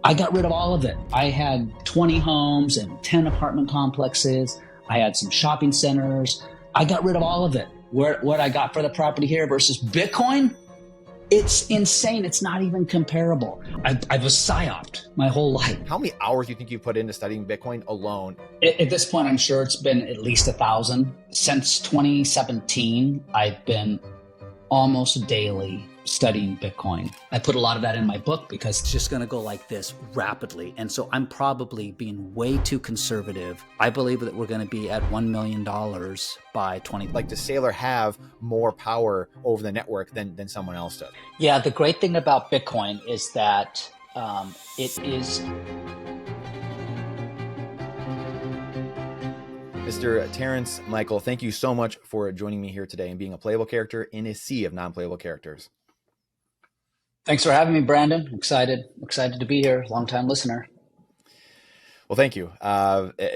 I got rid of all of it. I had 20 homes and 10 apartment complexes. I had some shopping centers. I got rid of all of it. What I got for the property here versus Bitcoin, it's insane. It's not even comparable. I was psyoped my whole life. How many hours do you think you put into studying Bitcoin alone? At this point, I'm sure it's been at least 1,000. Since 2017, I've been almost daily studying Bitcoin. I put a lot of that in my book because it's just going to go like this rapidly. And so I'm probably being way too conservative. I believe that we're going to be at $1 million by 20. Like, does Saylor have more power over the network than someone else does? Yeah, the great thing about Bitcoin is that it is... Mr. Terence Michael, thank you so much for joining me here today and being a playable character in a sea of non-playable characters. Thanks for having me, Brandon. Excited to be here. Long-time listener. Well, thank you.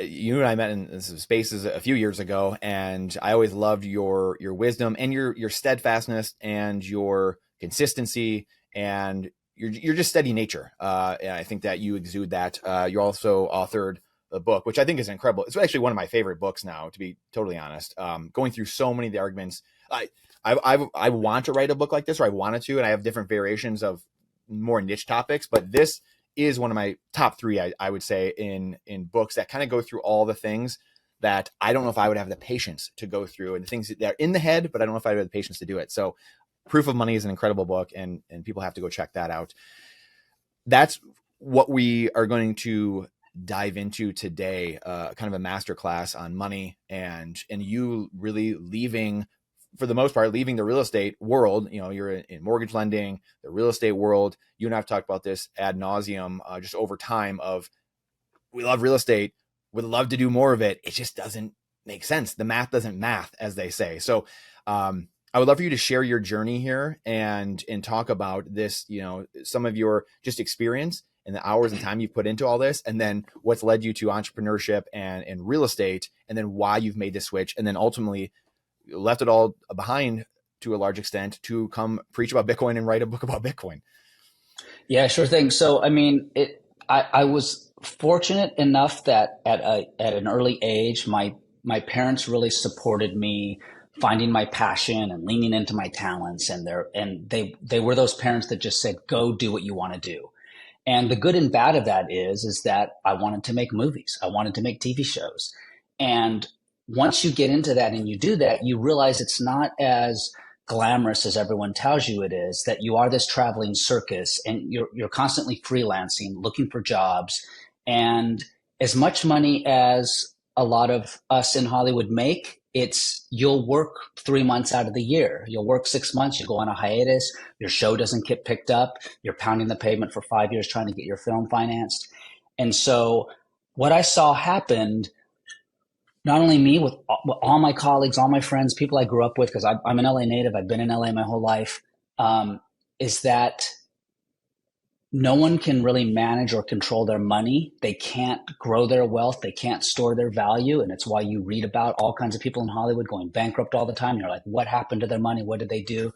You and I met in some spaces a few years ago, and I always loved your wisdom and your steadfastness and your consistency, and you're just steady nature. And I think that you exude that. You also authored a book, which I think is incredible. It's actually one of my favorite books now, to be totally honest. Going through so many of the arguments, I want to write a book like this, or I wanted to, and I have different variations of more niche topics, but this is one of my top three, I would say, in books that kind of go through all the things that I don't know if I would have the patience to go through, and the things that are in the head, but I don't know if I would have the patience to do it. So Proof of Money is an incredible book, and people have to go check that out. That's what we are going to dive into today, kind of a masterclass on money and you really leaving, for the most part, leaving the real estate world. You know, you're in mortgage lending, the real estate world. You and I have talked about this ad nauseum, just over time of, we love real estate, would love to do more of it. It just doesn't make sense. The math doesn't math, as they say. So I would love for you to share your journey here and talk about this, you know, some of your just experience and the hours and time you've put into all this, and then what's led you to entrepreneurship and real estate, and then why you've made this switch, and then ultimately left it all behind to a large extent to come preach about Bitcoin and write a book about Bitcoin. Yeah, sure thing. So, I mean, I was fortunate enough that at an early age, my parents really supported me finding my passion and leaning into my talents, and they were those parents that just said, go do what you want to do. And the good and bad of that is that I wanted to make movies. I wanted to make TV shows. And once you get into that and you do that, you realize it's not as glamorous as everyone tells you it is, that you are this traveling circus and you're constantly freelancing, looking for jobs. And as much money as a lot of us in Hollywood make, you'll work 3 months out of the year. You'll work 6 months, you go on a hiatus, your show doesn't get picked up, you're pounding the pavement for 5 years trying to get your film financed. And so what I saw happened, not only me, with all my colleagues, all my friends, people I grew up with, because I'm an LA native, I've been in LA my whole life, is that no one can really manage or control their money. They can't grow their wealth. They can't store their value. And it's why you read about all kinds of people in Hollywood going bankrupt all the time. You're like, what happened to their money? What did they do?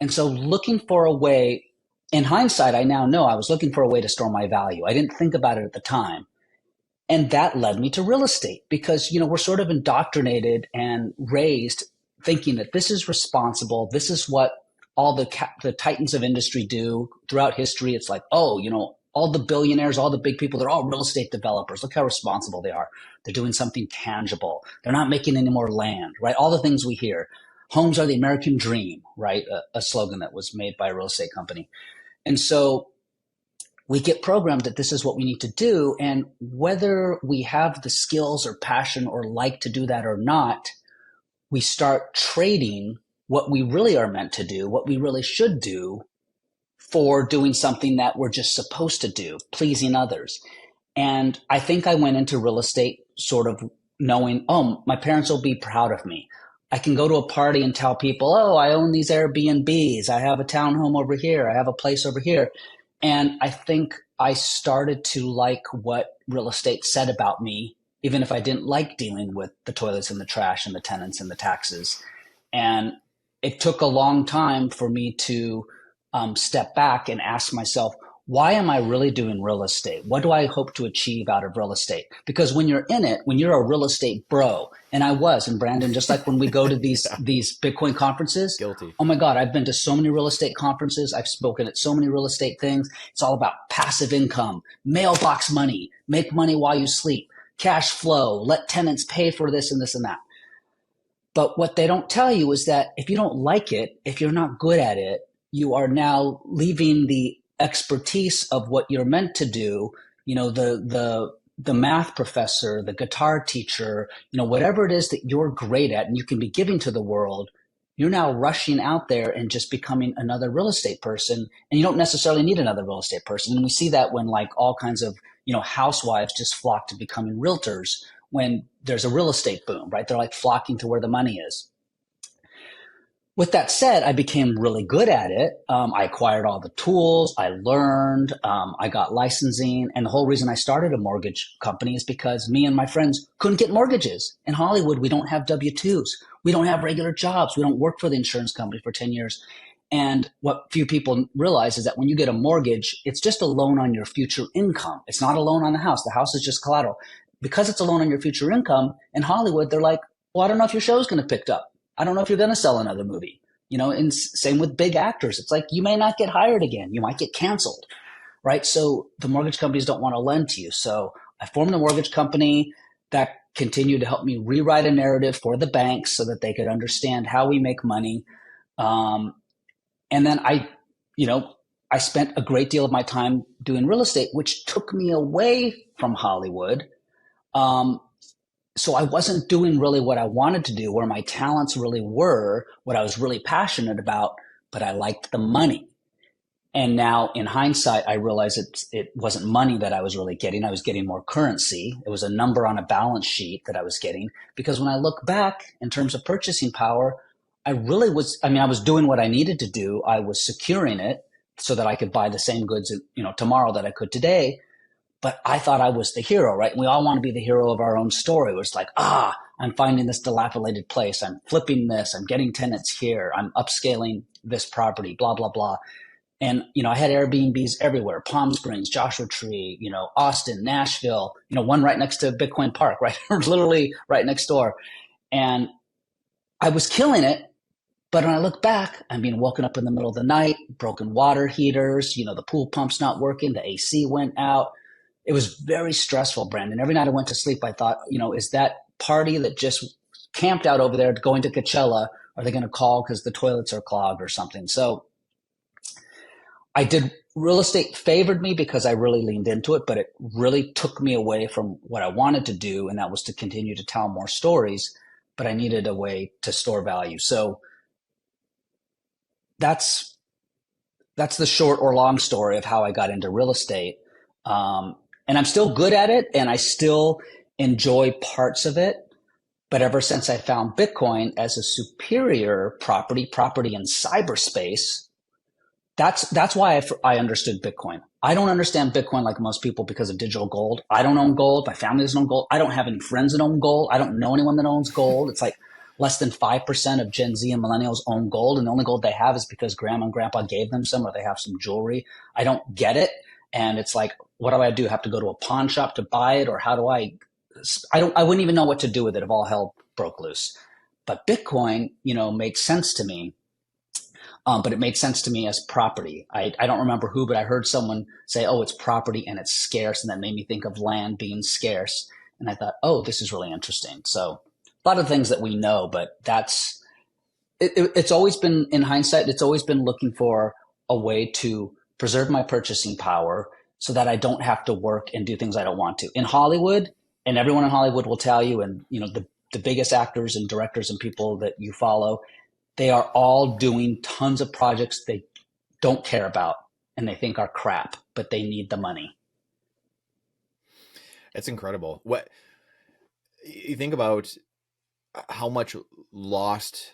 And so looking for a way, in hindsight, I now know I was looking for a way to store my value. I didn't think about it at the time. And that led me to real estate because, you know, we're sort of indoctrinated and raised thinking that this is responsible. This is what all the titans of industry do throughout history. It's like, oh, you know, all the billionaires, all the big people, they're all real estate developers. Look how responsible they are. They're doing something tangible. They're not making any more land, right? All the things we hear. Homes are the American dream, right? A slogan that was made by a real estate company. And so we get programmed that this is what we need to do. And whether we have the skills or passion or like to do that or not, we start trading what we really are meant to do, what we really should do, for doing something that we're just supposed to do, pleasing others. And I think I went into real estate sort of knowing, oh, my parents will be proud of me. I can go to a party and tell people, oh, I own these Airbnbs. I have a townhome over here. I have a place over here. And I think I started to like what real estate said about me, even if I didn't like dealing with the toilets and the trash and the tenants and the taxes. And it took a long time for me to step back and ask myself, why am I really doing real estate? What do I hope to achieve out of real estate? Because when you're in it, when you're a real estate bro, and I was, and Brandon, just like when we go to Yeah, these Bitcoin conferences, guilty. oh my God, I've been to so many real estate conferences. I've spoken at so many real estate things. It's all about passive income, mailbox money, make money while you sleep, cash flow, let tenants pay for this and this and that. But what they don't tell you is that if you don't like it, if you're not good at it, you are now leaving the expertise of what you're meant to do. You know, the math professor, the guitar teacher, you know, whatever it is that you're great at and you can be giving to the world, you're now rushing out there and just becoming another real estate person. And you don't necessarily need another real estate person. And we see that when like all kinds of, you know, housewives just flock to becoming realtors when there's a real estate boom, right? They're like flocking to where the money is. With that said, I became really good at it. I acquired all the tools. I learned. I got licensing. And the whole reason I started a mortgage company is because me and my friends couldn't get mortgages. In Hollywood, we don't have W-2s. We don't have regular jobs. We don't work for the insurance company for 10 years. And what few people realize is that when you get a mortgage, it's just a loan on your future income. It's not a loan on the house. The house is just collateral. Because it's a loan on your future income, in Hollywood, they're like, well, I don't know if your show's going to pick up. I don't know if you're going to sell another movie. You know, and same with big actors. It's like you may not get hired again. You might get canceled, right? So the mortgage companies don't want to lend to you. So I formed a mortgage company that continued to help me rewrite a narrative for the banks so that they could understand how we make money. And then you know, I spent a great deal of my time doing real estate, which took me away from Hollywood. Um, so I wasn't doing really what I wanted to do, where my talents really were, what I was really passionate about, but I liked the money. And now in hindsight, I realize it wasn't money that I was really getting. I was getting more currency. It was a number on a balance sheet that I was getting. Because when I look back in terms of purchasing power, I really was, I mean, I was doing what I needed to do. I was securing it so that I could buy the same goods, you know, tomorrow that I could today. But I thought I was the hero, right? And we all want to be the hero of our own story. It was like, I'm finding this dilapidated place. I'm flipping this. I'm getting tenants here. I'm upscaling this property, blah, blah, blah. And, you know, I had Airbnbs everywhere, Palm Springs, Joshua Tree, you know, Austin, Nashville, you know, one right next to Bitcoin Park, right? Literally right next door. And I was killing it. But when I look back, I'm being woken up in the middle of the night, broken water heaters, you know, the pool pump's not working, the AC went out. It was very stressful, Brandon. Every night I went to sleep, I thought, you know, is that party that just camped out over there going to Coachella, are they going to call because the toilets are clogged or something? So I did real estate favored me because I really leaned into it, but it really took me away from what I wanted to do. And that was to continue to tell more stories, but I needed a way to store value. So that's that's the short or long story of how I got into real estate. And I'm still good at it and I still enjoy parts of it. But ever since I found Bitcoin as a superior property in cyberspace, that's why I understood Bitcoin. I don't understand Bitcoin like most people because of digital gold. I don't own gold. My family doesn't own gold. I don't have any friends that own gold. I don't know anyone that owns gold. It's like less than 5% of Gen Z and millennials own gold. And the only gold they have is because grandma and grandpa gave them some or they have some jewelry. I don't get it. And it's like, what do I do? Have to go to a pawn shop to buy it? Or how do I wouldn't even know what to do with it if all hell broke loose. But Bitcoin, you know, made sense to me. But it made sense to me as property. I don't remember who, but I heard someone say, oh, it's property and it's scarce. And that made me think of land being scarce. And I thought, oh, this is really interesting. So a lot of things that we know, but it's always been, in hindsight, it's always been looking for a way to preserve my purchasing power so that I don't have to work and do things I don't want to. In Hollywood, and everyone in Hollywood will tell you, and you know, the biggest actors and directors and people that you follow, they are all doing tons of projects they don't care about and they think are crap, but they need the money. It's incredible. What you think about how much lost,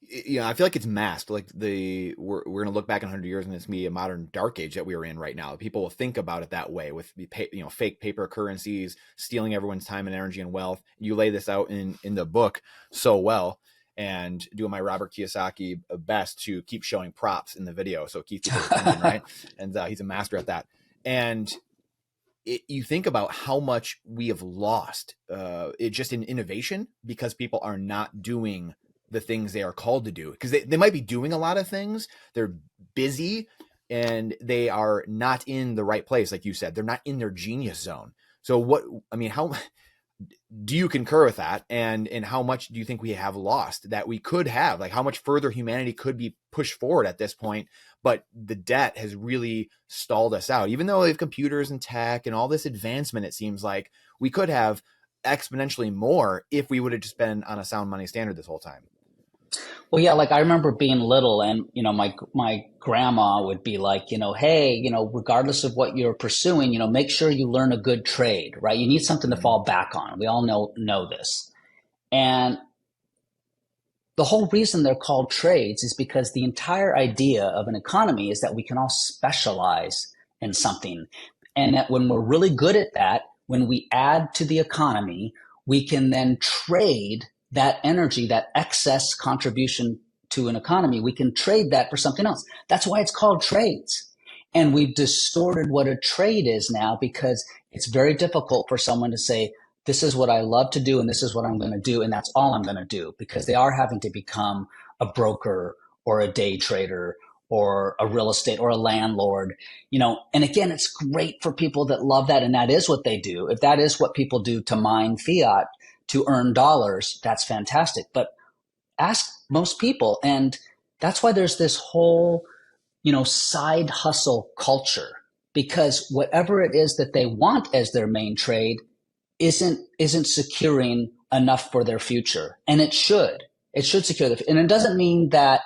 you know, I feel like it's masked. Like we're going to look back in 100 years and it's be a modern dark age that we are in right now. People will think about it that way with, you know, fake paper currencies, stealing everyone's time and energy and wealth. You lay this out in the book so well. and doing my Robert Kiyosaki best to keep showing props in the video so it keeps people's attention, right? And he's a master at that. And you think about how much we have lost just in innovation because people are not doing the things they are called to do, because they might be doing a lot of things. They're busy and they are not in the right place. Like you said, they're not in their genius zone. So how do you concur with that? And how much do you think we have lost that we could have? Like, how much further humanity could be pushed forward at this point? But the debt has really stalled us out. Even though we have computers and tech and all this advancement, it seems like we could have exponentially more if we would have just been on a sound money standard this whole time. Well, yeah, like I remember being little and, my grandma would be like, hey, regardless of what you're pursuing, make sure you learn a good trade, right? You need something to fall back on. We all know this. And the whole reason they're called trades is because the entire idea of an economy is that we can all specialize in something. And that when we're really good at that, when we add to the economy, we can then trade that energy, that excess contribution to an economy, we can trade that for something else. That's why it's called trades. And we've distorted what a trade is now because it's very difficult for someone to say, this is what I love to do and this is what I'm going to do and that's all I'm going to do, because they are having to become a broker or a day trader or a real estate or a landlord, and again, it's great for people that love that and that is what they do. If that is what people do to mine fiat to earn dollars, that's fantastic. But ask most people, and that's why there's this whole, side hustle culture, because whatever it is that they want as their main trade isn't securing enough for their future, and it should secure and it doesn't mean that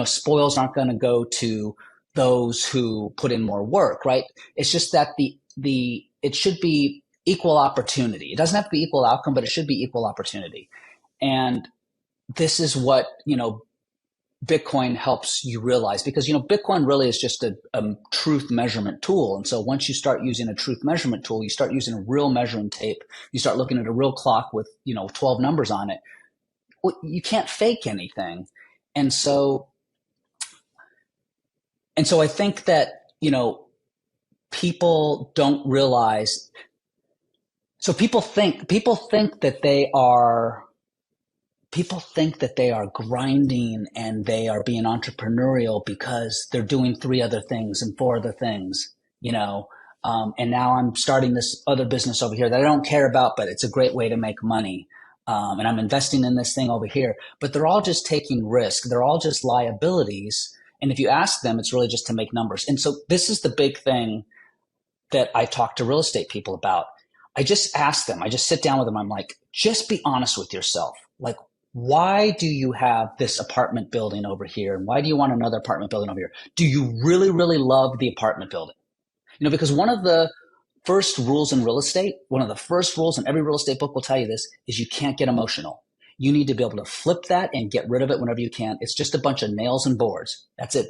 spoils aren't going to go to those who put in more work, right? It's just that it should be equal opportunity. It doesn't have to be equal outcome, but it should be equal opportunity. And this is what Bitcoin helps you realize, because Bitcoin really is just a truth measurement tool. And so once you start using a truth measurement tool, you start using a real measuring tape, you start looking at a real clock with 12 numbers on it. Well, you can't fake anything. And so I think that people don't realize. So people think that they are grinding and they are being entrepreneurial because they're doing 3 other things and 4 other things, and now I'm starting this other business over here that I don't care about, but it's a great way to make money. And I'm investing in this thing over here, but they're all just taking risk. They're all just liabilities. And if you ask them, it's really just to make numbers. And so this is the big thing that I talk to real estate people about. I just ask them, I just sit down with them. I'm like, just be honest with yourself. Like, why do you have this apartment building over here? And why do you want another apartment building over here? Do you really, really love the apartment building? Because one of the first rules in real estate, one of the first rules in every real estate book will tell you this, is you can't get emotional. You need to be able to flip that and get rid of it whenever you can. It's just a bunch of nails and boards. That's it.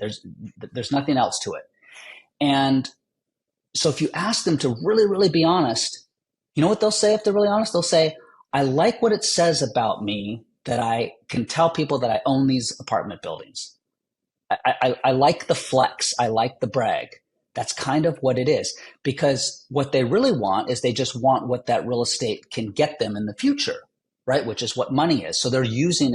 There's nothing else to it. And so if you ask them to really, really be honest, you know what they'll say if they're really honest? They'll say, I like what it says about me that I can tell people that I own these apartment buildings. I like the flex. I like the brag. That's kind of what it is, because what they really want is they just want what that real estate can get them in the future, right? Which is what money is. So they're using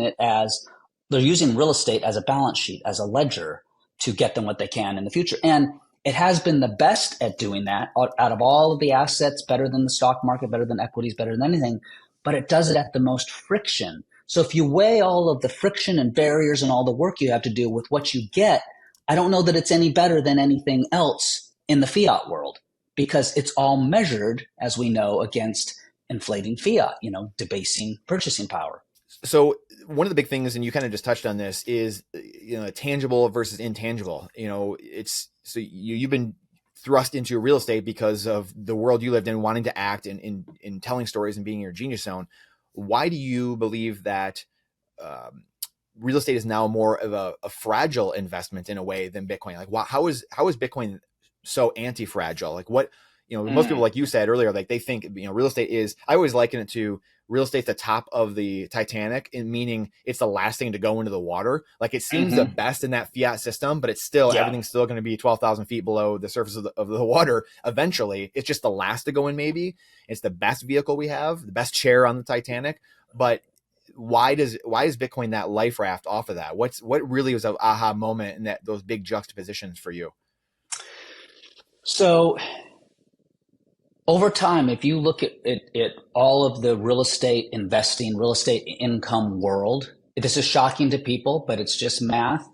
real estate as a balance sheet, as a ledger to get them what they can in the future. And it has been the best at doing that out of all of the assets, better than the stock market, better than equities, better than anything, but it does it at the most friction. So if you weigh all of the friction and barriers and all the work you have to do with what you get, I don't know that it's any better than anything else in the fiat world, because it's all measured, as we know, against inflating fiat, debasing purchasing power. So one of the big things, and you kind of just touched on this, is tangible versus intangible. You've been thrust into real estate because of the world you lived in, wanting to act in telling stories and being in your genius zone. Why do you believe that real estate is now more of a fragile investment in a way than Bitcoin? Like, how is Bitcoin so anti-fragile? Like, what most people, like you said earlier, like they think, real estate is, I always liken it to real estate's the top of the Titanic, in meaning it's the last thing to go into the water. Like it seems the best in that fiat system, but it's still, everything's still going to be 12,000 feet below the surface of the water. Eventually it's just the last to go in. Maybe it's the best vehicle we have, the best chair on the Titanic. But why is Bitcoin that life raft off of that? What really was an aha moment in that, those big juxtapositions for you? So over time, if you look at all of the real estate investing, real estate income world, this is shocking to people, but it's just math.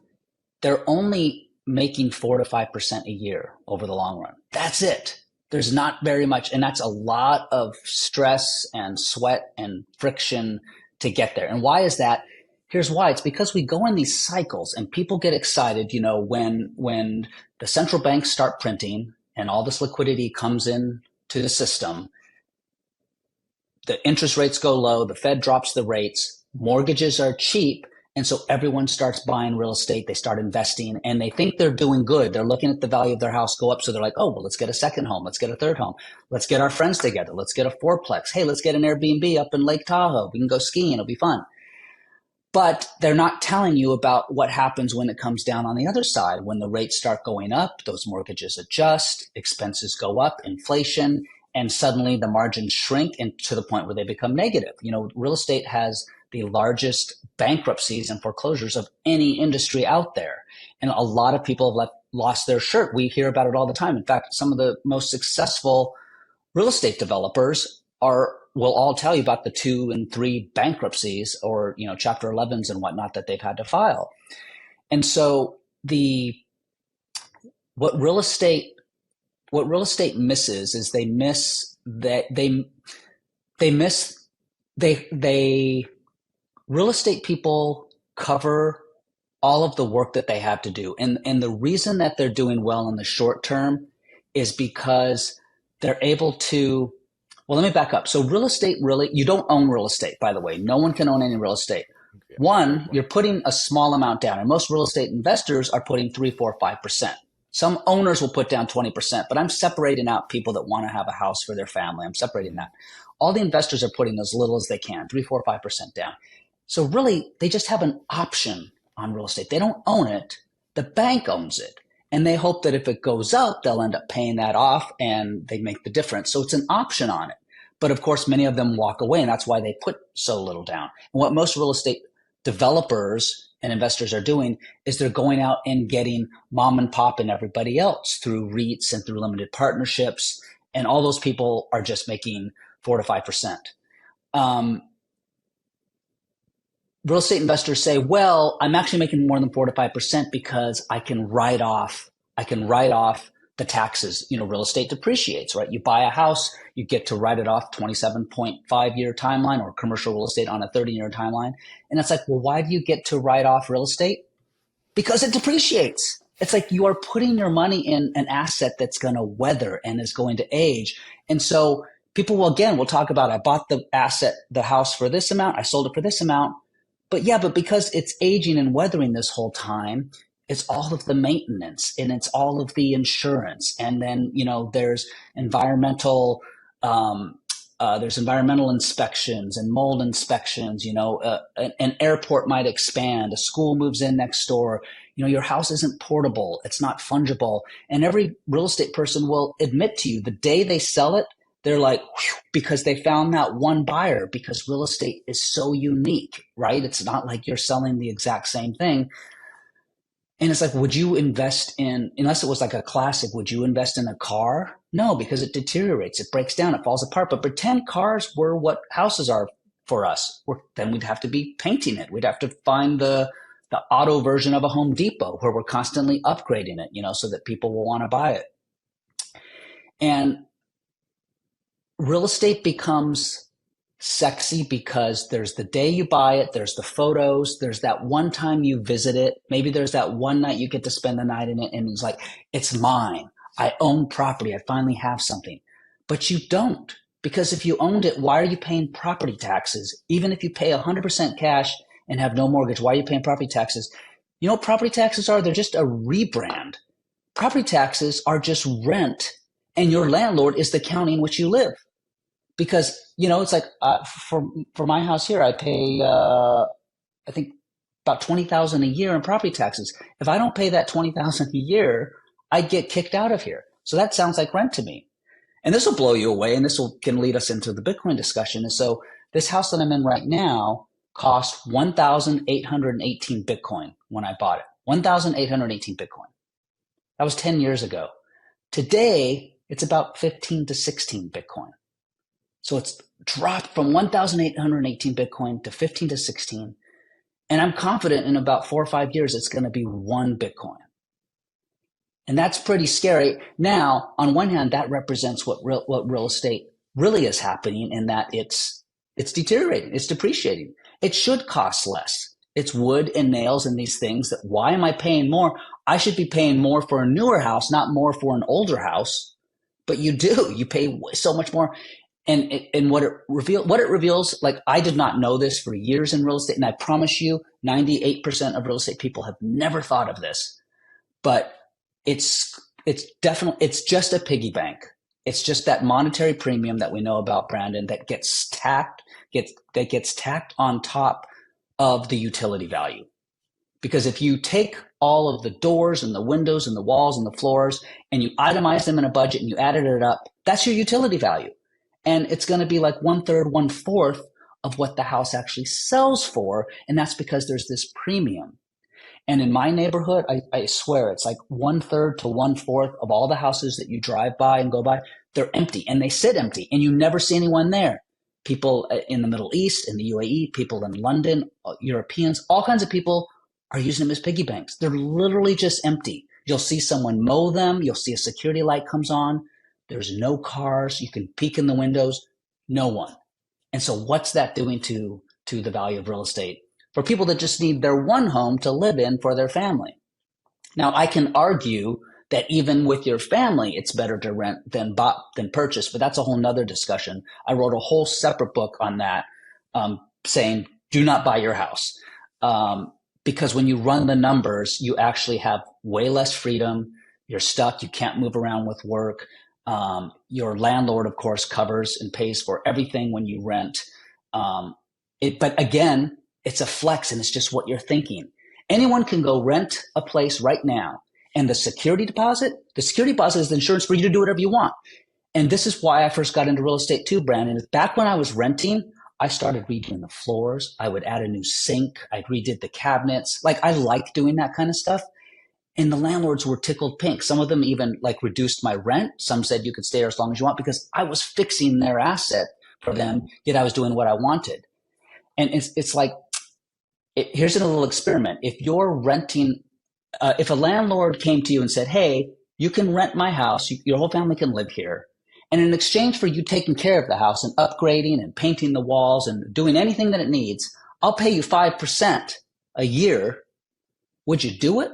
They're only making 4 to 5% a year over the long run. That's it. There's not very much. And that's a lot of stress and sweat and friction to get there. And why is that? Here's why. It's because we go in these cycles and people get excited, when the central banks start printing and all this liquidity comes in to the system, the interest rates go low, the Fed drops the rates, mortgages are cheap, and so everyone starts buying real estate, they start investing, and they think they're doing good. They're looking at the value of their house go up, so they're like, oh, well, let's get a second home, let's get a third home, let's get our friends together, let's get a fourplex, hey, let's get an Airbnb up in Lake Tahoe, we can go skiing, it'll be fun. But they're not telling you about what happens when it comes down on the other side. When the rates start going up, those mortgages adjust, expenses go up, inflation, and suddenly the margins shrink and to the point where they become negative. Real estate has the largest bankruptcies and foreclosures of any industry out there. And a lot of people have lost their shirt. We hear about it all the time. In fact, some of the most successful real estate developers will all tell you about the 2 and 3 bankruptcies or, Chapter 11s and whatnot that they've had to file. And so what real estate misses is real estate people cover all of the work that they have to do. And the reason that they're doing well in the short term is because they're able to. Well, let me back up. So real estate, you don't own real estate, by the way. No one can own any real estate. Okay. One, you're putting a small amount down, and most real estate investors are putting 3, 4, 5%. Some owners will put down 20%, but I'm separating out people that want to have a house for their family. I'm separating that. All the investors are putting as little as they can, 3, 4, 5% down. So really, they just have an option on real estate. They don't own it. The bank owns it. And they hope that if it goes up, they'll end up paying that off and they make the difference. So it's an option on it. But of course, many of them walk away, and that's why they put so little down. And what most real estate developers and investors are doing is they're going out and getting mom and pop and everybody else through REITs and through limited partnerships. And all those people are just making 4 to 5%. Real estate investors say, well, I'm actually making more than 4 to 5% because I can write off the taxes. Real estate depreciates, right? You buy a house, you get to write it off 27.5 year timeline, or commercial real estate on a 30-year timeline. And it's like, well, why do you get to write off real estate? Because it depreciates. It's like you are putting your money in an asset that's going to weather and is going to age. And so people will talk about, I bought the house for this amount, I sold it for this amount. But because it's aging and weathering this whole time, it's all of the maintenance and it's all of the insurance. And then, there's environmental inspections and mold inspections. An airport might expand, a school moves in next door. Your house isn't portable. It's not fungible. And every real estate person will admit to you the day they sell it, they're like, whew, because they found that one buyer, because real estate is so unique, right? It's not like you're selling the exact same thing. And it's like, would you invest unless it was like a classic, would you invest in a car? No, because it deteriorates, it breaks down, it falls apart. But pretend cars were what houses are for us. Then we'd have to be painting it. We'd have to find the auto version of a Home Depot where we're constantly upgrading it, so that people will want to buy it. And real estate becomes sexy because there's the day you buy it, there's the photos, there's that one time you visit it, maybe there's that one night you get to spend the night in it, and it's like, it's mine. I own property. I finally have something. But you don't, because if you owned it, why are you paying property taxes? Even if you pay 100% cash and have no mortgage, why are you paying property taxes? You know what property taxes are? They're just a rebrand. Property taxes are just rent and your landlord is the county in which you live. Because, it's like for my house here, I pay, I think about 20,000 a year in property taxes. If I don't pay that 20,000 a year, I get kicked out of here. So that sounds like rent to me. And this will blow you away, and can lead us into the Bitcoin discussion. And so this house that I'm in right now cost 1,818 Bitcoin when I bought it. 1,818 Bitcoin. That was 10 years ago. Today, it's about 15 to 16 Bitcoin. So it's dropped from 1,818 Bitcoin to 15 to 16. And I'm confident in about 4 or 5 years, it's going to be 1 Bitcoin. And that's pretty scary. Now, on one hand, that represents what real estate really is happening, in that it's deteriorating, it's depreciating. It should cost less. It's wood and nails and these things. That why am I paying more? I should be paying more for a newer house, not more for an older house. But you do. You pay so much more. And what it reveals, like, I did not know this for years in real estate, and I promise you, 98% of real estate people have never thought of this. But it's just a piggy bank. It's just that monetary premium that we know about, Brandon, that gets tacked on top of the utility value. Because if you take all of the doors and the windows and the walls and the floors and you itemize them in a budget and you added it up, that's your utility value. And it's going to be like 1/3, 1/4 of what the house actually sells for. And that's because there's this premium. And in my neighborhood, I swear it's like 1/3 to 1/4 of all the houses that you drive by and go by, they're empty, and they sit empty, and you never see anyone there. People in the Middle East, in the UAE, people in London, Europeans, all kinds of people are using them as piggy banks. They're literally just empty. You'll see someone mow them. You'll see a security light comes on. There's no cars. You can peek in the windows. No one. And so what's that doing to the value of real estate for people that just need their one home to live in for their family? Now, I can argue that even with your family, it's better to rent than purchase, but that's a whole nother discussion. I wrote a whole separate book on that, saying do not buy your house. Because when you run the numbers, you actually have way less freedom. You're stuck. You can't move around with work. Your landlord, of course, covers and pays for everything when you rent. But again, it's a flex, and it's just what you're thinking. Anyone can go rent a place right now. And the security deposit is the insurance for you to do whatever you want. And this is why I first got into real estate too, Brandon. Back when I was renting, I started redoing the floors. I would add a new sink. I redid the cabinets. Like, I like doing that kind of stuff. And the landlords were tickled pink. Some of them even like reduced my rent. Some said you could stay there as long as you want, because I was fixing their asset for them, yet I was doing what I wanted. And it's like, here's a little experiment. If you're renting, if a landlord came to you and said, hey, you can rent my house, your whole family can live here, and in exchange for you taking care of the house and upgrading and painting the walls and doing anything that it needs, I'll pay you 5% a year, would you do it?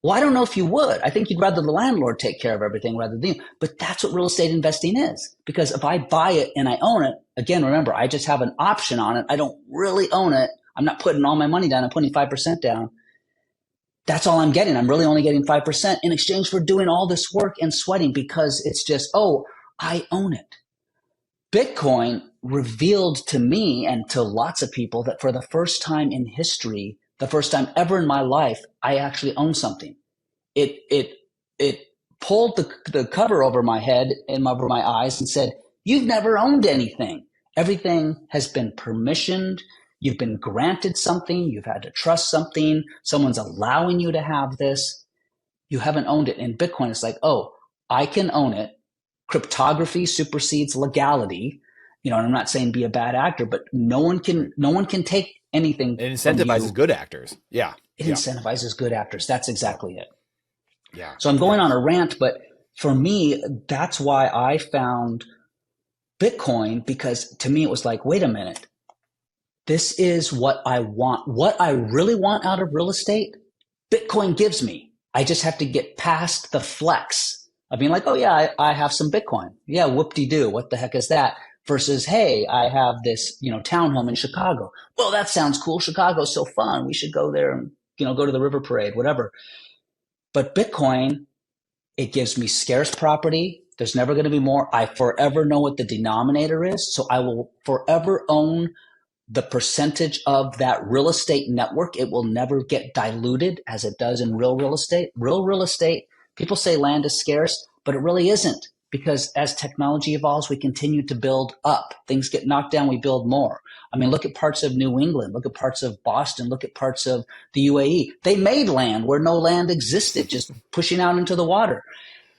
Well, I don't know if you would. I think you'd rather the landlord take care of everything rather than you. But that's what real estate investing is. Because if I buy it and I own it, again, remember, I just have an option on it. I don't really own it. I'm not putting all my money down. I'm putting 5% down. That's all I'm getting. I'm really only getting 5% in exchange for doing all this work and sweating, because it's just, oh, I own it. Bitcoin revealed to me and to lots of people that for the first time in history, the first time ever in my life, I actually own something. It pulled the cover over my head and over my eyes and said, you've never owned anything. Everything has been permissioned. You've been granted something. You've had to trust something. Someone's allowing you to have this. You haven't owned it. In Bitcoin, it's like, oh, I can own it. Cryptography supersedes legality. And I'm not saying be a bad actor, but no one can take anything. It incentivizes good actors. Yeah. It incentivizes good actors. That's exactly it. Yeah. So I'm going on a rant, but for me, that's why I found Bitcoin, because to me, it was like, wait a minute. This is what I want. What I really want out of real estate, Bitcoin gives me. I just have to get past the flex of being like, oh yeah, I have some Bitcoin. Yeah, whoop-de-doo. What the heck is that? Versus, hey, I have this, townhome in Chicago. Well, that sounds cool. Chicago's so fun. We should go there and, go to the river parade, whatever. But Bitcoin, it gives me scarce property. There's never going to be more. I forever know what the denominator is. So I will forever own the percentage of that real estate network. It will never get diluted as it does in real estate. Real estate, people say land is scarce, but it really isn't, because as technology evolves, we continue to build up. Things get knocked down, we build more. I mean, look at parts of New England, look at parts of Boston, look at parts of the UAE. They made land where no land existed, just pushing out into the water.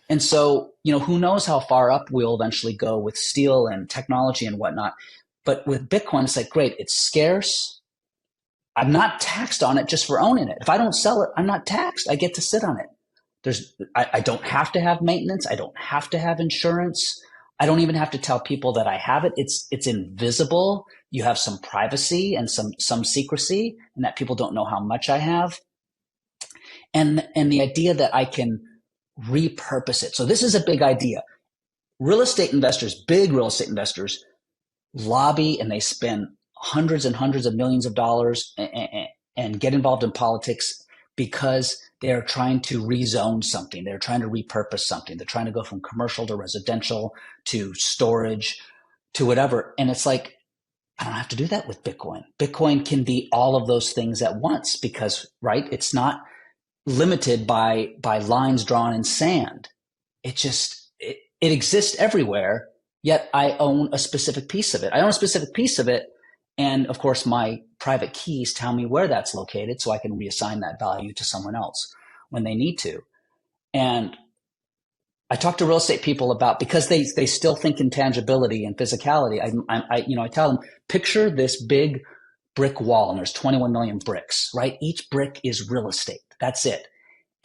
And so, who knows how far up we'll eventually go with steel and technology and whatnot. But with Bitcoin, it's like, great, it's scarce. I'm not taxed on it just for owning it. If I don't sell it, I'm not taxed. I get to sit on it. I don't have to have maintenance. I don't have to have insurance. I don't even have to tell people that I have it. It's invisible. You have some privacy and some secrecy, and that people don't know how much I have. And the idea that I can repurpose it. So this is a big idea. Real estate investors, big real estate investors, lobby and they spend hundreds and hundreds of millions of dollars and get involved in politics because they're trying to rezone something. They're trying to repurpose something. They're trying to go from commercial to residential to storage to whatever. And it's like, I don't have to do that with Bitcoin. Bitcoin can be all of those things at once because, right, it's not limited by lines drawn in sand. It exists everywhere, yet I own a specific piece of it. I own a specific piece of it. And of course, my private keys tell me where that's located so I can reassign that value to someone else when they need to. And I talk to real estate people about, because they still think in tangibility and physicality. I tell them, picture this big brick wall and there's 21 million bricks, right? Each brick is real estate. That's it.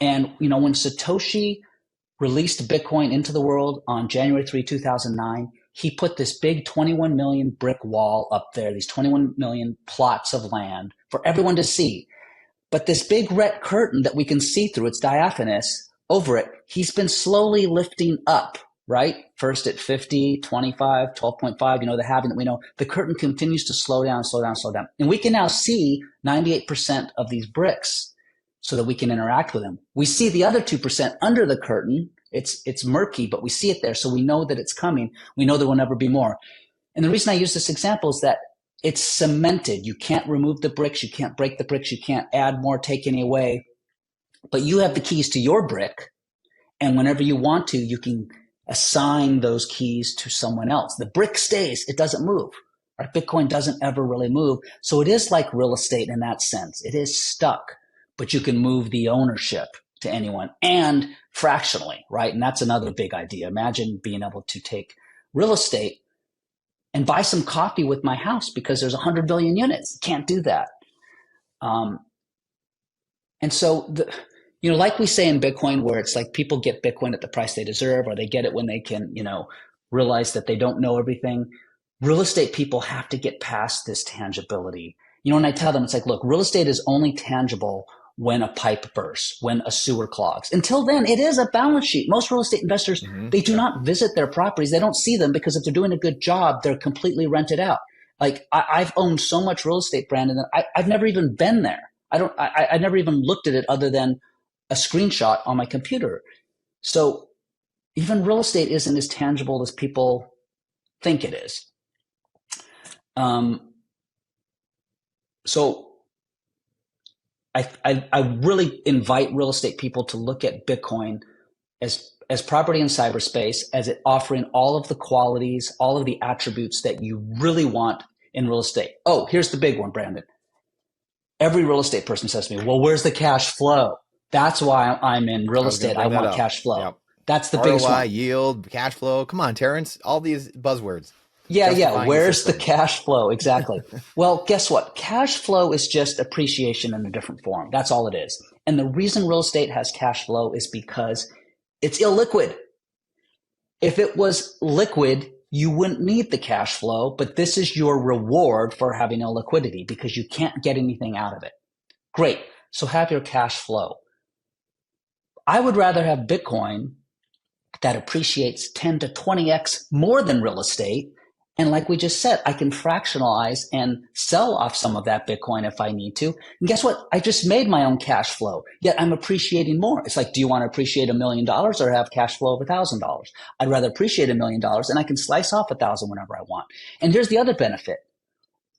And, when Satoshi released Bitcoin into the world on January 3, 2009, he put this big 21 million brick wall up there, these 21 million plots of land for everyone to see. But this big red curtain that we can see through, it's diaphanous, over it, he's been slowly lifting up, right? First at 50, 25, 12.5, the halving that we know. The curtain continues to slow down, slow down, slow down. And we can now see 98% of these bricks so that we can interact with them. We see the other 2% under the curtain. It's murky, but we see it there. So we know that it's coming. We know there will never be more. And the reason I use this example is that it's cemented. You can't remove the bricks. You can't break the bricks. You can't add more, take any away. But you have the keys to your brick. And whenever you want to, you can assign those keys to someone else. The brick stays. It doesn't move. Right? Bitcoin doesn't ever really move. So it is like real estate in that sense. It is stuck, but you can move the ownership to anyone and fractionally, right? And that's another big idea. Imagine being able to take real estate and buy some coffee with my house because there's 100 billion units. Can't do that. And so, like we say in Bitcoin, where it's like people get Bitcoin at the price they deserve, or they get it when they can, realize that they don't know everything. Real estate people have to get past this tangibility. And I tell them, it's like, look, real estate is only tangible when a pipe bursts, when a sewer clogs. Until then, it is a balance sheet. Most real estate investors, they do not visit their properties. They don't see them because if they're doing a good job, they're completely rented out. Like I've owned so much real estate, Brandon, that I've never even been there. I never even looked at it other than a screenshot on my computer. So even real estate isn't as tangible as people think it is. So I really invite real estate people to look at Bitcoin as property in cyberspace, as it offering all of the qualities, all of the attributes that you really want in real estate. Oh, here's the big one, Brandon. Every real estate person says to me, well, where's the cash flow? That's why I'm in real estate. I want cash flow. Yep. That's the biggest one. Yield, cash flow. Come on, Terence. All these buzzwords. Yeah. Where's the cash flow? Exactly. Well, guess what? Cash flow is just appreciation in a different form. That's all it is. And the reason real estate has cash flow is because it's illiquid. If it was liquid, you wouldn't need the cash flow, but this is your reward for having illiquidity because you can't get anything out of it. Great. So have your cash flow. I would rather have Bitcoin that appreciates 10 to 20x more than real estate And like we just said, I can fractionalize and sell off some of that Bitcoin if I need to. And guess what? I just made my own cash flow, yet I'm appreciating more. It's like, do you want to appreciate $1,000,000 or have cash flow of $1,000? I'd rather appreciate $1,000,000 and I can slice off 1,000 whenever I want. And here's the other benefit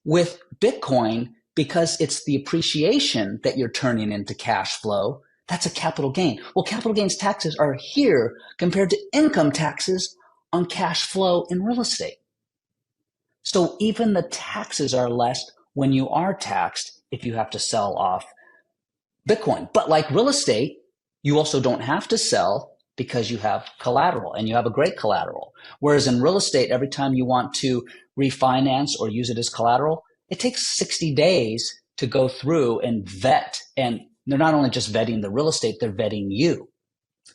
with Bitcoin, because it's the appreciation that you're turning into cash flow. That's a capital gain. Well, capital gains taxes are here compared to income taxes on cash flow in real estate. So even the taxes are less when you are taxed if you have to sell off Bitcoin. But like real estate, you also don't have to sell because you have collateral and you have a great collateral. Whereas in real estate, every time you want to refinance or use it as collateral, it takes 60 days to go through and vet. And they're not only just vetting the real estate, they're vetting you.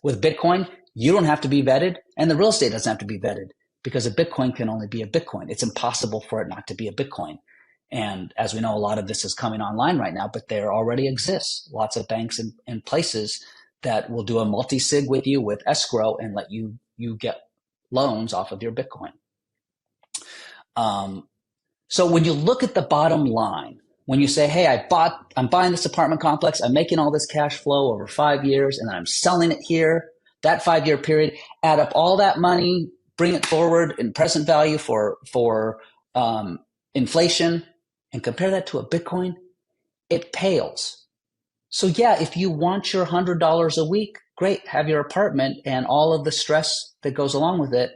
With Bitcoin, you don't have to be vetted and the real estate doesn't have to be vetted because a Bitcoin can only be a Bitcoin. It's impossible for it not to be a Bitcoin. And as we know, a lot of this is coming online right now, but there already exists lots of banks and places that will do a multi-sig with you with escrow and let you get loans off of your Bitcoin. So when you look at the bottom line, when you say, hey, I'm buying this apartment complex, I'm making all this cash flow over 5 years, and then I'm selling it here, that 5-year period, add up all that money, bring it forward in present value for inflation, and compare that to a Bitcoin, it pales. So yeah, if you want your $100 a week, great, have your apartment and all of the stress that goes along with it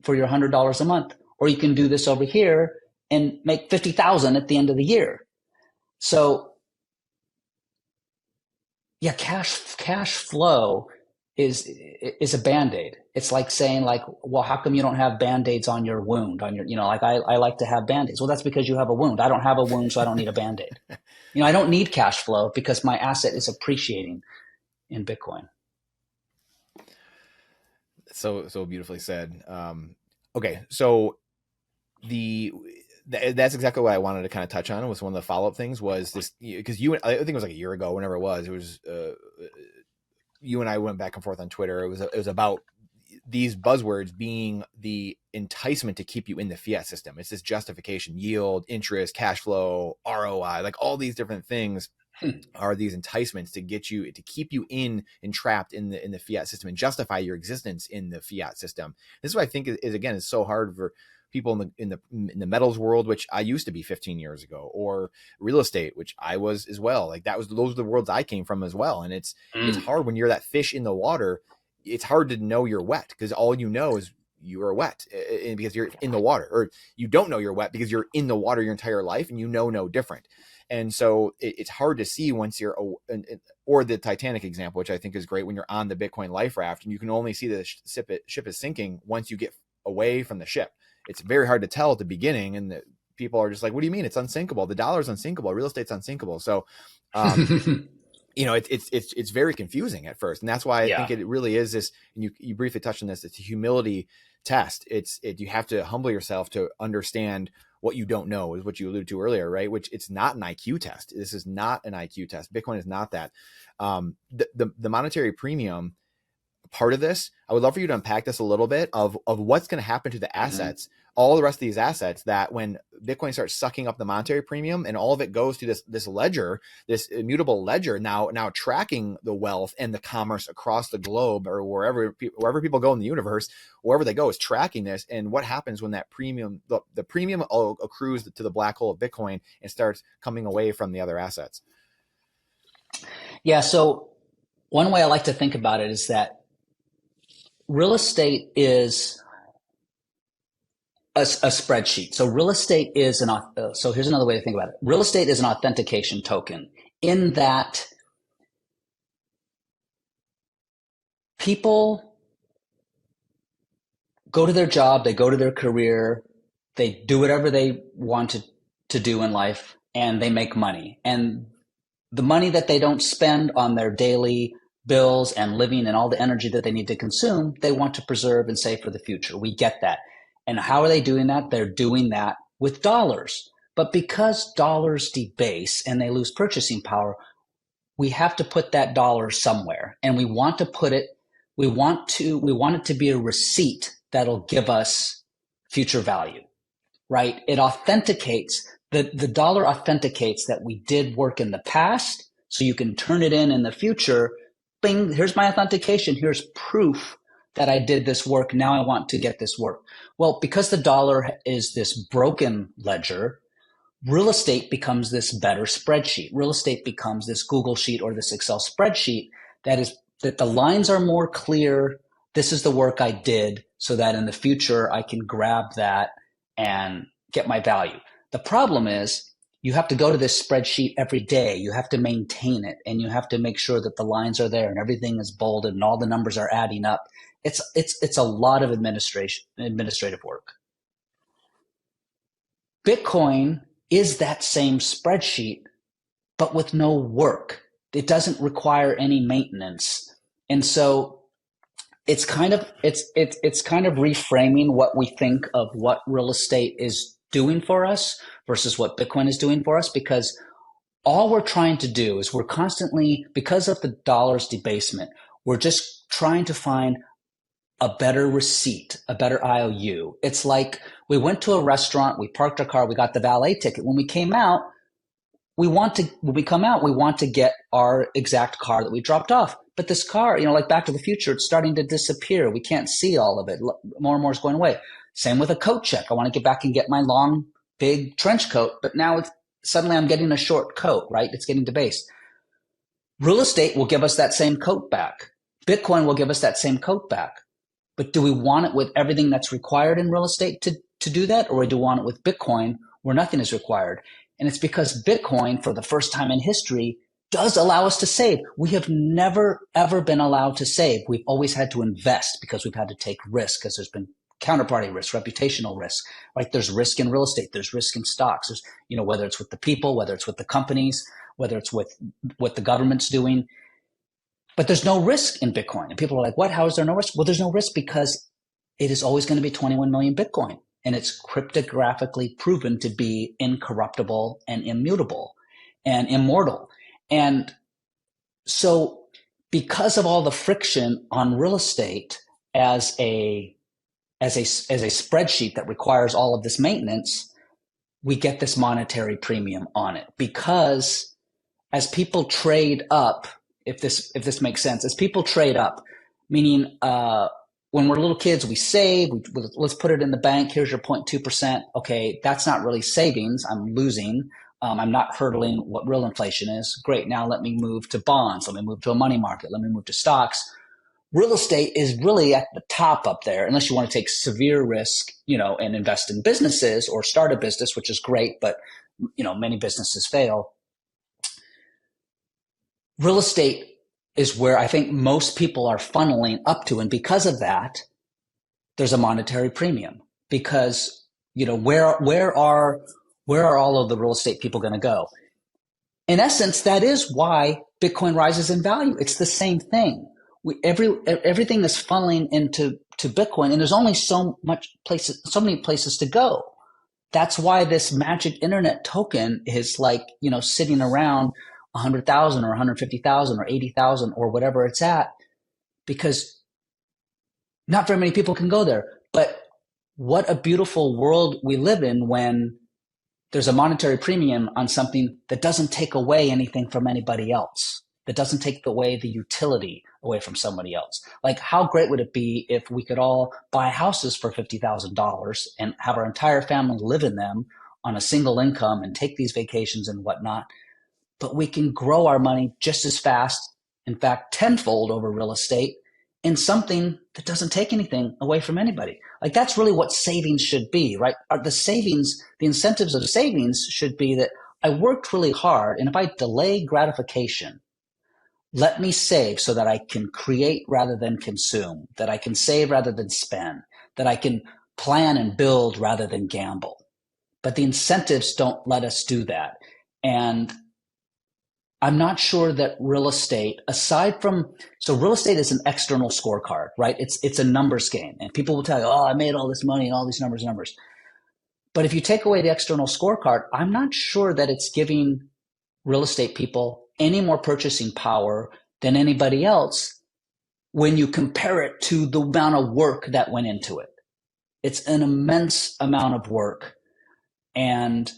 for your $100 a month. Or you can do this over here and make $50,000 at the end of the year. So yeah, cash flow is a Band-Aid. It's like saying like, well, how come you don't have Band-Aids on your wound on your, like I like to have Band-Aids. Well, that's because you have a wound. I don't have a wound, so I don't need a Band-Aid. I don't need cash flow because my asset is appreciating in Bitcoin. So beautifully said. Okay. So that's exactly what I wanted to kind of touch on. Was one of the follow-up things was this, because I think it was like a year ago, whenever it was you and I went back and forth on Twitter. It was about these buzzwords being the enticement to keep you in the fiat system. It's this justification, yield, interest, cash flow, ROI, like all these different things are these enticements to get you, to keep you entrapped in the fiat system and justify your existence in the fiat system. This is what I think is so hard for people in the metals world, which I used to be 15 years ago, or real estate, which I was as well. Like those are the worlds I came from as well. And it's hard when you're that fish in the water. It's hard to know you're wet because all you know is you are wet because you're in the water, or you don't know you're wet because you're in the water your entire life and you know no different. And so it's hard to see once you're, or the Titanic example, which I think is great, when you're on the Bitcoin life raft and you can only see the ship is sinking once you get away from the ship. It's very hard to tell at the beginning, and people are just like, what do you mean? It's unsinkable. The dollar's unsinkable. Real estate's unsinkable. So, it's very confusing at first. And that's why I think it really is this, and you briefly touched on this, it's a humility test. You have to humble yourself to understand what you don't know, is what you alluded to earlier, right? Which it's not an IQ test. This is not an IQ test. Bitcoin is not that. The monetary premium part of this, I would love for you to unpack this a little bit of what's going to happen to the assets, all the rest of these assets, that when Bitcoin starts sucking up the monetary premium and all of it goes to this ledger, this immutable ledger, now tracking the wealth and the commerce across the globe, or wherever people go in the universe, wherever they go is tracking this. And what happens when that premium, the premium accrues to the black hole of Bitcoin and starts coming away from the other assets? Yeah. So one way I like to think about it is that real estate is a spreadsheet. So real estate is so here's another way to think about it. Real estate is an authentication token, in that people go to their job, they go to their career, they do whatever they want to do in life, and they make money. And the money that they don't spend on their daily bills and living and all the energy that they need to consume, they want to preserve and save for the future. We get that. And how are they doing that? They're doing that with dollars. But because dollars debase and they lose purchasing power, we have to put that dollar somewhere. And we want it to be a receipt that'll give us future value, right? It authenticates, the dollar authenticates that we did work in the past, so you can turn it in the future. Bing, here's my authentication. Here's proof that I did this work. Now I want to get this work. Well, because the dollar is this broken ledger, real estate becomes this better spreadsheet. Real estate becomes this Google sheet or this Excel spreadsheet that the lines are more clear. This is the work I did, so that in the future I can grab that and get my value. The problem is you have to go to this spreadsheet every day. You have to maintain it, and you have to make sure that the lines are there and everything is bolded and all the numbers are adding up. It's a lot of administrative work. Bitcoin is that same spreadsheet, but with no work. It doesn't require any maintenance. And so it's kind of reframing what we think of what real estate is doing for us versus what Bitcoin is doing for us, because all we're trying to do is we're constantly, because of the dollar's debasement, we're just trying to find a better receipt, a better IOU. It's like we went to a restaurant, we parked our car, we got the valet ticket. When we come out, we want to get our exact car that we dropped off. But this car, like Back to the Future, it's starting to disappear. We can't see all of it. More and more is going away. Same with a coat check. I want to get back and get my long, big trench coat, but now suddenly I'm getting a short coat, right? It's getting debased. Real estate will give us that same coat back. Bitcoin will give us that same coat back. But do we want it with everything that's required in real estate to do that? Or do we want it with Bitcoin where nothing is required? And it's because Bitcoin, for the first time in history, does allow us to save. We have never, ever been allowed to save. We've always had to invest because we've had to take risk, because there's been counterparty risk, reputational risk, right? There's risk in real estate. There's risk in stocks. There's, whether it's with the people, whether it's with the companies, whether it's with what the government's doing. But there's no risk in Bitcoin. And people are like, what? How is there no risk? Well, there's no risk because it is always going to be 21 million Bitcoin. And it's cryptographically proven to be incorruptible and immutable and immortal. And so because of all the friction on real estate as a spreadsheet that requires all of this maintenance, we get this monetary premium on it. Because as people trade up, if this makes sense, as people trade up, meaning when we're little kids, we save, let's put it in the bank, here's your 0.2%. Okay, that's not really savings, I'm losing. I'm not hurdling what real inflation is. Great, now let me move to bonds, let me move to a money market, let me move to stocks. Real estate is really at the top up there, unless you want to take severe risk, and invest in businesses or start a business, which is great, but many businesses fail. Real estate is where I think most people are funneling up to. And because of that, there's a monetary premium, because, where are all of the real estate people going to go? In essence, that is why Bitcoin rises in value. It's the same thing. Everything is funneling into Bitcoin, and there's only so many places to go. That's why this magic internet token is sitting around 100,000 or 150,000 or 80,000 or whatever it's at, because not very many people can go there. But what a beautiful world we live in when there's a monetary premium on something that doesn't take away anything from anybody else, that doesn't take away the utility away from somebody else. Like, how great would it be if we could all buy houses for $50,000 and have our entire family live in them on a single income and take these vacations and whatnot? But we can grow our money just as fast, in fact, tenfold over real estate, in something that doesn't take anything away from anybody. Like, that's really what savings should be, right? The incentives of savings should be that I worked really hard, and if I delay gratification, let me save so that I can create rather than consume, that I can save rather than spend, that I can plan and build rather than gamble. But the incentives don't let us do that. And I'm not sure that real estate, real estate is an external scorecard, right? It's a numbers game. And people will tell you, oh, I made all this money and all these numbers. But if you take away the external scorecard, I'm not sure that it's giving real estate people any more purchasing power than anybody else when you compare it to the amount of work that went into it. It's an immense amount of work, and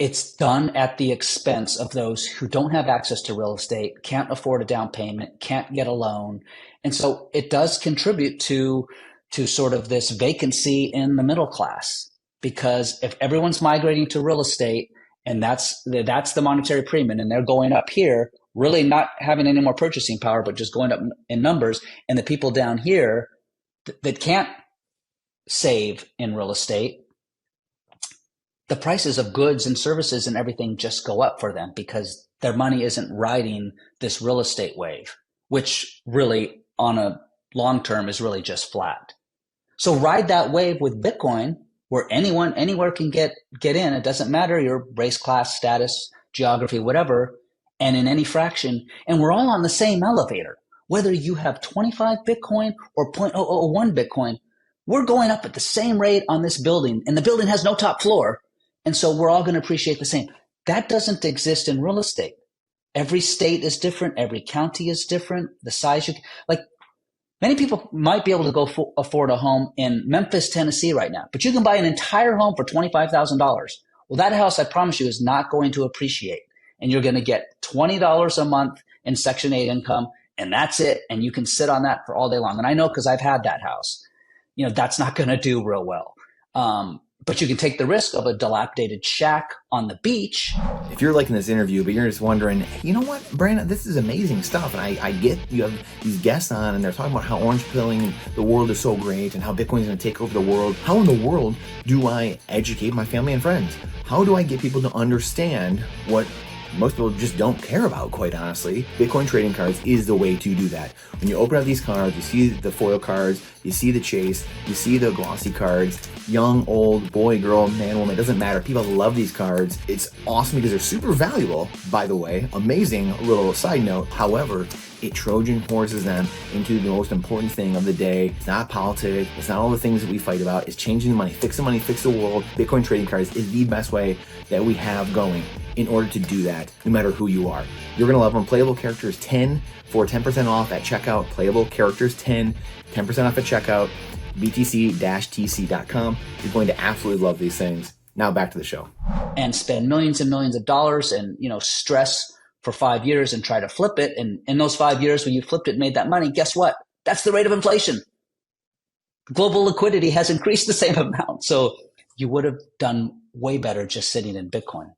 it's done at the expense of those who don't have access to real estate, can't afford a down payment, can't get a loan. And so it does contribute to sort of this vacancy in the middle class, because if everyone's migrating to real estate and that's the monetary premium, and they're going up here, really not having any more purchasing power, but just going up in numbers, and the people down here that can't save in real estate, the prices of goods and services and everything just go up for them because their money isn't riding this real estate wave, which really on a long term is really just flat. So ride that wave with Bitcoin, where anyone anywhere can get in. It doesn't matter your race, class, status, geography, whatever, and in any fraction. And we're all on the same elevator. Whether you have 25 Bitcoin or 0.001 Bitcoin, we're going up at the same rate on this building, and the building has no top floor. And so we're all going to appreciate the same. That doesn't exist in real estate. Every state is different. Every county is different. The size like many people might be able to go afford a home in Memphis, Tennessee right now, but you can buy an entire home for $25,000. Well, that house, I promise you, is not going to appreciate. And you're going to get $20 a month in Section 8 income, and that's it. And you can sit on that for all day long. And I know because I've had that house. That's not going to do real well. But you can take the risk of a dilapidated shack on the beach. If you're liking this interview, but you're just wondering, you know what, Brandon, this is amazing stuff. And I get you have these guests on and they're talking about how orange pilling the world is so great and how Bitcoin is going to take over the world. How in the world do I educate my family and friends? How do I get people to understand what most people just don't care about, quite honestly? Bitcoin trading cards is the way to do that. When you open up these cards, you see the foil cards, you see the chase, you see the glossy cards, young, old, boy, girl, man, woman, it doesn't matter. People love these cards. It's awesome because they're super valuable, by the way. Amazing little side note. However, it Trojan horses them into the most important thing of the day. It's not politics. It's not all the things that we fight about. It's changing the money, fix the world. Bitcoin trading cards is the best way that we have going in order to do that, no matter who you are. You're going to love them. Playable Characters 10 for 10% off at checkout. Playable Characters 10 off at checkout. BTC-TC.com. You're going to absolutely love these things. Now back to the show. And spend millions and millions of dollars and, stress for 5 years and try to flip it. And in those 5 years when you flipped it and made that money, guess what? That's the rate of inflation. Global liquidity has increased the same amount. So you would have done way better just sitting in Bitcoin.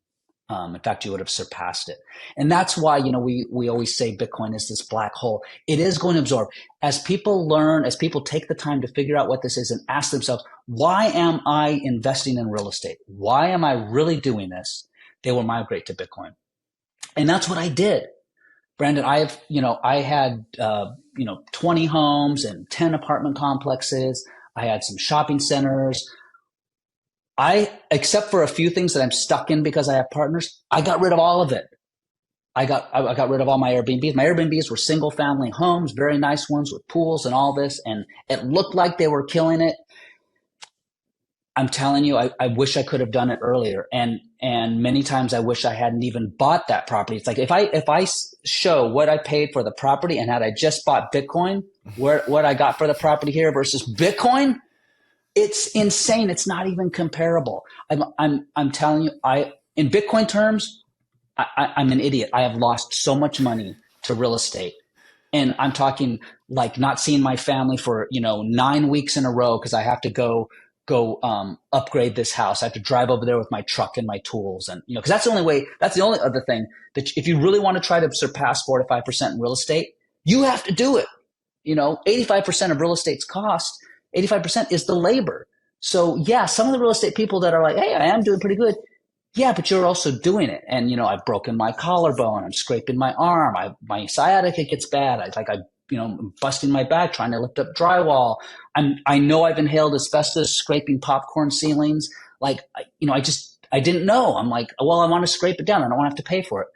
In fact, you would have surpassed it. And that's why, we always say Bitcoin is this black hole. It is going to absorb. As people learn, as people take the time to figure out what this is and ask themselves, why am I investing in real estate? Why am I really doing this? They will migrate to Bitcoin. And that's what I did. Brandon, I had 20 homes and 10 apartment complexes. I had some shopping centers. Except for a few things that I'm stuck in because I have partners, I got rid of all of it. I got rid of all my Airbnbs. My Airbnbs were single family homes, very nice ones with pools and all this. And it looked like they were killing it. I'm telling you, I wish I could have done it earlier. And many times I wish I hadn't even bought that property. It's like if I show what I paid for the property and had I just bought Bitcoin, what I got for the property here versus Bitcoin, it's insane. It's not even comparable. I'm telling you, in Bitcoin terms, I'm an idiot. I have lost so much money to real estate. And I'm talking like not seeing my family for, 9 weeks in a row because I have to go upgrade this house. I have to drive over there with my truck and my tools. And, because that's the only other thing that if you really want to try to surpass 4 to 5% in real estate, you have to do it. 85% of real estate's cost, 85% is the labor. So yeah, some of the real estate people that are like, hey, I am doing pretty good. Yeah, but you're also doing it. And, I've broken my collarbone. I'm scraping my arm. My sciatica gets bad. I'm busting my back trying to lift up drywall. I know I've inhaled asbestos, scraping popcorn ceilings. I didn't know. I'm like, well, I want to scrape it down. I don't want to have to pay for it.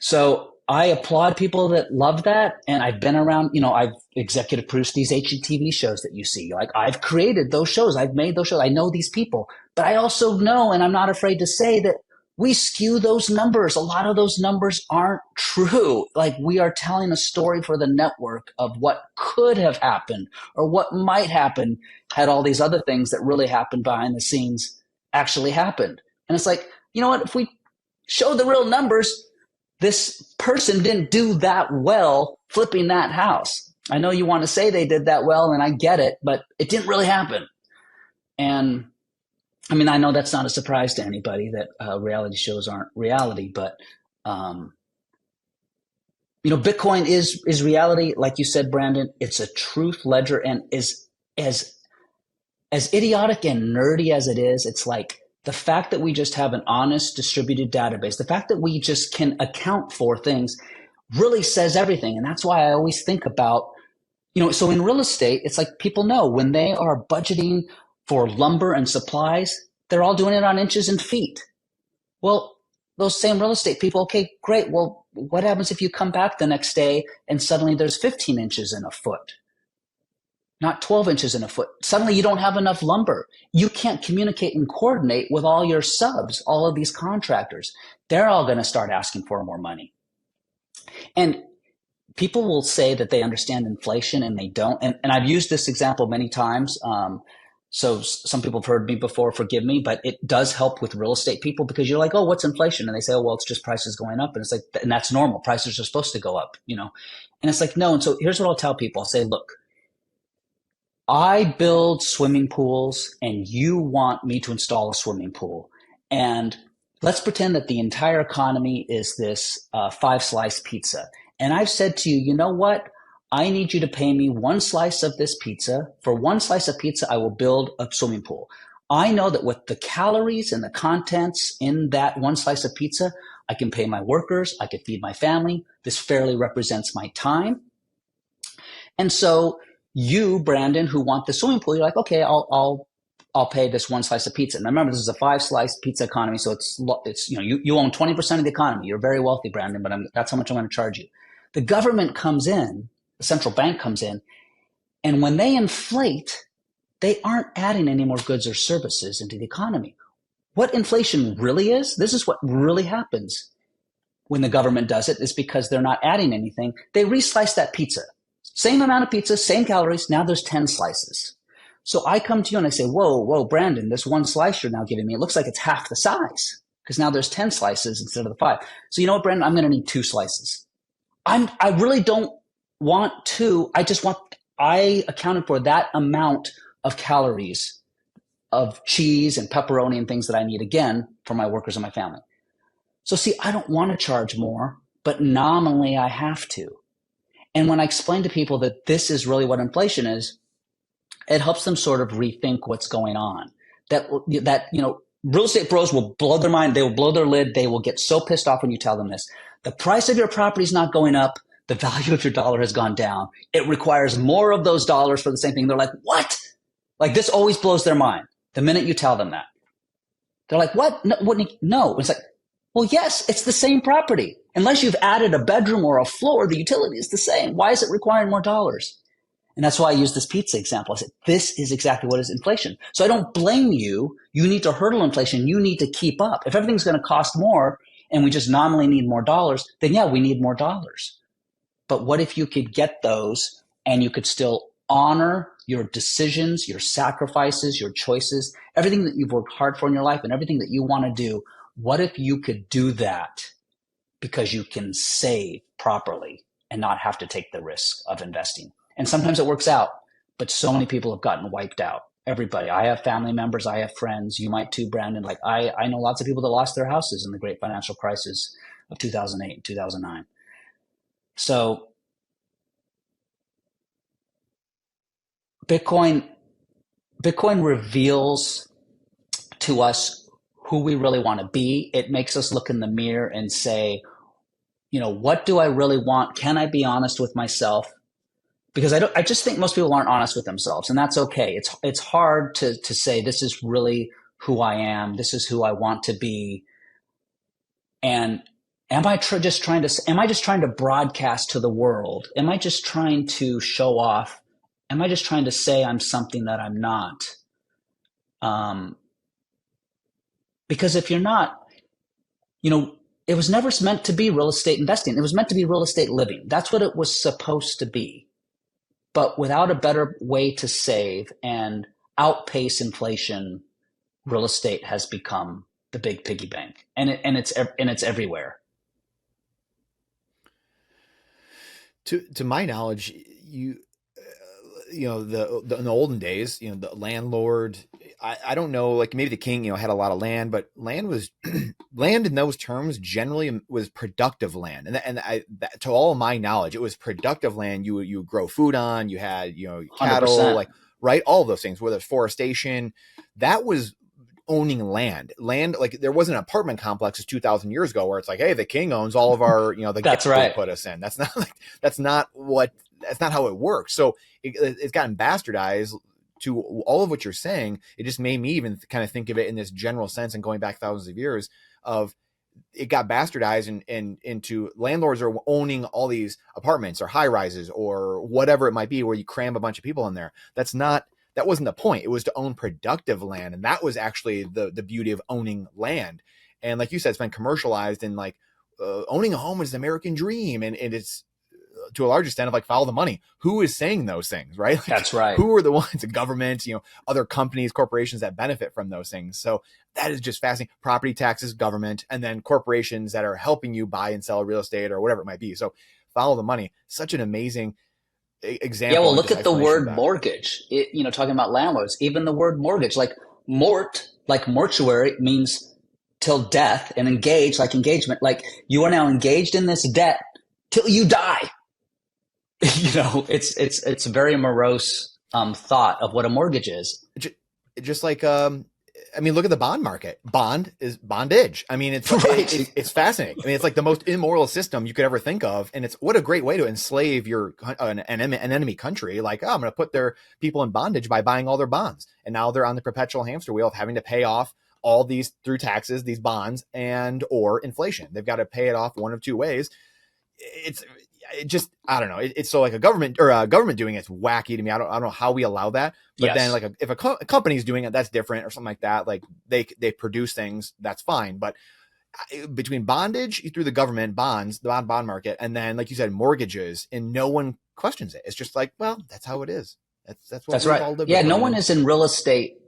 So I applaud people that love that. And I've been around, I've executive produced these HGTV shows that you see. I've created those shows. I've made those shows. I know these people. But I also know, and I'm not afraid to say that we skew those numbers. A lot of those numbers aren't true. Like, we are telling a story for the network of what could have happened or what might happen had all these other things that really happened behind the scenes actually happened. And it's like, you know what? If we show the real numbers, this person didn't do that well flipping that house. I know you want to say they did that well, and I get it, but it didn't really happen. And I mean, I know that's not a surprise to anybody that reality shows aren't reality, but um, Bitcoin is reality, like you said, Brandon. It's a truth ledger, and is as idiotic and nerdy as it is. It's like the fact that we just have an honest distributed database, the fact that we just can account for things, really says everything. And that's why I always think about, so in real estate, it's like people know when they are budgeting for lumber and supplies, they're all doing it on inches and feet. Well, those same real estate people, okay, great. Well, what happens if you come back the next day and suddenly there's 15 inches in a foot, not 12 inches in a foot? Suddenly you don't have enough lumber. You can't communicate and coordinate with all your subs, all of these contractors. They're all going to start asking for more money. And people will say that they understand inflation, and they don't. And I've used this example many times. So some people have heard me before, forgive me, but it does help with real estate people, because you're like, oh, what's inflation? And they say, oh, well, it's just prices going up. And it's like, and that's normal. Prices are supposed to go up, And it's like, no. And so here's what I'll tell people. I'll say, look, I build swimming pools and you want me to install a swimming pool. And let's pretend that the entire economy is this 5-slice pizza. And I've said to you, you know what? I need you to pay me one slice of this pizza. For one slice of pizza, I will build a swimming pool. I know that with the calories and the contents in that one slice of pizza, I can pay my workers, I can feed my family. This fairly represents my time. And so you, Brandon, who want the swimming pool, you're like, okay, I'll pay this one slice of pizza. And remember, this is a 5-slice pizza economy, so it's you own 20% of the economy. You're very wealthy, Brandon, but that's how much I'm going to charge you. The government comes in, the central bank comes in, and when they inflate, they aren't adding any more goods or services into the economy. What inflation really is, this is what really happens when the government does it, is because they're not adding anything. They reslice that pizza. Same amount of pizza, same calories, now there's 10 slices. So I come to you and I say, whoa, Brandon, this one slice you're now giving me, it looks like it's half the size, because now there's 10 slices instead of the 5. So you know what, Brandon, I'm going to need 2 slices. I really don't want 2. I accounted for that amount of calories of cheese and pepperoni and things that I need, again, for my workers and my family. So see, I don't want to charge more, but nominally I have to. And when I explain to people that this is really what inflation is, it helps them sort of rethink what's going on. That real estate bros will blow their mind. They will blow their lid. They will get so pissed off when you tell them this. The price of your property is not going up. The value of your dollar has gone down. It requires more of those dollars for the same thing. They're like, what? Like, this always blows their mind the minute you tell them that. They're like, what? No. It's like, well, yes, it's the same property. Unless you've added a bedroom or a floor, the utility is the same. Why is it requiring more dollars? And that's why I use this pizza example. I said, this is exactly what is inflation. So I don't blame you. You need to hurdle inflation. You need to keep up. If everything's going to cost more and we just nominally need more dollars, then yeah, we need more dollars. But what if you could get those and you could still honor your decisions, your sacrifices, your choices, everything that you've worked hard for in your life and everything that you want to do? What if you could do that because you can save properly and not have to take the risk of investing? And sometimes it works out, but so many people have gotten wiped out. Everybody. I have family members. I have friends. You might too, Brandon. Like I know lots of people that lost their houses in the great financial crisis of 2008 and 2009. So Bitcoin reveals to us who we really want to be. It makes us look in the mirror and say, what do I really want? Can I be honest with myself? Because I just think most people aren't honest with themselves, and that's okay. It's hard to say this is really who I am. This is who I want to be. And am I just trying to broadcast to the world? Am I just trying to show off? Am I just trying to say I'm something that I'm not? Because if you're not, you know, it was never meant to be real estate investing. It was meant to be real estate living. That's what it was supposed to be. But without a better way to save and outpace inflation, real estate has become the big piggy bank, and it's everywhere. To my knowledge, in the olden days, the landlord, I don't know, like maybe the king, had a lot of land, but land was land in those terms generally was productive land. To all of my knowledge, it was productive land. You would grow food on, you had, cattle, 100%. like, right. All of those things, whether it's forestation, that was owning land, like there was an apartment complexes 2000 years ago where it's like, hey, the king owns all of our, the That's ghetto they right. put us in. That's not how it works. So it's gotten bastardized to all of what you're saying. It just made me even kind of think of it in this general sense, and going back thousands of years of it got bastardized and into landlords are owning all these apartments or high rises or whatever it might be, where you cram a bunch of people in there. That wasn't the point. It was to own productive land. And that was actually the beauty of owning land. And like you said, it's been commercialized, and like owning a home is the American dream. And it's to a large extent of like, follow the money. Who is saying those things, right? Like, That's right. who are the ones, the government, other companies, corporations that benefit from those things. So that is just fascinating. Property taxes, government, and then corporations that are helping you buy and sell real estate or whatever it might be. So follow the money. Such an amazing example. Yeah, well, look at the word mortgage. Talking about landlords, even the word mortgage, like mort, like mortuary, means till death, and engage, like engagement. Like, you are now engaged in this debt till you die. It's a very morose thought of what a mortgage is. Just like look at the bond market. Bond is bondage. It's fascinating. It's like the most immoral system you could ever think of, and it's what a great way to enslave an enemy country. Like, I'm going to put their people in bondage by buying all their bonds, and now they're on the perpetual hamster wheel of having to pay off all these through taxes, these bonds, and or inflation. They've got to pay it off one of two ways. I don't know. It's so like a government doing it's wacky to me. I don't know how we allow that. But yes. Then like if a company is doing it, that's different, or something like that. Like they produce things, that's fine. But between bondage through the government, bonds, the bond market, and then like you said, mortgages, and no one questions it. It's just like, well, that's how it is. That's right. All lived yeah, with. No one is in real estate,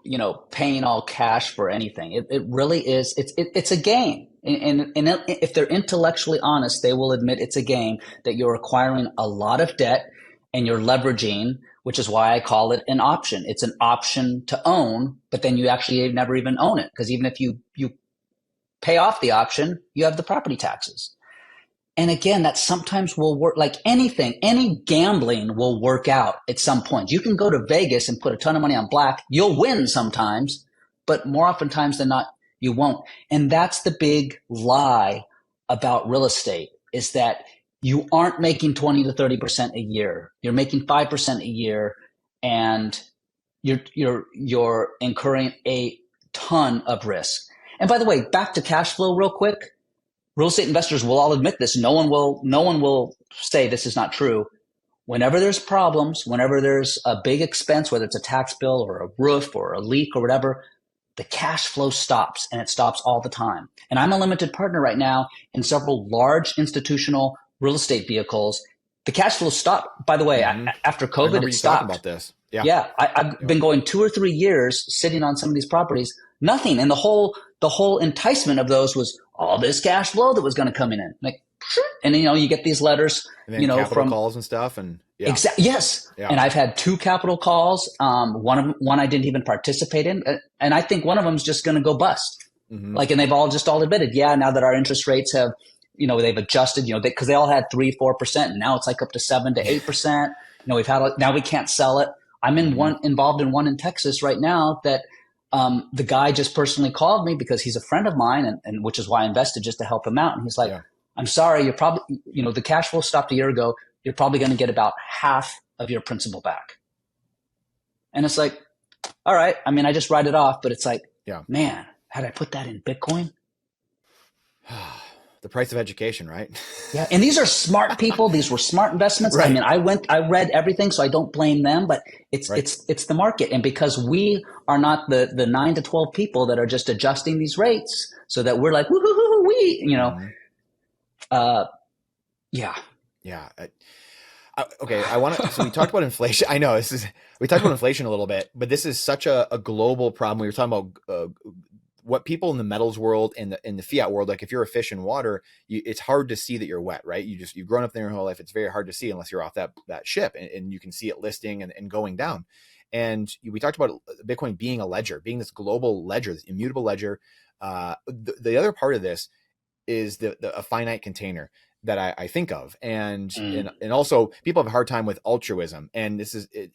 paying all cash for anything. It really is. It's a game. And if they're intellectually honest, they will admit it's a game, that you're acquiring a lot of debt and you're leveraging, which is why I call it an option. It's an option to own, but then you actually never even own it, because even if you pay off the option, you have the property taxes. And again, that sometimes will work. Like anything, any gambling will work out at some point. You can go to Vegas and put a ton of money on black. You'll win sometimes, but more oftentimes than not, you won't. And that's the big lie about real estate, is that you aren't making 20 to 30% a year. You're making 5% a year, and you're incurring a ton of risk. And by the way, back to cash flow real quick. Real estate investors will all admit this. No one will say this is not true. Whenever there's problems, whenever there's a big expense, whether it's a tax bill or a roof or a leak or whatever, the cash flow stops, and it stops all the time. And I'm a limited partner right now in several large institutional real estate vehicles. The cash flow stopped. By the way, after COVID, it stopped. Talking about this. Yeah. I've been going 2 or 3 years sitting on some of these properties, nothing. And the whole enticement of those was all this cash flow that was going to come in. Like, and you get these letters, capital from calls and stuff, and yes. Yeah. And I've had 2 capital calls. One I didn't even participate in, and I think one of them is just going to go bust. Mm-hmm. Like, and they've all admitted, now that our interest rates have, they've adjusted, because they all had 3-4%, and now it's like up to 7 to 8%. Now we can't sell it. I'm involved in one in Texas right now that the guy just personally called me because he's a friend of mine, and which is why I invested, just to help him out. And he's like, I'm sorry, you're probably, the cash flow stopped a year ago. You're probably going to get about half of your principal back. And it's like, all right. I just write it off, but it's like, man, had I put that in Bitcoin? the price of education, right? Yeah, and these are smart people. These were smart investments. I Right. mean, I read everything, so I don't blame them. But Right. it's the market, and because we are not the 9 to 12 people that are just adjusting these rates, so that we're like woohoo we Mm-hmm. uh yeah. Yeah. Okay. I want to. So we talked about inflation. I know we talked about inflation a little bit, but this is such a global problem. We were talking about what people in the metals world and in the fiat world, like if you're a fish in water, it's hard to see that you're wet, right? You've grown up there your whole life. It's very hard to see unless you're off that ship, and you can see it listing and going down. And we talked about Bitcoin being a ledger, being this global ledger, this immutable ledger. The other part of this is a finite container that I think of, Mm. and also people have a hard time with altruism, and this is it.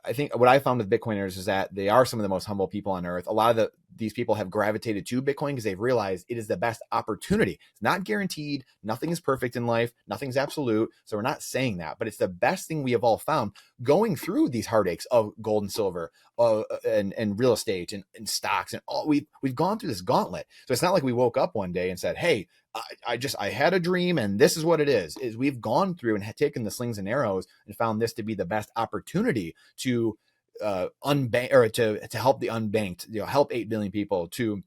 I think what I found with Bitcoiners is that they are some of the most humble people on earth. A lot of these people have gravitated to Bitcoin because they've realized it is the best opportunity. It's not guaranteed. Nothing is perfect in life. Nothing's absolute. So we're not saying that, but it's the best thing we have all found going through these heartaches of gold and silver, and real estate and stocks and all. We've gone through this gauntlet. So it's not like we woke up one day and said, "Hey, I had a dream and this is what it is we've gone through and taken the slings and arrows and found this to be the best opportunity to unbank, or to help the unbanked, help 8 billion people, to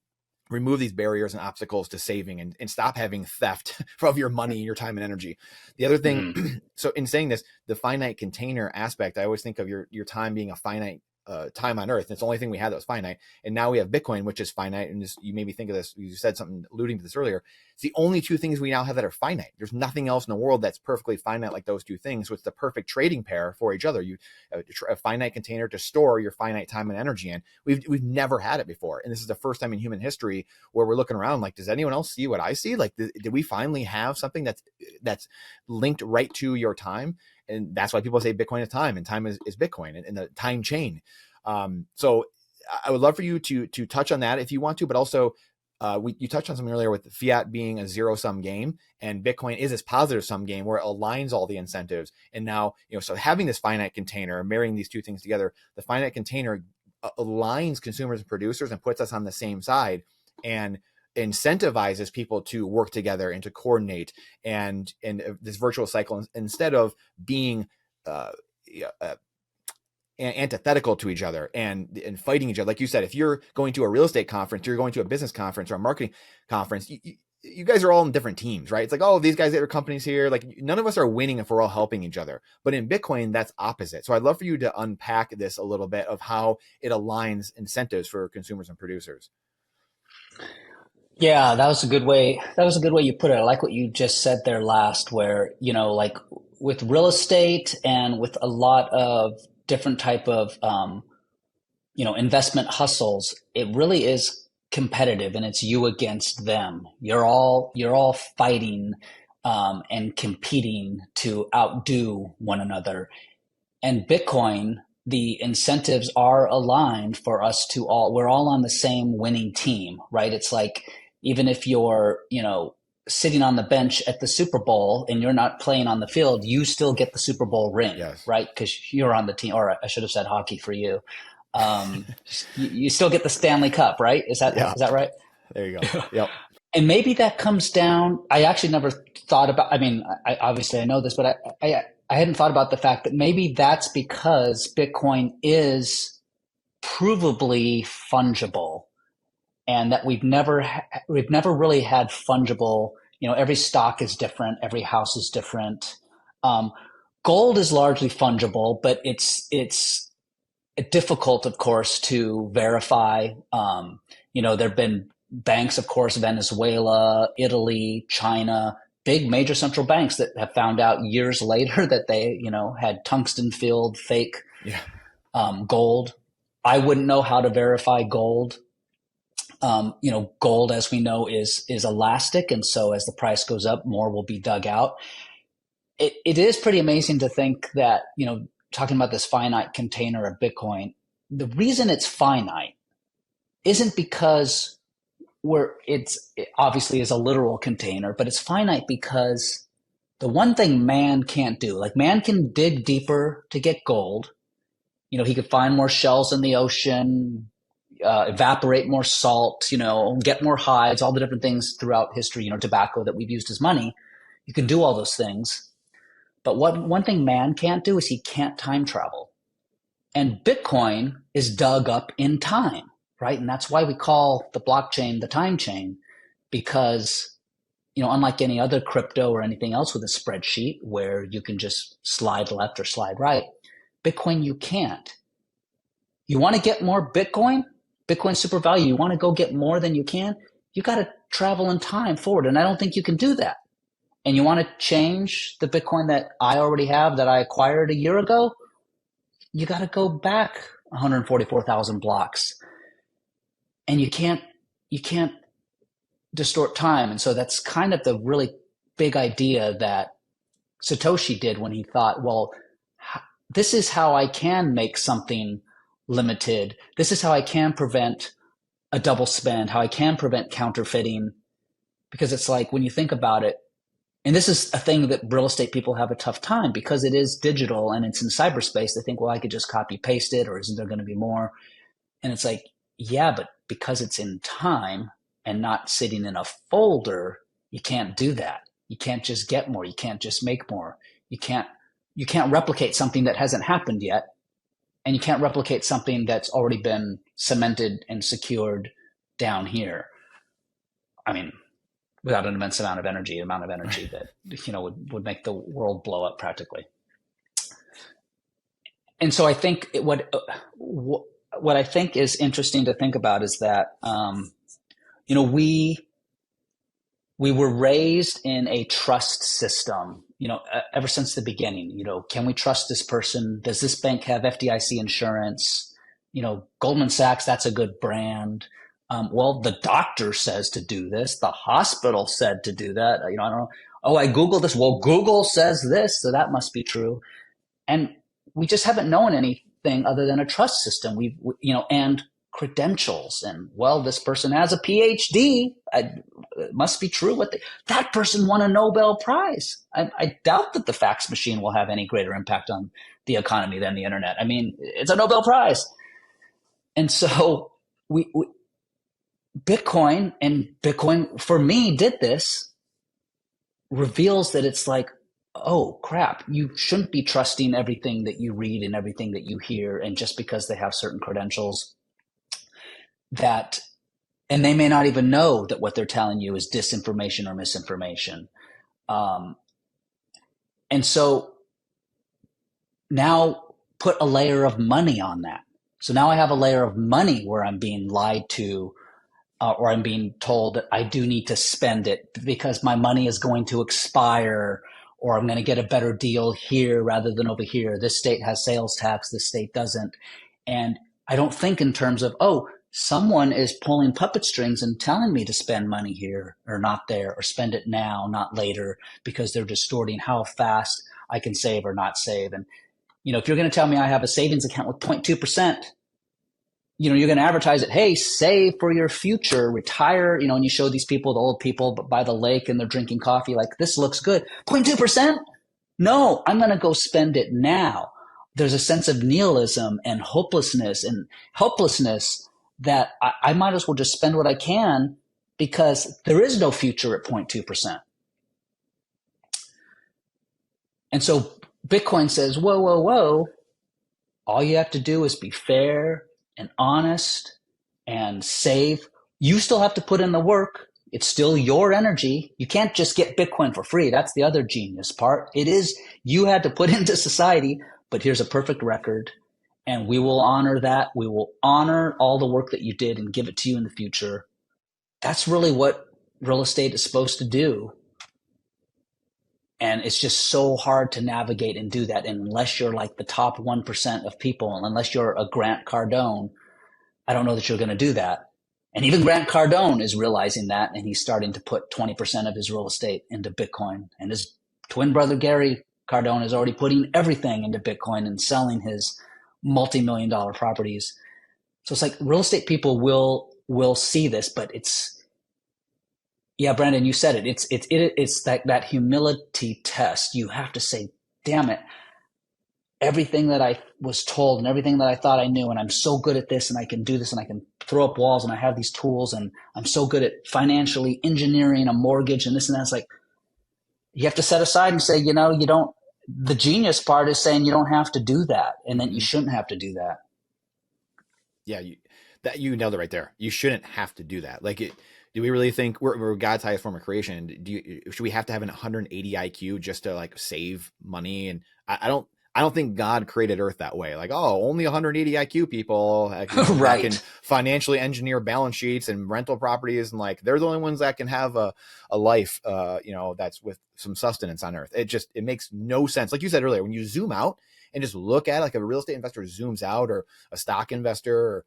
remove these barriers and obstacles to saving and stop having theft of your money, your time and energy." The other thing, Mm. so in saying this, the finite container aspect, I always think of your time being a finite time on earth. It's the only thing we had that was finite. And now we have Bitcoin, which is finite. And you made me think of this. You said something alluding to this earlier. It's the only two things we now have that are finite. There's nothing else in the world that's perfectly finite like those two things. So it's the perfect trading pair for each other. You a finite container to store your finite time and energy in. We've never had it before. And this is the first time in human history where we're looking around like, does anyone else see what I see? Like, did we finally have something that's linked right to your time? And that's why people say Bitcoin is time, and time is Bitcoin and the time chain. So I would love for you to touch on that if you want to, but also you touched on something earlier with fiat being a zero sum game, and Bitcoin is this positive sum game where it aligns all the incentives. And now, so having this finite container, marrying these two things together, the finite container aligns consumers and producers and puts us on the same side, and incentivizes people to work together and to coordinate, and this virtual cycle, instead of being antithetical to each other and fighting each other. Like you said, if you're going to a real estate conference, you're going to a business conference or a marketing conference, you guys are all in different teams, right? It's like, oh, these guys at their companies here, like none of us are winning if we're all helping each other. But in Bitcoin, that's opposite. So I'd love for you to unpack this a little bit of how it aligns incentives for consumers and producers. Yeah, that was a good way. That was a good way you put it. I like what you just said there last, where, like with real estate and with a lot of different type of, investment hustles, it really is competitive, and it's you against them. You're all fighting, and competing to outdo one another. And Bitcoin, the incentives are aligned for us to we're all on the same winning team, right? It's like, even if you're, sitting on the bench at the Super Bowl and you're not playing on the field, you still get the Super Bowl ring, Yes. right? Because you're on the team, or I should have said hockey for you. You still get the Stanley Cup, right? Is that, Yeah. is that right? There you go. Yep. And maybe that comes down. I actually never thought about. I mean, obviously I know this, but I hadn't thought about the fact that maybe that's because Bitcoin is provably fungible, and that we've never really had fungible. Every stock is different, every house is different. Um, Gold is largely fungible, but it's difficult, of course, to verify. There've been banks, of course, Venezuela, Italy, China, big major central banks that have found out years later that they, had tungsten filled fake Yeah. gold. I wouldn't know how to verify gold. Gold, as we know, is elastic, and so as the price goes up, more will be dug out. It is pretty amazing to think that, talking about this finite container of Bitcoin, the reason it's finite isn't because it obviously is a literal container, but it's finite because the one thing man can't do, like man can dig deeper to get gold. He could find more shells in the ocean, evaporate more salt, get more hides, all the different things throughout history, tobacco that we've used as money. You can do all those things. But one thing man can't do is he can't time travel. And Bitcoin is dug up in time, right? And that's why we call the blockchain the time chain, because unlike any other crypto or anything else with a spreadsheet where you can just slide left or slide right, Bitcoin, you can't. You want to get more Bitcoin super value, you want to go get more than you can, you got to travel in time forward. And I don't think you can do that. And you want to change the Bitcoin that I already have that I acquired a year ago, you got to go back 144,000 blocks. And you can't distort time. And so that's kind of the really big idea that Satoshi did when he thought, well, this is how I can make something limited. This is how I can prevent a double spend, how I can prevent counterfeiting. Because it's like, when you think about it, and this is a thing that real estate people have a tough time because it is digital and it's in cyberspace. They think, well, I could just copy paste it, or isn't there going to be more? And it's like, yeah, but because it's in time and not sitting in a folder, you can't do that. You can't just get more. You can't just make more. You can't replicate something that hasn't happened yet. And you can't replicate something that's already been cemented and secured down here. I mean, without an immense amount of energy that, would make the world blow up practically. And so I think what I think is interesting to think about is that, we were raised in a trust system, ever since the beginning. Can we trust this person? Does this bank have FDIC insurance? Goldman Sachs, that's a good brand. Well, the doctor says to do this. The hospital said to do that. I don't know. Oh, I Googled this. Well, Google says this, so that must be true. And we just haven't known anything other than a trust system. And credentials. And, well, this person has a PhD. It must be true. That person won a Nobel Prize. I doubt that the fax machine will have any greater impact on the economy than the internet. I mean, it's a Nobel Prize. And so Bitcoin for me did this, reveals that it's like, oh crap, you shouldn't be trusting everything that you read and everything that you hear. And just because they have certain credentials and they may not even know that what they're telling you is disinformation or misinformation. And so now put a layer of money on that. So now I have a layer of money where I'm being lied to, or I'm being told that I do need to spend it because my money is going to expire, or I'm going to get a better deal here rather than over here. This state has sales tax, this state doesn't. And I don't think in terms of, oh, someone is pulling puppet strings and telling me to spend money here or not there, or spend it now, not later, because they're distorting how fast I can save or not save. And, if you're going to tell me I have a savings account with 0.2%, you're going to advertise it, hey, save for your future, retire, and you show these people, the old people by the lake, and they're drinking coffee, like, this looks good. 0.2%? No, I'm going to go spend it now. There's a sense of nihilism and hopelessness and helplessness that I might as well just spend what I can, because there is no future at 0.2%. And so Bitcoin says, whoa, whoa, whoa. All you have to do is be fair and honest and save. You still have to put in the work. It's still your energy. You can't just get Bitcoin for free. That's the other genius part. It is, you had to put into society, but here's a perfect record. And we will honor that. We will honor all the work that you did and give it to you in the future. That's really what real estate is supposed to do. And it's just so hard to navigate and do that unless you're like the top 1% of people, and unless you're a Grant Cardone. I don't know that you're going to do that. And even Grant Cardone is realizing that, and he's starting to put 20% of his real estate into Bitcoin. And his twin brother, Gary Cardone, is already putting everything into Bitcoin and selling his multi-million-dollar properties. So it's like real estate people will see this, but yeah, Brandon, you said it. It's that humility test. You have to say, damn it, everything that I was told and everything that I thought I knew, and I'm so good at this and I can do this and I can throw up walls and I have these tools and I'm so good at financially engineering a mortgage and this and that. It's like, you have to set aside and say, you don't, the genius part is saying you don't have to do that, and then you shouldn't have to do that. Yeah, you nailed it right there. You shouldn't have to do that. Like, do we really think we're God's highest form of creation? Should we have to have an 180 IQ just to like save money? And I don't think God created Earth that way. Like, oh, only 180 IQ people, that can financially engineer balance sheets and rental properties, and like they're the only ones that can have a life, that's with some sustenance on Earth. It makes no sense. Like you said earlier, when you zoom out and just look at it, like a real estate investor zooms out, or a stock investor, or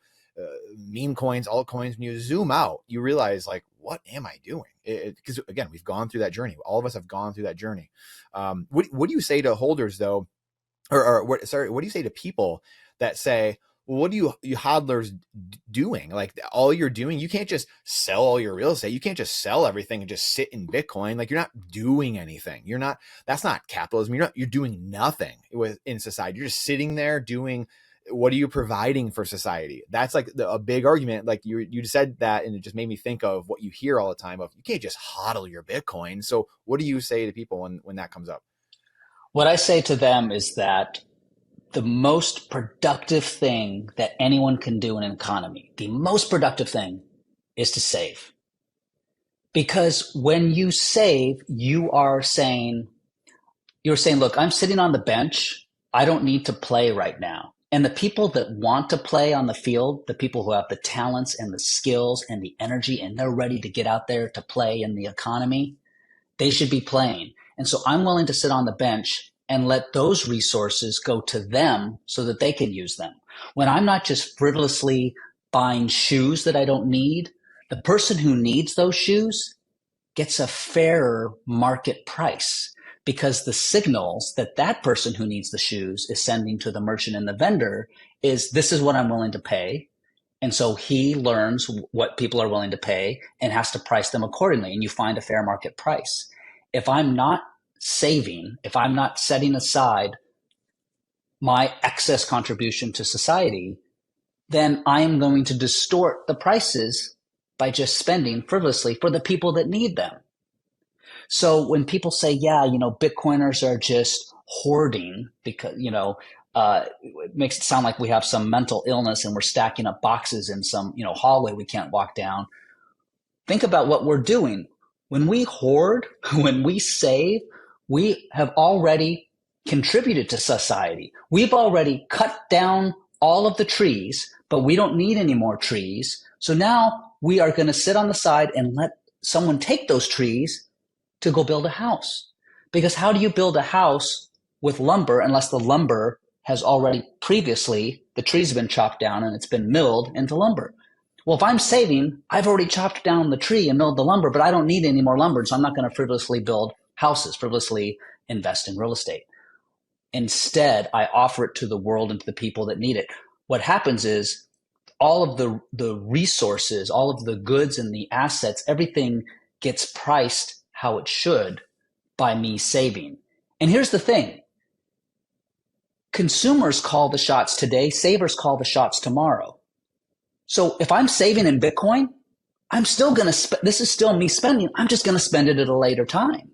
meme coins, altcoins, when you zoom out, you realize, like, what am I doing? Because again, we've gone through that journey. All of us have gone through that journey. What do you say to holders though? What do you say to people that say, well, what are you hodlers doing? Like, all you're doing, you can't just sell all your real estate. You can't just sell everything and just sit in Bitcoin. Like, you're not doing anything. That's not capitalism. You're doing nothing in society. You're just sitting there doing, what are you providing for society? That's like a big argument. Like you said that, and it just made me think of what you hear all the time of, you can't just hodl your Bitcoin. So what do you say to people when that comes up? What I say to them is that the most productive thing that anyone can do in an economy, the most productive thing, is to save. Because when you save, you're saying, look, I'm sitting on the bench. I don't need to play right now. And the people that want to play on the field, the people who have the talents and the skills and the energy, and they're ready to get out there to play in the economy, they should be playing. And so I'm willing to sit on the bench and let those resources go to them so that they can use them. When I'm not just frivolously buying shoes that I don't need, the person who needs those shoes gets a fairer market price, because the signals that person who needs the shoes is sending to the merchant and the vendor is, this is what I'm willing to pay. And so he learns what people are willing to pay and has to price them accordingly. And you find a fair market price. If I'm not saving, if I'm not setting aside my excess contribution to society, then I am going to distort the prices by just spending frivolously for the people that need them. So when people say, yeah, Bitcoiners are just hoarding because, it makes it sound like we have some mental illness and we're stacking up boxes in some, hallway we can't walk down. Think about what we're doing. When we hoard, when we save, we have already contributed to society. We've already cut down all of the trees, but we don't need any more trees. So now we are going to sit on the side and let someone take those trees to go build a house. Because how do you build a house with lumber unless the lumber has already previously, the trees have been chopped down and it's been milled into lumber? Well, if I'm saving, I've already chopped down the tree and milled the lumber, but I don't need any more lumber. So I'm not going to frivolously build houses, frivolously invest in real estate. Instead, I offer it to the world and to the people that need it. What happens is all of the resources, all of the goods and the assets, everything gets priced how it should by me saving. And here's the thing. Consumers call the shots today, savers call the shots tomorrow. So if I'm saving in Bitcoin, I'm still going to this is still me spending. I'm just going to spend it at a later time.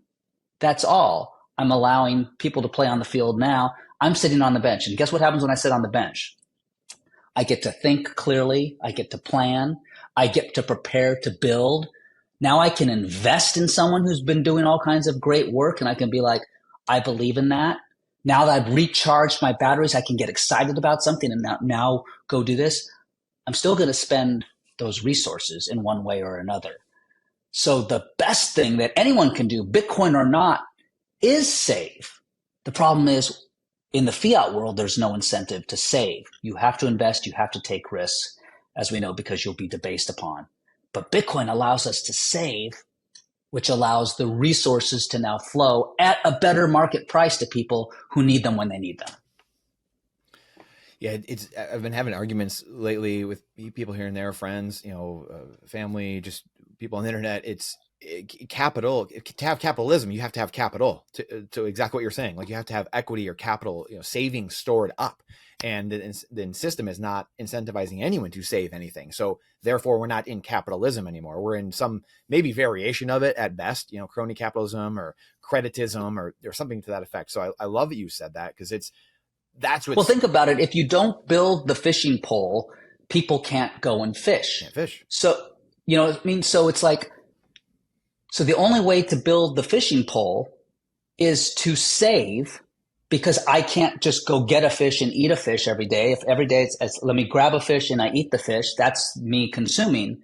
That's all. I'm allowing people to play on the field now. I'm sitting on the bench. And guess what happens when I sit on the bench? I get to think clearly. I get to plan. I get to prepare to build. Now I can invest in someone who's been doing all kinds of great work, and I can be like, I believe in that. Now that I've recharged my batteries, I can get excited about something and now go do this. I'm still going to spend those resources in one way or another. So the best thing that anyone can do, Bitcoin or not, is save. The problem is, in the fiat world, there's no incentive to save. You have to invest, you have to take risks, as we know, because you'll be debased upon. But Bitcoin allows us to save, which allows the resources to now flow at a better market price to people who need them when they need them. Yeah, I've been having arguments lately with people here and there, friends, family, just people on the internet. capital, to have capitalism, you have to have capital to exactly what you're saying. Like you have to have equity or capital, savings stored up. And the system is not incentivizing anyone to save anything. So therefore, we're not in capitalism anymore. We're in some maybe variation of it at best, crony capitalism or creditism or something to that effect. So I love that you said that, because that's what's. Well, think about it. If you don't build the fishing pole, people can't go and fish. Can't fish. So, so it's like, so the only way to build the fishing pole is to save, because I can't just go get a fish and eat a fish every day. If every day it's let me grab a fish and I eat the fish, that's me consuming.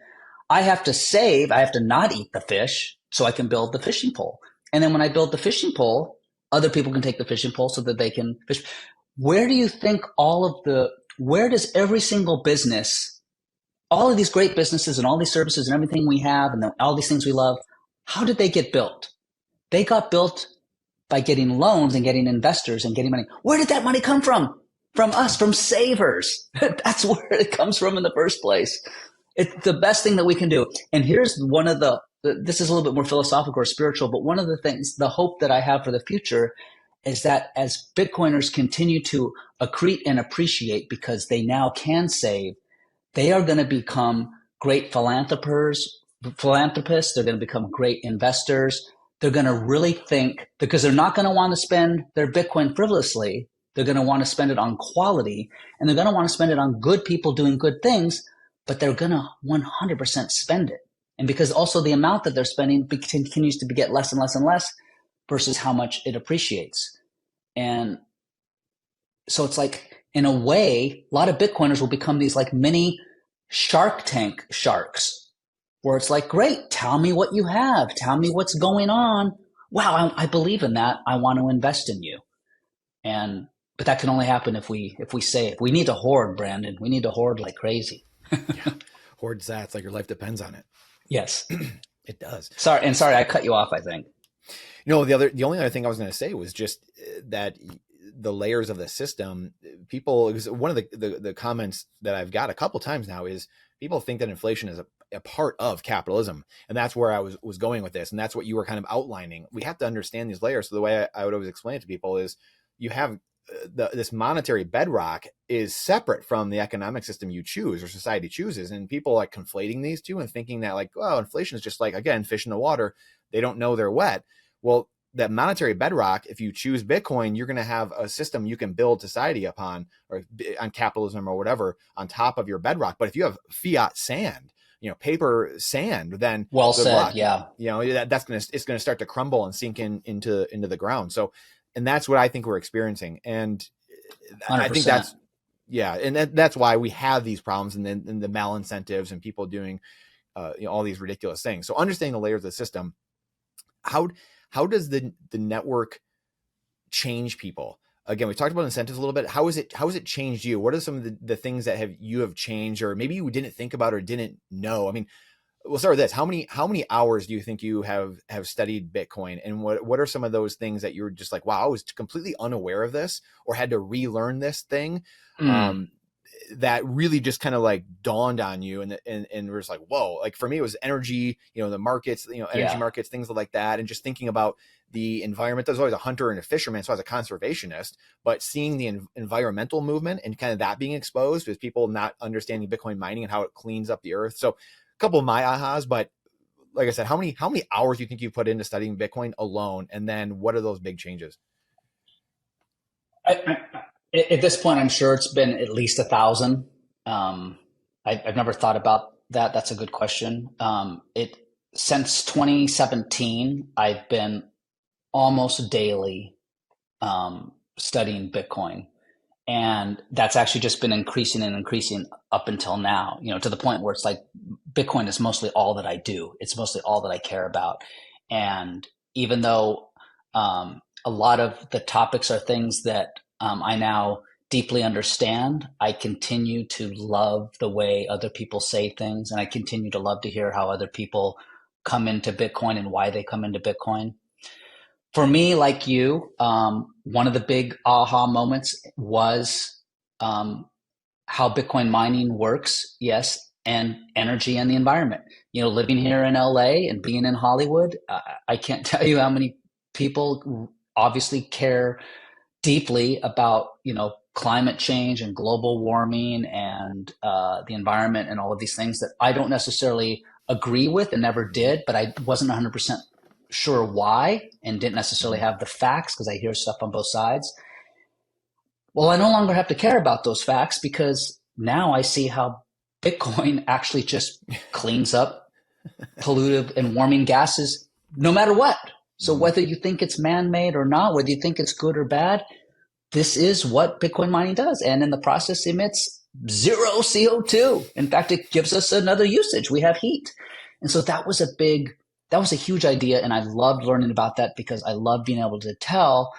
I have to save. I have to not eat the fish so I can build the fishing pole. And then when I build the fishing pole, other people can take the fishing pole so that they can fish. Where do you think where does every single business, all of these great businesses and all these services and everything we have and all these things we love, how did they get built? They got built by getting loans and getting investors and getting money. Where did that money come from? From us, from savers. That's where it comes from in the first place. It's the best thing that we can do. And here's one of this is a little bit more philosophical or spiritual, but one of the things, the hope that I have for the future is that as Bitcoiners continue to accrete and appreciate because they now can save, they are going to become great philanthropists. They're going to become great investors. They're going to really think, because they're not going to want to spend their Bitcoin frivolously. They're going to want to spend it on quality, and they're going to want to spend it on good people doing good things, but they're going to 100% spend it. And because also the amount that they're spending continues to get less and less and less versus how much it appreciates. And so it's like, in a way, a lot of Bitcoiners will become these like mini Shark Tank sharks, where it's like, great, tell me what you have. Tell me what's going on. Wow, I believe in that. I want to invest in you. But that can only happen if we save. We need to hoard, Brandon. We need to hoard like crazy. Yeah. Hoard sats like your life depends on it. Yes. It does. Sorry, I cut you off, I think. The only other thing I was going to say was just that the layers of the system, people, one of the comments that I've got a couple times now is people think that inflation is a part of capitalism. And that's where I was going with this. And that's what you were kind of outlining. We have to understand these layers. So the way I would always explain it to people is you have this monetary bedrock is separate from the economic system you choose or society chooses. And people like conflating these two and thinking that like, well, inflation is just like, again, fish in the water. They don't know they're wet. Well, that monetary bedrock, if you choose Bitcoin, you're going to have a system you can build society upon, or on capitalism or whatever, on top of your bedrock. But if you have fiat sand, paper sand, then well said, luck. Yeah. It's going to start to crumble and sink into the ground. So, and that's what I think we're experiencing. And 100%. I think that's why we have these problems and then the malincentives and people doing, all these ridiculous things. So understanding the layers of the system, how does the network change people? Again, we talked about incentives a little bit. How has it changed you? What are some of the things that you have changed, or maybe you didn't think about or didn't know? I mean, we'll start with this. How many hours do you think you have studied Bitcoin, and what are some of those things that you're just like, wow, I was completely unaware of this, or had to relearn this thing that really just kind of like dawned on you, and we're just like, whoa. Like for me, it was energy, the markets, energy markets, things like that, and just thinking about the environment. There's always a hunter and a fisherman, so I was a conservationist, but seeing the environmental movement and kind of that being exposed with people not understanding Bitcoin mining and how it cleans up the earth. So a couple of my ahas, but like I said, how many hours do you think you put into studying Bitcoin alone? And then what are those big changes? At this point, I'm sure it's been at least 1,000. I've never thought about that. That's a good question. Since 2017, I've been almost daily studying Bitcoin, and that's actually just been increasing and increasing up until now. To the point where it's like Bitcoin is mostly all that I do. It's mostly all that I care about. And even though a lot of the topics are things that I now deeply understand, I continue to love the way other people say things, and I continue to love to hear how other people come into Bitcoin and why they come into Bitcoin. For me, like you, one of the big aha moments was how Bitcoin mining works. Yes, and energy and the environment. Living here in LA and being in Hollywood, I can't tell you how many people obviously care deeply about, climate change and global warming and the environment and all of these things that I don't necessarily agree with and never Mhm. did, but I wasn't 100% sure why and didn't necessarily Mhm. have the facts because I hear stuff on both sides. Well, I no longer have to care about those facts because now I see how Bitcoin actually just cleans up pollutive and warming gases no matter what. So Mhm. whether you think it's man-made or not, whether you think it's good or bad, this is what Bitcoin mining does. And in the process emits zero CO2. In fact, it gives us another usage. We have heat. And so that was a huge idea. And I loved learning about that because I love being able to tell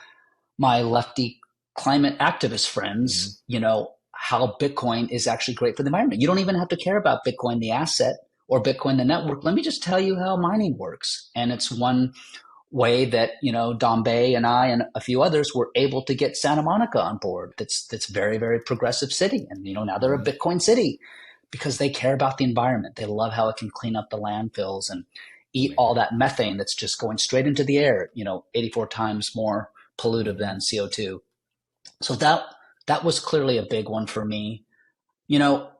my lefty climate activist Mhm. friends, how Bitcoin is actually great for the environment. You don't even have to care about Bitcoin, the asset, or Bitcoin, the network. Let me just tell you how mining works. And it's one way that, Don Bay and I and a few others were able to get Santa Monica on board. That's very, very progressive city. And, now they're a Mhm. Bitcoin city because they care about the environment. They love how it can clean up the landfills and It's eat all amazing. that methane that's just going straight into the air, 84 times more pollutive Mhm. than CO2. So that was clearly a big one for me. You know,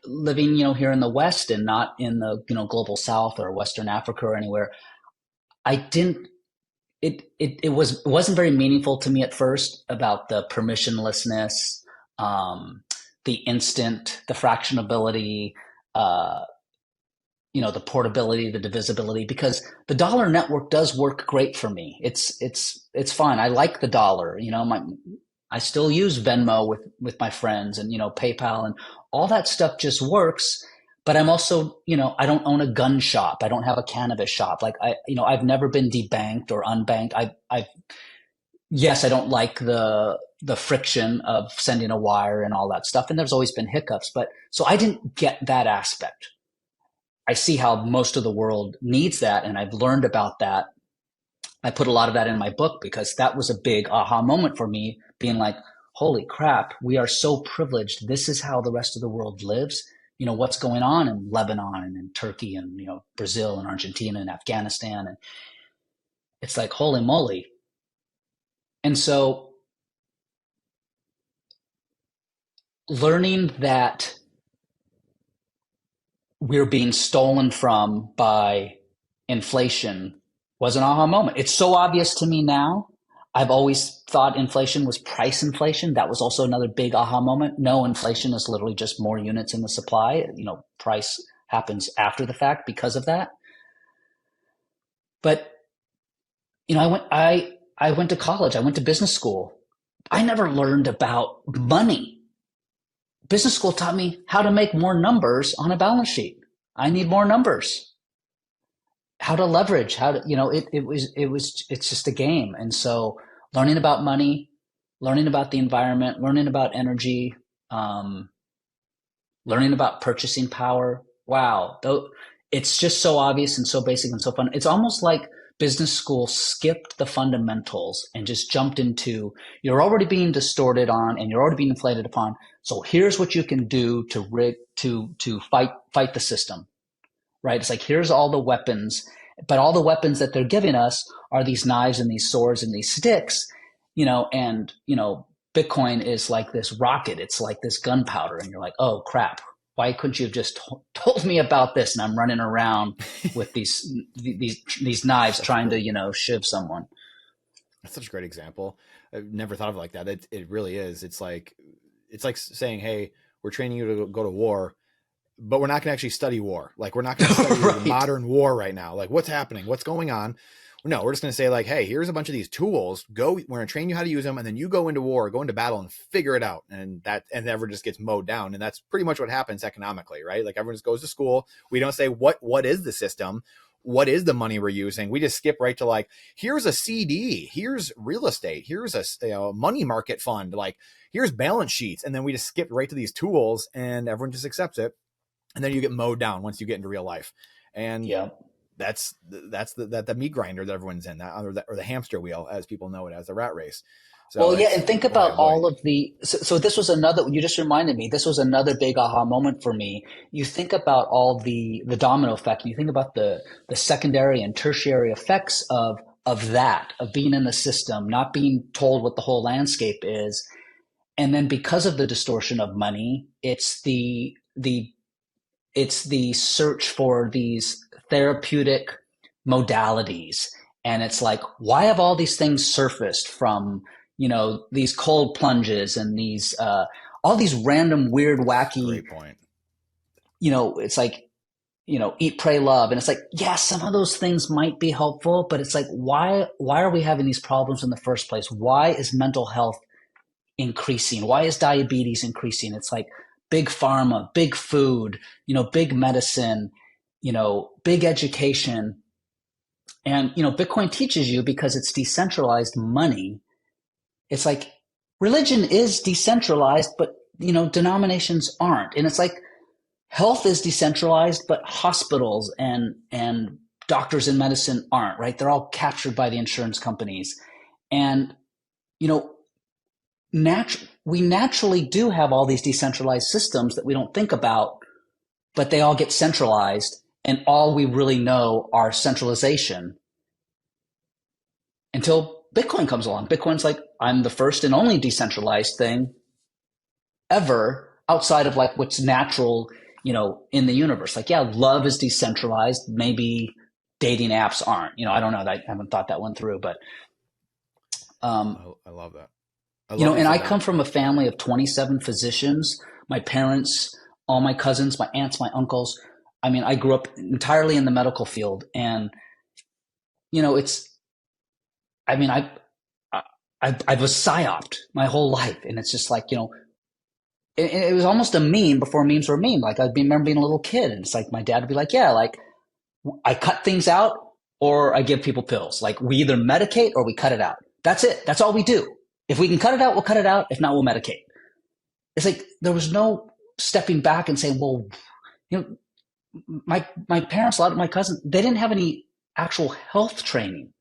living, here in the West and not in the, global South or Western Africa or anywhere, I didn't it wasn't very meaningful to me at first about the permissionlessness, um, the instant, the fractionability, uh, the portability, the divisibility, because the dollar network does work great for me. It's fine. I like the dollar. I still use Venmo with my friends and PayPal and all that stuff just works. But I'm also, I don't own a gun shop. I don't have a cannabis shop. Like I've never been debanked or unbanked. I yes, I don't like the friction of sending a wire and all that stuff. And there's always been hiccups, but so I didn't get that aspect. I see how most of the world needs that, and I've learned about that. I put a lot of that in my book because that was a big aha moment for me, being like, holy crap, we are so privileged. This is how the rest of the world lives. What's going on in Lebanon and in Turkey and, Brazil and Argentina and Afghanistan. And it's like, holy moly. And so learning that we're being stolen from by inflation was an aha moment. It's so obvious to me now. I've always thought inflation was price inflation. That was also another big aha moment. No, inflation is literally just more units in the supply. Price happens after the fact because of that. But I went to college. I went to business school. I never learned about money. Business school taught me how to make more numbers on a balance sheet. I need more numbers. How to leverage, how to, it's just a game. And so learning about money, learning about the environment, learning about energy, um, learning about purchasing power. Wow. Though it's just so obvious and so basic and so fun. It's almost like business school skipped the fundamentals and just jumped into, you're already being distorted on and you're already being inflated upon. So here's what you can do to fight the system, right? It's like, here's all the weapons, but all the weapons that they're giving us are these knives and these swords and these sticks, and, Bitcoin is like this rocket. It's like this gunpowder. And you're like, oh crap. Why couldn't you have just told me about this? And I'm running around with these knives That's trying to, great. shiv someone. That's such a great example. I've never thought of it like that. It really is. It's like saying, hey, we're training you to go to war, but we're not going to actually study war. Like, we're not going to study the Right. modern war right now. Like, what's happening? What's going on? No, we're just going to say, like, hey, here's a bunch of these tools. Go, we're going to train you how to use them. And then you go into war, go into battle and figure it out. And everyone just gets mowed down. And that's pretty much what happens economically, right? Like, everyone just goes to school. We don't say, what is the system? What is the money we're using? We just skip right to, like, here's a CD, here's real estate, here's a money market fund, like, here's balance sheets. And then we just skip right to these tools and everyone just accepts it, and then you get mowed down once you get into real life. And Yeah. that's the meat grinder that everyone's in, or the hamster wheel, as people know it, as the rat race. So Well, yeah, it's and think boy, about oh boy. all of the. So this was another. You just reminded me. This was another big aha moment for me. You think about all the domino effect, and you think about the secondary and tertiary effects of that, of being in the system, not being told what the whole landscape is, and then because of the distortion of money, it's the search for these therapeutic modalities. And it's like, why have all these things surfaced from, these cold plunges and these, all these random, weird, wacky, Great point. it's like, eat, pray, love. And it's like, yeah, some of those things might be helpful, but it's like, why are we having these problems in the first place? Why is mental health increasing? Why is diabetes increasing? It's like big pharma, big food, big medicine, big education. And, Bitcoin teaches you because it's decentralized money. It's like religion is decentralized, but, denominations aren't. And it's like health is decentralized, but hospitals and doctors in medicine aren't, right? They're all captured by the insurance companies. And, you know, we naturally do have all these decentralized systems that we don't think about, but they all get centralized, and all we really know are centralization until Bitcoin comes along. Bitcoin's like, I'm the first and only decentralized thing ever outside of like what's natural, in the universe. Like, yeah, love is decentralized. Maybe dating apps aren't. I don't know. I haven't thought that one through, but I love that. I love that you and I said that. come from a family of 27 physicians. My parents, all my cousins, my aunts, my uncles. I mean, I grew up entirely in the medical field, and it's. I mean, I was psyoped my whole life, and it's just like it was almost a meme before memes were a meme. Like I remember being a little kid, and it's like my dad would be like, "Yeah, like I cut things out, or I give people pills. Like we either medicate or we cut it out. That's it. That's all we do. If we can cut it out, we'll cut it out. If not, we'll medicate." It's like there was no stepping back and saying, "Well, you know, my parents, a lot of my cousins, they didn't have any actual health training.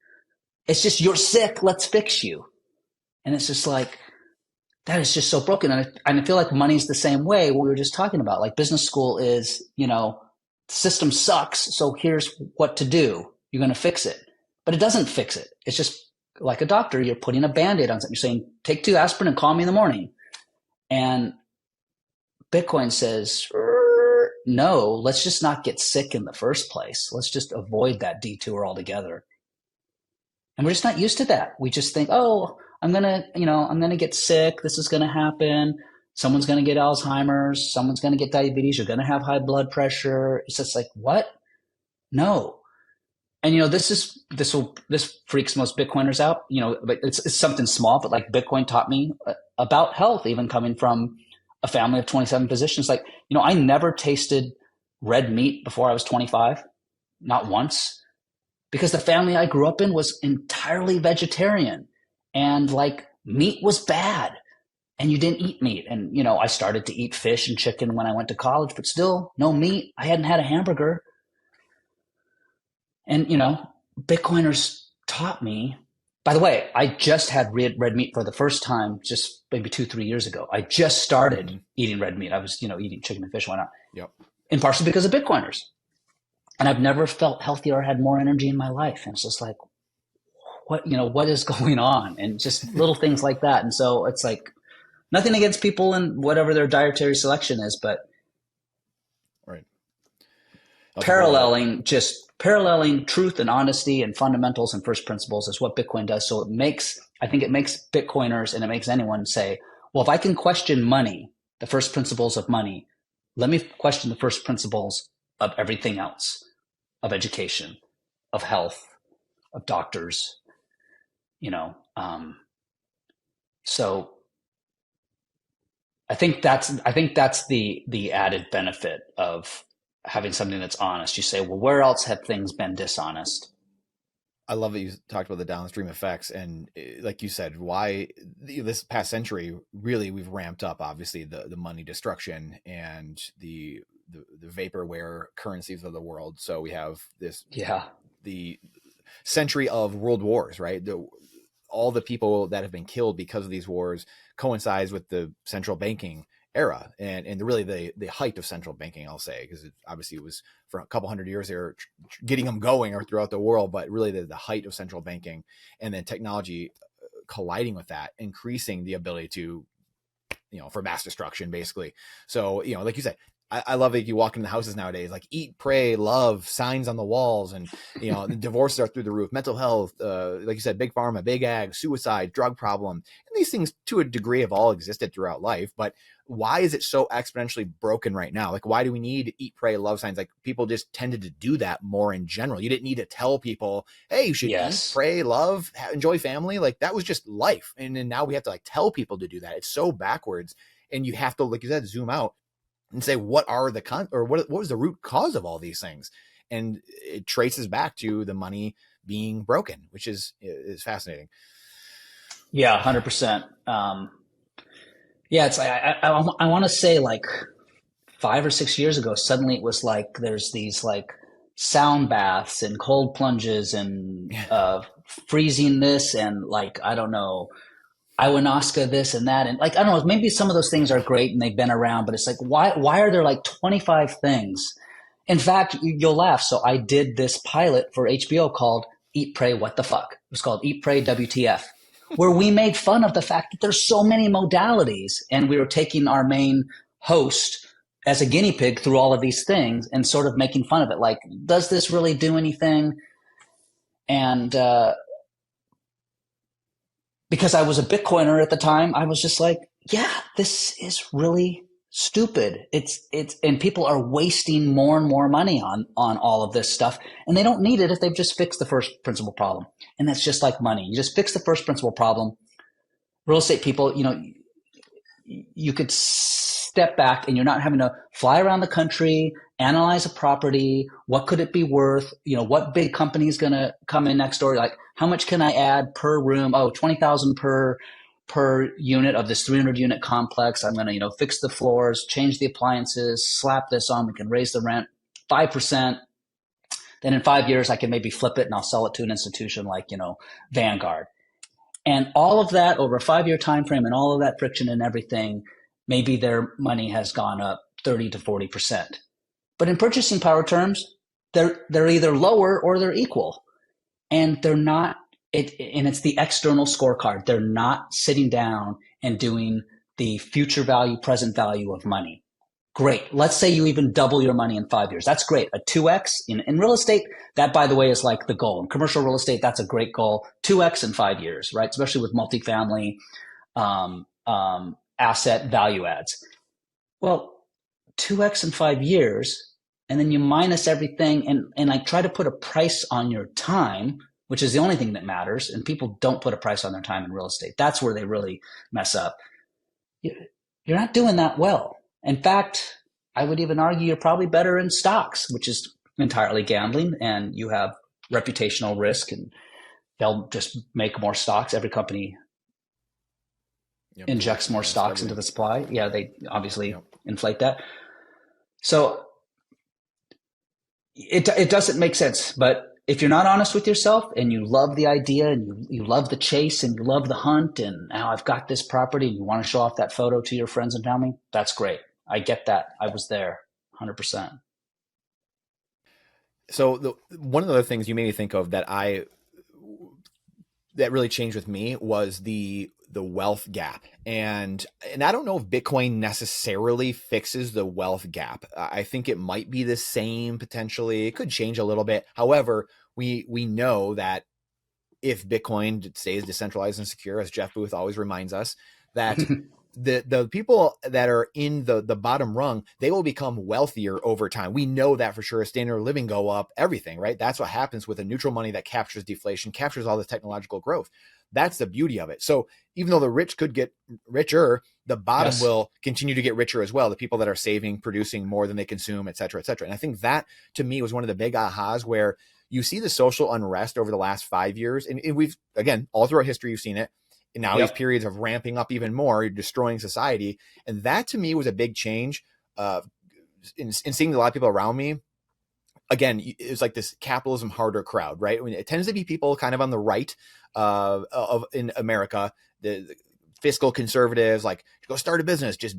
It's just you're sick, let's fix you." And it's just like that is just so broken. And I feel like money's the same way. What we were just talking about, like business school is, the system sucks. So here's what to do. You're going to fix it, but it doesn't fix it. It's just like a doctor. You're putting a Band-Aid on something. You're saying, take 2 aspirin and call me in the morning. And Bitcoin says, no, let's just not get sick in the first place. Let's just avoid that detour altogether. And we're just not used to that. We just think, oh, I'm gonna get sick. This is gonna happen. Someone's gonna get Alzheimer's. Someone's gonna get diabetes. You're gonna have high blood pressure. It's just like, what? No. And this freaks most Bitcoiners out. But it's something small, but like Bitcoin taught me about health, even coming from a family of 27 physicians. Like, I never tasted red meat before I was 25, not once, because the family I grew up in was entirely vegetarian, and like meat was bad and you didn't eat meat. And, I started to eat fish and chicken when I went to college, but still no meat. I hadn't had a hamburger. And, Bitcoiners taught me. By the way, I just had red meat for the first time just maybe 2-3 years ago. I just started eating red meat. I was, eating chicken and fish. Why not? Yep. And partially because of Bitcoiners. And I've never felt healthier or had more energy in my life. And it's just like, what is going on? And just little things like that. And so it's like nothing against people and whatever their dietary selection is, but Right. paralleling truth and honesty and fundamentals and first principles is what Bitcoin does. So I think it makes Bitcoiners, and it makes anyone say, well, if I can question money, the first principles of money, let me question the first principles of everything else, of education, of health, of doctors, so I think that's the added benefit of having something that's honest. You say, well, where else have things been dishonest? I love that you talked about the downstream effects, and like you said, why this past century really we've ramped up obviously the money destruction and the vaporware currencies of the world. So we have this the century of world wars, right? all the people that have been killed because of these wars coincides with the central banking era and really the height of central banking, I'll say, because obviously it was for a couple hundred years they were getting them going or throughout the world, but really the height of central banking and then technology colliding with that, increasing the ability to, for mass destruction, basically. So, like you said, I love that you walk into the houses nowadays, like eat, pray, love, signs on the walls, and the divorces are through the roof, mental health, like you said, big pharma, big ag, suicide, drug problem, and these things to a degree have all existed throughout life. But why is it so exponentially broken right now? Like, why do we need eat, pray, love signs? Like, people just tended to do that more in general. You didn't need to tell people, hey, you should eat, pray, love, enjoy family. Like, that was just life. And then now we have to like tell people to do that. It's so backwards. And you have to, like you said, zoom out and say, what are what was the root cause of all these things? And it traces back to the money being broken, which is fascinating. Yeah, 100%. Yeah, it's like, I want to say like 5 or 6 years ago, suddenly it was like there's these like sound baths and cold plunges and freezing this and like, I don't know, ayahuasca this and that. And like, I don't know, maybe some of those things are great and they've been around, but it's like, why are there like 25 things? In fact, you'll laugh. So I did this pilot for HBO called Eat, Pray, What the Fuck? It was called Eat, Pray, WTF, where we made fun of the fact that there's so many modalities. And we were taking our main host as a guinea pig through all of these things and sort of making fun of it. Like, does this really do anything? And because I was a Bitcoiner at the time, I was just like, yeah, this is really stupid. And people are wasting more and more money on all of this stuff. And they don't need it if they've just fixed the first principle problem. And that's just like money. You just fix the first principle problem. Real estate people, you could step back and you're not having to fly around the country, analyze a property. What could it be worth? What big company is going to come in next door? Like, how much can I add per room? Oh, 20,000 per unit of this 300 unit complex. I'm going to, fix the floors, change the appliances, slap this on. We can raise the rent 5%. Then in 5 years, I can maybe flip it and I'll sell it to an institution like, Vanguard. And all of that over a 5-year time frame and all of that friction and everything, maybe their money has gone up 30 to 40%. But in purchasing power terms, they're either lower or they're equal. And they're not, and it's the external scorecard. They're not sitting down and doing the future value, present value of money. Great. Let's say you even double your money in 5 years. That's great. A 2x in real estate, that, by the way, is like the goal. In commercial real estate, that's a great goal. 2x in 5 years, right? Especially with multifamily asset value adds. Well, 2x in 5 years, and then you minus everything and like try to put a price on your time, which is the only thing that matters. And people don't put a price on their time in real estate. That's where they really mess up. You're not doing that well. In fact, I would even argue you're probably better in stocks, which is entirely gambling, and you have reputational risk, and they'll just make more stocks. Every company injects more stocks into the supply. Yeah, they obviously inflate that. So it doesn't make sense. But if you're not honest with yourself and you love the idea and you love the chase and you love the hunt and now I've got this property and you want to show off that photo to your friends and family, that's great. I get that. I was there 100%. So one of the other things you made me think of that really changed with me was the wealth gap. And I don't know if Bitcoin necessarily fixes the wealth gap. I think it might be the same potentially. It could change a little bit. However, we know that if Bitcoin stays decentralized and secure, as Jeff Booth always reminds us, that the people that are in the bottom rung, they will become wealthier over time. We know that for sure. Standard of living go up, everything, right? That's what happens with a neutral money that captures deflation, captures all this technological growth. That's the beauty of it. So even though the rich could get richer, the bottom will continue to get richer as well. The people that are saving, producing more than they consume, et cetera, et cetera. And I think that to me was one of the big ahas where you see the social unrest over the last 5 years. And we've, again, all throughout history, you've seen it. And now these periods of ramping up even more, you're destroying society. And that to me was a big change in seeing a lot of people around me again, it's like this capitalism harder crowd, right? I mean, it tends to be people kind of on the right of in America, the fiscal conservatives, like go start a business, just,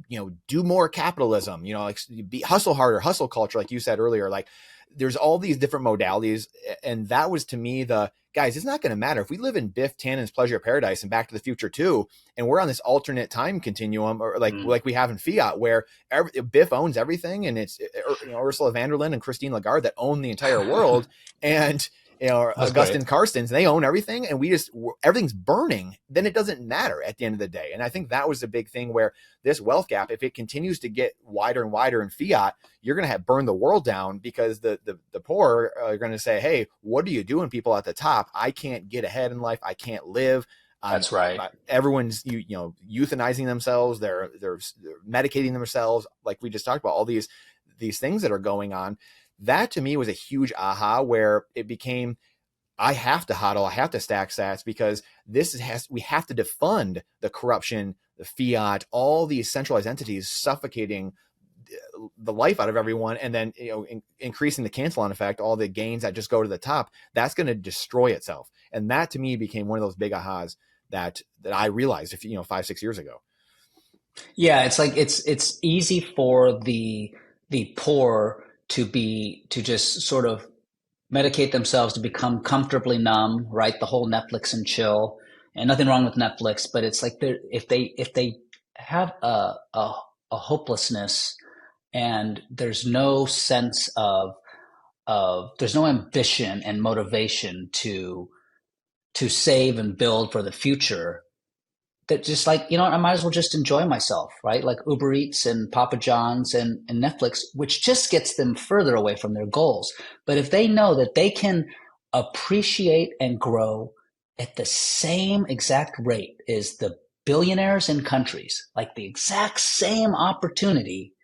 do more capitalism, like hustle harder, hustle culture, like you said earlier. Like there's all these different modalities. And that was to me guys, it's not going to matter if we live in Biff Tannen's Pleasure Paradise and Back to the Future 2, and we're on this alternate time continuum, or like we have in Fiat, where Biff owns everything, and it's Ursula von der Leyen and Christine Lagarde that own the entire world, and Augustin Carstens, they own everything, and everything's burning. Then it doesn't matter at the end of the day. And I think that was the big thing, where this wealth gap, if it continues to get wider and wider in Fiat, you're going to have burn the world down, because the poor are going to say, hey, what are you doing, people at the top? I can't get ahead in life. I can't live. That's right. Everyone's euthanizing themselves. They're medicating themselves. Like we just talked about, all these things that are going on. That to me was a huge aha, where it became, I have to hodl, I have to stack sats, because we have to defund the corruption, the fiat, all these centralized entities suffocating the life out of everyone, and then increasing the cancel on effect, all the gains that just go to the top. That's going to destroy itself. And that to me became one of those big ahas that I realized 5-6 years ago. Yeah, it's like it's easy for the poor to just sort of medicate themselves to become comfortably numb, right? The whole Netflix and chill, and nothing wrong with Netflix, but it's like if they have a hopelessness, and there's no sense of there's no ambition and motivation to save and build for the future, that just like, I might as well just enjoy myself, right? Like Uber Eats and Papa John's and Netflix, which just gets them further away from their goals. But if they know that they can appreciate and grow at the same exact rate as the billionaires in countries, like the exact same opportunity,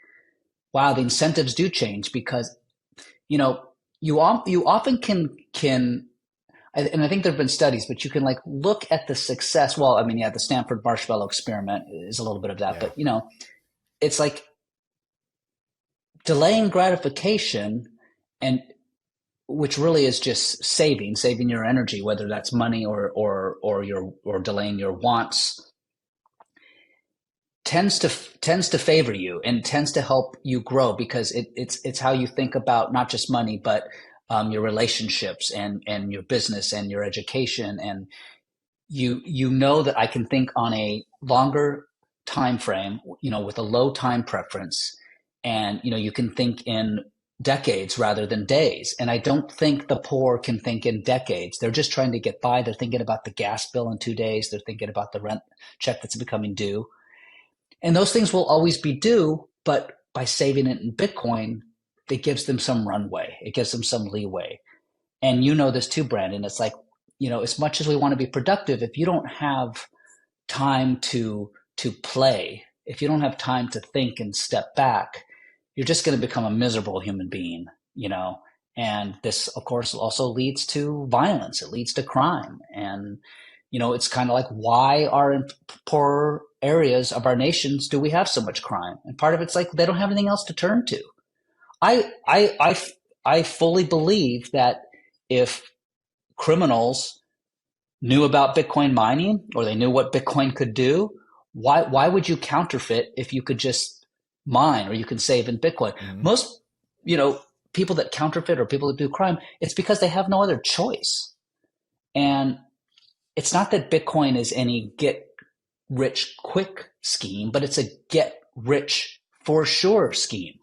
wow, the incentives do change, because, you often can, and I think there have been studies, but you can like look at the success. Well, I mean, yeah, the Stanford marshmallow experiment is a little bit of that, but it's like delaying gratification, and which really is just saving your energy, whether that's money or delaying your wants, tends to favor you and tends to help you grow, because it's how you think about not just money, but your relationships and your business and your education. And you know that I can think on a longer time frame, with a low time preference, and you can think in decades rather than days. And I don't think the poor can think in decades. They're just trying to get by. They're thinking about the gas bill in 2 days. They're thinking about the rent check that's becoming due. And those things will always be due, but by saving it in Bitcoin, it gives them some runway. It gives them some leeway. And this too, Brandon. It's like, as much as we want to be productive, if you don't have time to play, if you don't have time to think and step back, you're just going to become a miserable human being, And this, of course, also leads to violence. It leads to crime. And, it's kind of like, why are in poorer areas of our nations do we have so much crime? And part of it's like they don't have anything else to turn to. I fully believe that if criminals knew about Bitcoin mining, or they knew what Bitcoin could do, why would you counterfeit if you could just mine, or you can save in Bitcoin? Mm-hmm. Most, people that counterfeit or people that do crime, it's because they have no other choice. And it's not that Bitcoin is any get rich quick scheme, but it's a get rich for sure scheme.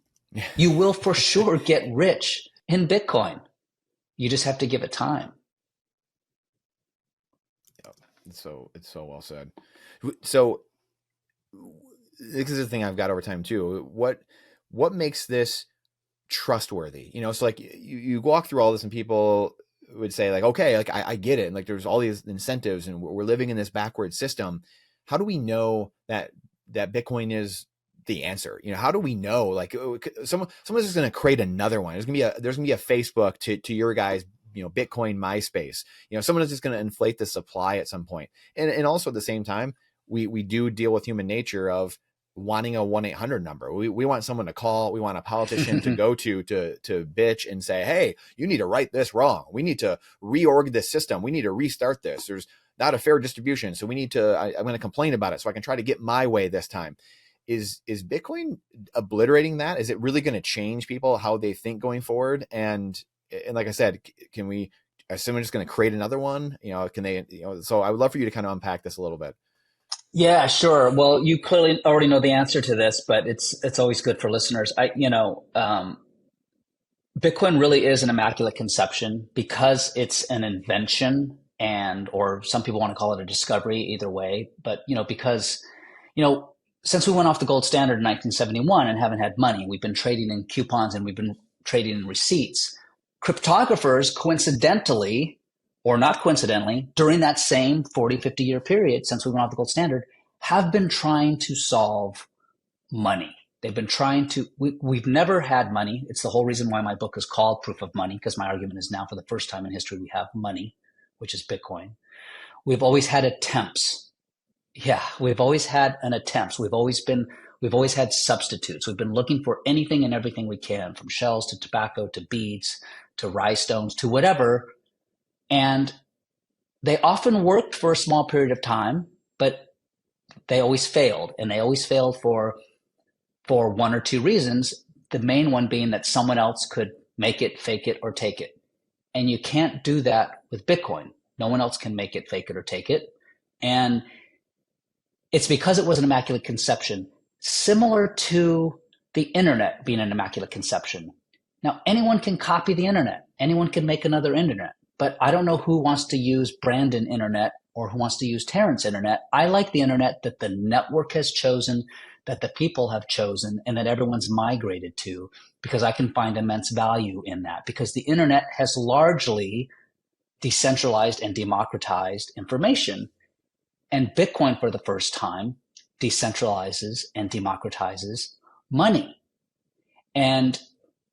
You will for sure get rich in Bitcoin. You just have to give it time. It's so well said. So this is the thing I've got over time too. What makes this trustworthy? So like you walk through all this, and people would say like, okay, like I get it. And like, there's all these incentives, and we're living in this backward system. How do we know that Bitcoin is the answer? How do we know, like, someone's just going to create another one? There's going to be a Facebook to your guys, Bitcoin MySpace, someone is just going to inflate the supply at some point. And also at the same time, we do deal with human nature of wanting a 1-800 number. We want someone to call. We want a politician to go to bitch and say, hey, you need to right this wrong. We need to reorg this system. We need to restart this. There's not a fair distribution. So we need to, I'm going to complain about it so I can try to get my way this time. Is Bitcoin obliterating that? Is it really going to change people, how they think going forward? And like I said, can we, is someone just going to create another one? Can they, so I would love for you to kind of unpack this a little bit. Yeah, sure. Well, you clearly already know the answer to this, but it's always good for listeners. Bitcoin really is an immaculate conception because it's an invention, or some people want to call it a discovery, either way. But because since we went off the gold standard in 1971 and haven't had money, we've been trading in coupons and we've been trading in receipts. Cryptographers, coincidentally or not coincidentally, during that same 40, 50-year period since we went off the gold standard, have been trying to solve money. They've been trying to, we've never had money. It's the whole reason why my book is called Proof of Money, because my argument is now for the first time in history, we have money, which is Bitcoin. We've always had attempts. Yeah, we've always had an attempt. We've always had substitutes. We've been looking for anything and everything we can, from shells to tobacco to beads to rhinestones to whatever. And they often worked for a small period of time, but they always failed. And they always failed for one or two reasons. The main one being that someone else could make it, fake it, or take it. And you can't do that with Bitcoin. No one else can make it, fake it, or take it. And it's because it was an immaculate conception, similar to the internet being an immaculate conception. Now, anyone can copy the internet. Anyone can make another internet. But I don't know who wants to use Brandon Internet or who wants to use Terence Internet. I like the internet that the network has chosen, that the people have chosen, and that everyone's migrated to, because I can find immense value in that, because the internet has largely decentralized and democratized information. And Bitcoin, for the first time, decentralizes and democratizes money. And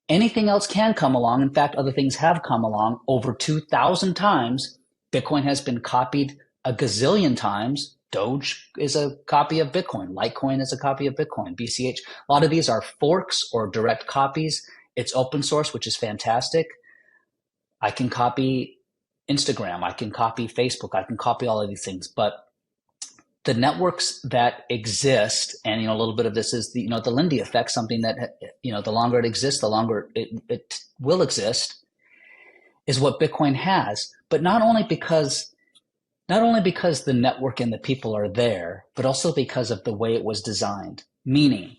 anything else can come along. In fact, other things have come along over 2,000 times. Bitcoin has been copied a gazillion times. Doge is a copy of Bitcoin. Litecoin is a copy of Bitcoin. BCH. A lot of these are forks or direct copies. It's open source, which is fantastic. I can copy Instagram. I can copy Facebook. I can copy all of these things. But the networks that exist, and a little bit of this is the Lindy effect, something that the longer it exists, the longer it will exist, is what Bitcoin has. But not only because the network and the people are there, but also because of the way it was designed. Meaning,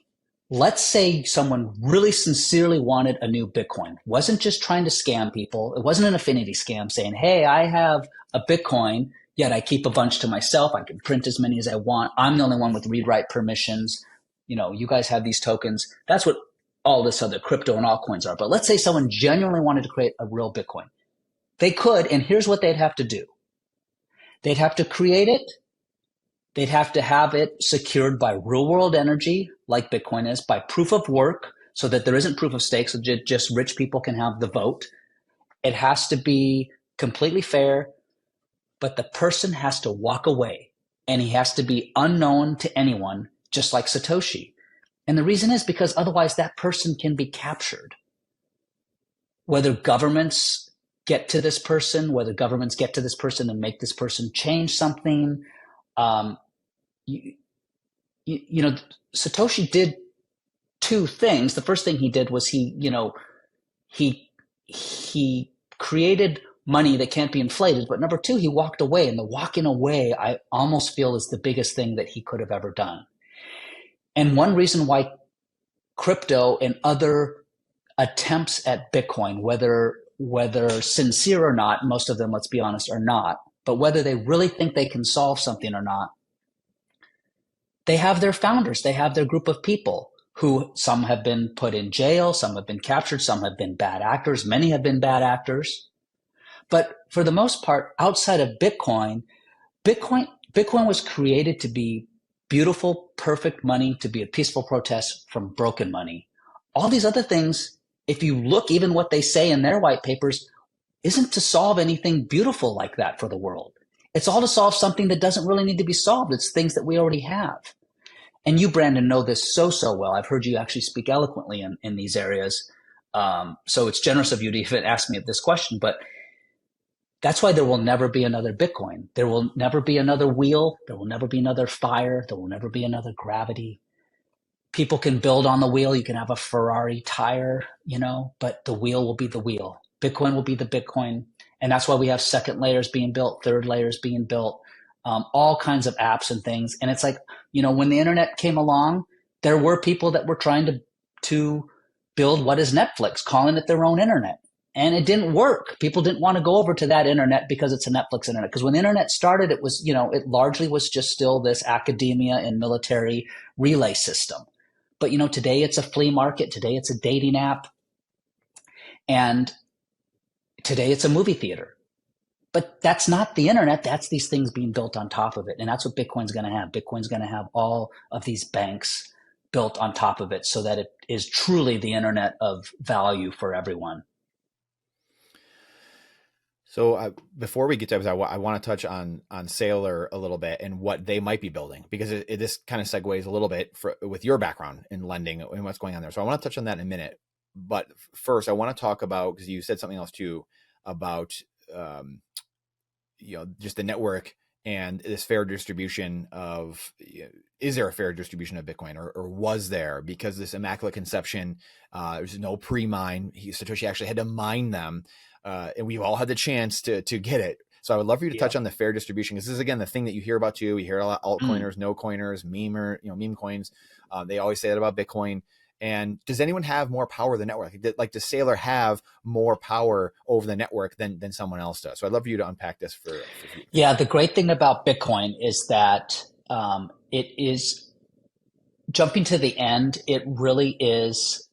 let's say someone really sincerely wanted a new Bitcoin, wasn't just trying to scam people. It wasn't an affinity scam saying, hey, I have a Bitcoin, yet I keep a bunch to myself. I can print as many as I want. I'm the only one with read-write permissions. You guys have these tokens. That's what all this other crypto and altcoins are. But let's say someone genuinely wanted to create a real Bitcoin. They could, and here's what they'd have to do. They'd have to create it. They'd have to have it secured by real-world energy, like Bitcoin is, by proof of work, so that there isn't proof of stake, so just rich people can have the vote. It has to be completely fair. But the person has to walk away, and he has to be unknown to anyone, just like Satoshi. And the reason is because otherwise that person can be captured. Whether governments get to this person, and make this person change something. Satoshi did two things. The first thing he did was he created money that can't be inflated. But number two, he walked away. And the walking away, I almost feel, is the biggest thing that he could have ever done. And one reason why crypto and other attempts at Bitcoin, whether sincere or not, most of them, let's be honest, are not, but whether they really think they can solve something or not, they have their founders, they have their group of people who, some have been put in jail, some have been captured, some have been bad actors, many have been bad actors. But for the most part, outside of Bitcoin was created to be beautiful, perfect money, to be a peaceful protest from broken money. All these other things, if you look even what they say in their white papers, isn't to solve anything beautiful like that for the world. It's all to solve something that doesn't really need to be solved. It's things that we already have. and you, Brandon, know this so well. I've heard you actually speak eloquently in these areas. So it's generous of you to even ask me this question, but that's why there will never be another Bitcoin. There will never be another wheel. There will never be another fire. There will never be another gravity. People can build on the wheel. You can have a Ferrari tire, but the wheel will be the wheel. Bitcoin will be the Bitcoin. And that's why we have second layers being built, third layers being built, all kinds of apps and things. And it's like, when the internet came along, there were people that were trying to build what is Netflix, calling it their own internet. And it didn't work. People didn't want to go over to that internet because it's a Netflix internet. Because when the internet started, it was, it largely was just still this academia and military relay system. But, today it's a flea market. Today it's a dating app. And today it's a movie theater. But that's not the internet. That's these things being built on top of it. And that's what Bitcoin's going to have. Bitcoin's going to have all of these banks built on top of it so that it is truly the internet of value for everyone. So before we get to it, I want to touch on Saylor a little bit and what they might be building, because this kind of segues a little bit with your background in lending and what's going on there. So I want to touch on that in a minute. But first, I want to talk about, because you said something else too, about just the network and this fair distribution of, is there a fair distribution of Bitcoin, or was there? Because this Immaculate Conception, there's no pre-mine. Satoshi actually had to mine them. And we've all had the chance to get it. So I would love for you to touch on the fair distribution, because this is, again, the thing that you hear about too. You hear a lot of altcoiners, no coiners, meme coins. They always say that about Bitcoin. And does anyone have more power than the network? Like, does Saylor have more power over the network than someone else does? So I'd love for you to unpack this for you. Yeah, the great thing about Bitcoin is that it is, jumping to the end, it really is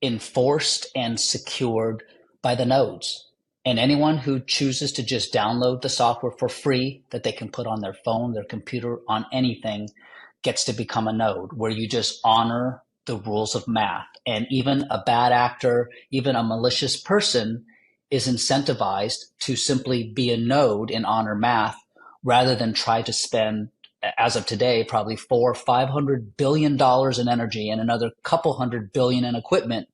enforced and secured by the nodes. And anyone who chooses to just download the software for free that they can put on their phone, their computer, on anything, gets to become a node where you just honor the rules of math. And even a bad actor, even a malicious person, is incentivized to simply be a node and honor math, rather than try to spend, as of today, probably $400 or $500 billion in energy and another couple $100 billion in equipment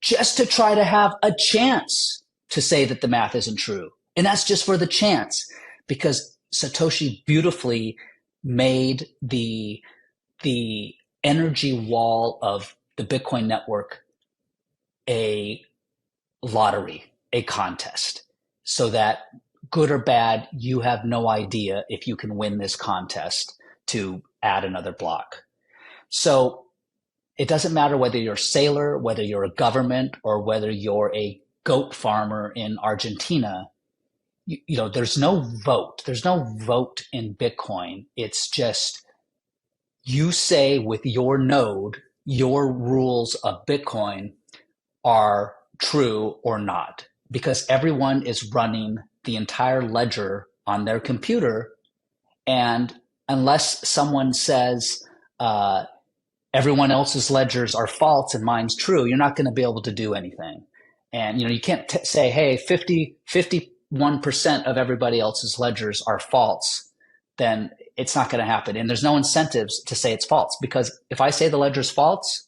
just to try to have a chance to say that the math isn't true. And that's just for the chance, because Satoshi beautifully made the energy wall of the Bitcoin network a lottery, a contest, so that, good or bad, you have no idea if you can win this contest to add another block. So it doesn't matter whether you're Saylor, whether you're a government, or whether you're a goat farmer in Argentina. There's no vote. There's no vote in Bitcoin. It's just, you say with your node, your rules of Bitcoin are true or not, because everyone is running the entire ledger on their computer. And unless someone says everyone else's ledgers are false and mine's true, you're not going to be able to do anything. And, you can't say, hey, 51% of everybody else's ledgers are false. Then it's not going to happen. And there's no incentives to say it's false, because if I say the ledger's false,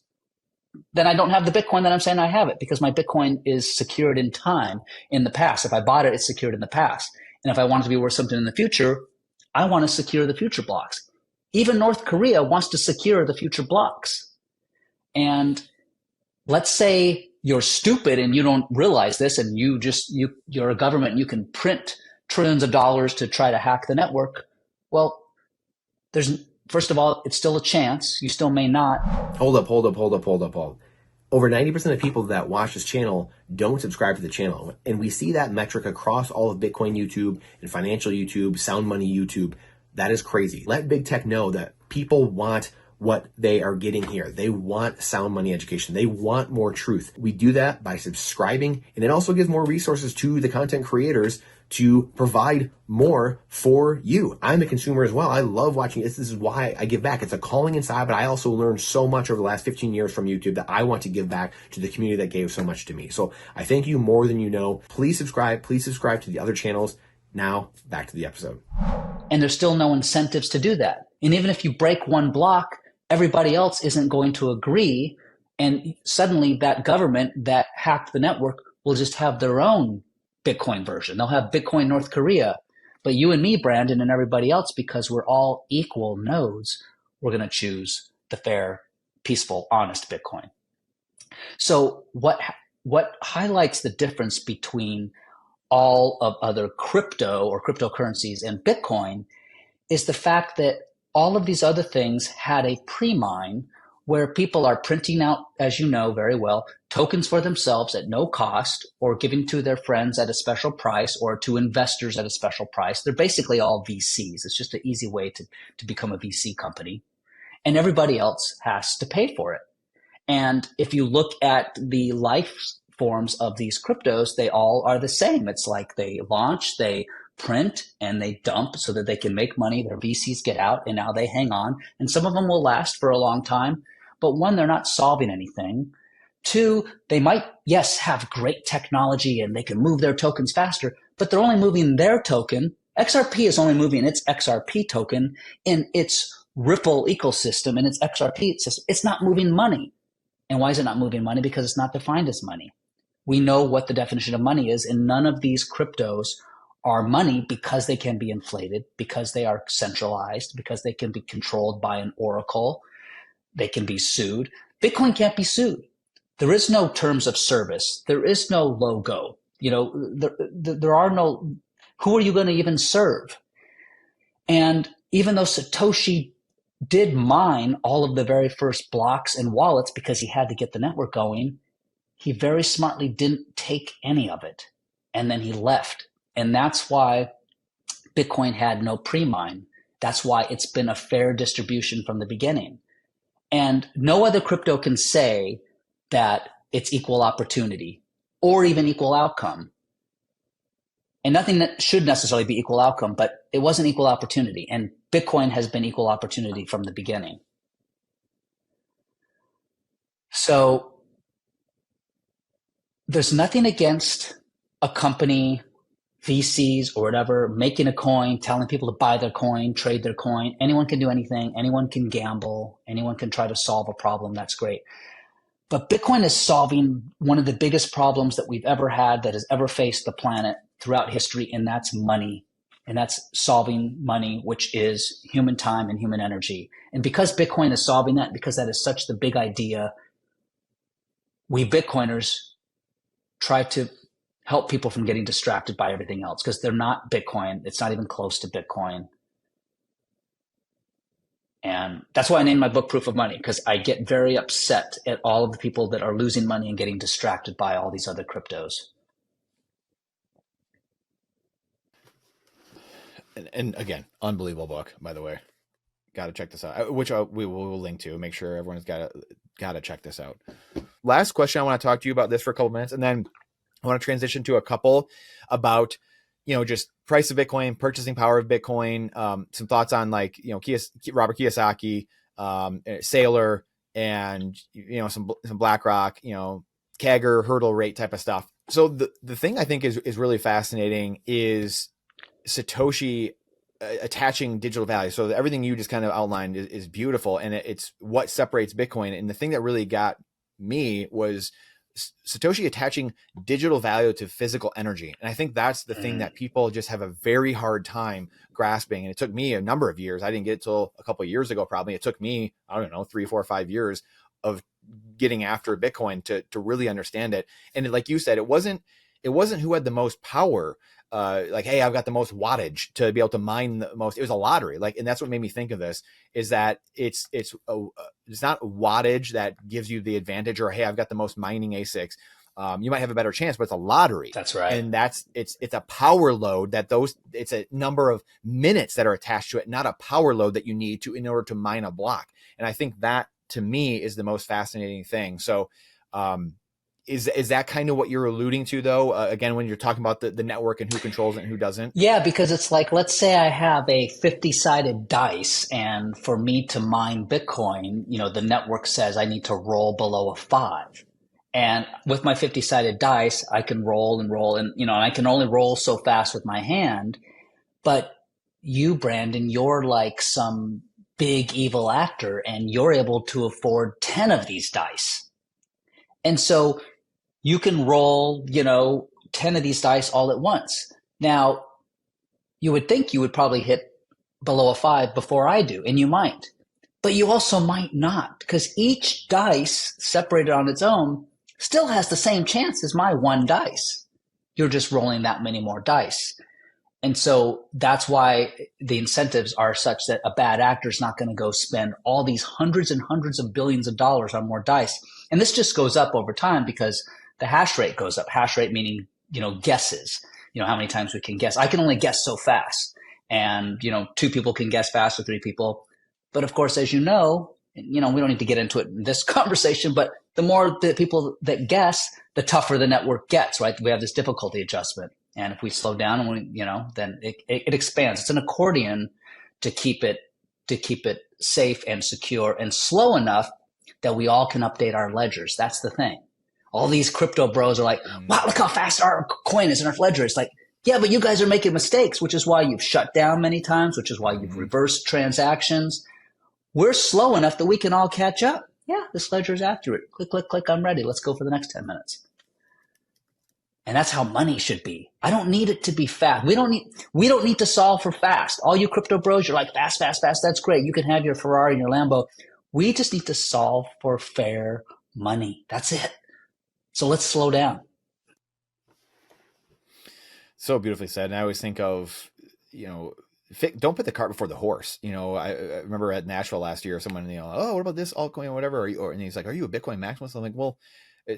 then I don't have the Bitcoin that I'm saying I have it, because my Bitcoin is secured in time, in the past. If I bought it, it's secured in the past. And if I want it to be worth something in the future, I want to secure the future blocks. Even North Korea wants to secure the future blocks. And let's say you're stupid and you don't realize this, and you're a government and you can print trillions of dollars to try to hack the network. Well, first of all, it's still a chance. You still may not. Hold up. Over 90% of people that watch this channel don't subscribe to the channel. And we see that metric across all of Bitcoin YouTube and financial YouTube, sound money YouTube. That is crazy. Let big tech know that people want what they are getting here. They want sound money education. They want more truth. We do that by subscribing, and it also gives more resources to the content creators to provide more for you. I'm a consumer as well. I love watching this. This is why I give back. It's a calling inside, but I also learned so much over the last 15 years from YouTube that I want to give back to the community that gave so much to me. So I thank you more than you know. Please subscribe. Please subscribe to the other channels. Now back to the episode. And there's still no incentives to do that. And even if you break one block, everybody else isn't going to agree. And suddenly that government that hacked the network will just have their own Bitcoin version. They'll have Bitcoin North Korea. But you and me, Brandon, and everybody else, because we're all equal nodes, we're going to choose the fair, peaceful, honest Bitcoin. So what highlights the difference between all of other crypto or cryptocurrencies and Bitcoin is the fact that all of these other things had a pre-mine where people are printing out, as you know very well, tokens for themselves at no cost or giving to their friends at a special price or to investors at a special price. They're basically all VCs. It's just an easy way to become a VC company. And everybody else has to pay for it. And if you look at the life forms of these cryptos, they all are the same. It's like they launch, they print, and they dump so that they can make money. Their VCs get out, and now they hang on. And some of them will last for a long time. But one, they're not solving anything. Two, they might, yes, have great technology and they can move their tokens faster, but they're only moving their token. XRP is only moving its XRP token in its Ripple ecosystem, and its XRP system. It's not moving money. And why is it not moving money? Because it's not defined as money. We know what the definition of money is, and none of these cryptos are money because they can be inflated, because they are centralized, because they can be controlled by an oracle. They can be sued. Bitcoin can't be sued. There is no terms of service. There is no logo. There are no, who are you going to even serve? And even though Satoshi did mine all of the very first blocks and wallets because he had to get the network going, he very smartly didn't take any of it. And then he left. And that's why Bitcoin had no pre-mine. That's why it's been a fair distribution from the beginning. And no other crypto can say that it's equal opportunity or even equal outcome. And nothing that should necessarily be equal outcome, but it wasn't equal opportunity. And Bitcoin has been equal opportunity from the beginning. So there's nothing against a company, VCs or whatever, making a coin, telling people to buy their coin, trade their coin. Anyone can do anything. Anyone can gamble. Anyone can try to solve a problem. That's great. But Bitcoin is solving one of the biggest problems that we've ever had, that has ever faced the planet throughout history, and that's money. And that's solving money, which is human time and human energy. And because Bitcoin is solving that, because that is such the big idea, we Bitcoiners try to help people from getting distracted by everything else, because they're not Bitcoin. It's not even close to Bitcoin. And that's why I named my book Proof of Money, because I get very upset at all of the people that are losing money and getting distracted by all these other cryptos. And again, unbelievable book, by the way. Got to check this out, which we will link to. Make sure everyone's got to check this out. Last question, I want to talk to you about this for a couple minutes, and then I want to transition to a couple about, just price of Bitcoin, purchasing power of Bitcoin, some thoughts on Robert Kiyosaki, Saylor, and some BlackRock, Kaggle hurdle rate type of stuff. So the thing I think is really fascinating is Satoshi attaching digital value. So everything you just kind of outlined is beautiful, and it's what separates Bitcoin. And the thing that really got me was Satoshi attaching digital value to physical energy. And I think that's the thing that people just have a very hard time grasping. And it took me a number of years. I didn't get it till a couple of years ago, probably. It took me, 3, 4, 5 years of getting after Bitcoin to really understand it. And like you said, it wasn't who had the most power. Hey, I've got the most wattage to be able to mine the most. It was a lottery. And that's what made me think of this, is that it's not wattage that gives you the advantage, or, hey, I've got the most mining ASICs. You might have a better chance, but it's a lottery. That's right. And it's a power load it's a number of minutes that are attached to it, not a power load that you need in order to mine a block. And I think that, to me, is the most fascinating thing. So, is that kind of what you're alluding to, though? Again, when you're talking about the network and who controls it and who doesn't? Yeah, because it's like, let's say I have a 50-sided dice, and for me to mine Bitcoin, the network says I need to roll below a 5. And with my 50-sided dice, I can roll and roll, and I can only roll so fast with my hand. But you, Brandon, you're like some big evil actor and you're able to afford 10 of these dice. And so you can roll, 10 of these dice all at once. Now, you would think you would probably hit below a 5 before I do, and you might. But you also might not, because each dice separated on its own still has the same chance as my one dice. You're just rolling that many more dice. And so that's why the incentives are such that a bad actor is not going to go spend all these hundreds and hundreds of billions of dollars on more dice. And this just goes up over time because the hash rate goes up. Hash rate meaning, guesses, how many times we can guess. I can only guess so fast. And, 2 people can guess fast or 3 people. But of course, as we don't need to get into it in this conversation, but the more the people that guess, the tougher the network gets, right? We have this difficulty adjustment. And if we slow down and then it expands. It's an accordion to keep it safe and secure and slow enough that we all can update our ledgers. That's the thing. All these crypto bros are like, wow, look how fast our coin is in our ledger. It's like, yeah, but you guys are making mistakes, which is why you've shut down many times, which is why you've reversed transactions. We're slow enough that we can all catch up. Yeah, this ledger is accurate. Click, click, click. I'm ready. Let's go for the next 10 minutes. And that's how money should be. I don't need it to be fast. We don't need to solve for fast. All you crypto bros, you're like fast, fast, fast. That's great. You can have your Ferrari and your Lambo. We just need to solve for fair money. That's it. So let's slow down. So beautifully said. And I always think of, don't put the cart before the horse. I remember at Nashville last year, someone, oh, what about this altcoin or whatever? And he's like, are you a Bitcoin maximalist? I'm like, well,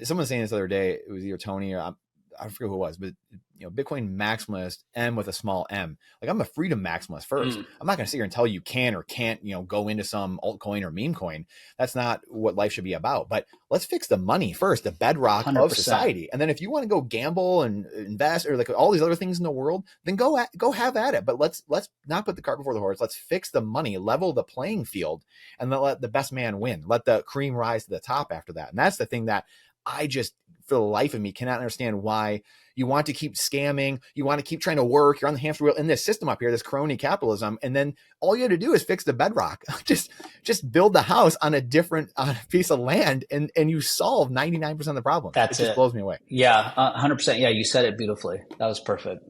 someone was saying this the other day, it was either Tony or I forget who it was, but Bitcoin maximalist, M with a small m. Like, I'm a freedom maximalist first. I'm not going to sit here and tell you can or can't, go into some altcoin or meme coin. That's not what life should be about. But let's fix the money first, the bedrock 100%. Of society. And then if you want to go gamble and invest or like all these other things in the world, then go have at it. But let's not put the cart before the horse. Let's fix the money, level the playing field, and then let the best man win. Let the cream rise to the top after that. And that's the thing that I just, for the life of me, cannot understand why you want to keep scamming. You want to keep trying to work. You're on the hamster wheel in this system up here, this crony capitalism. And then all you have to do is fix the bedrock. just build the house on a different piece of land and you solve 99% of the problem. It just blows me away. Yeah, 100%. Yeah, you said it beautifully. That was perfect.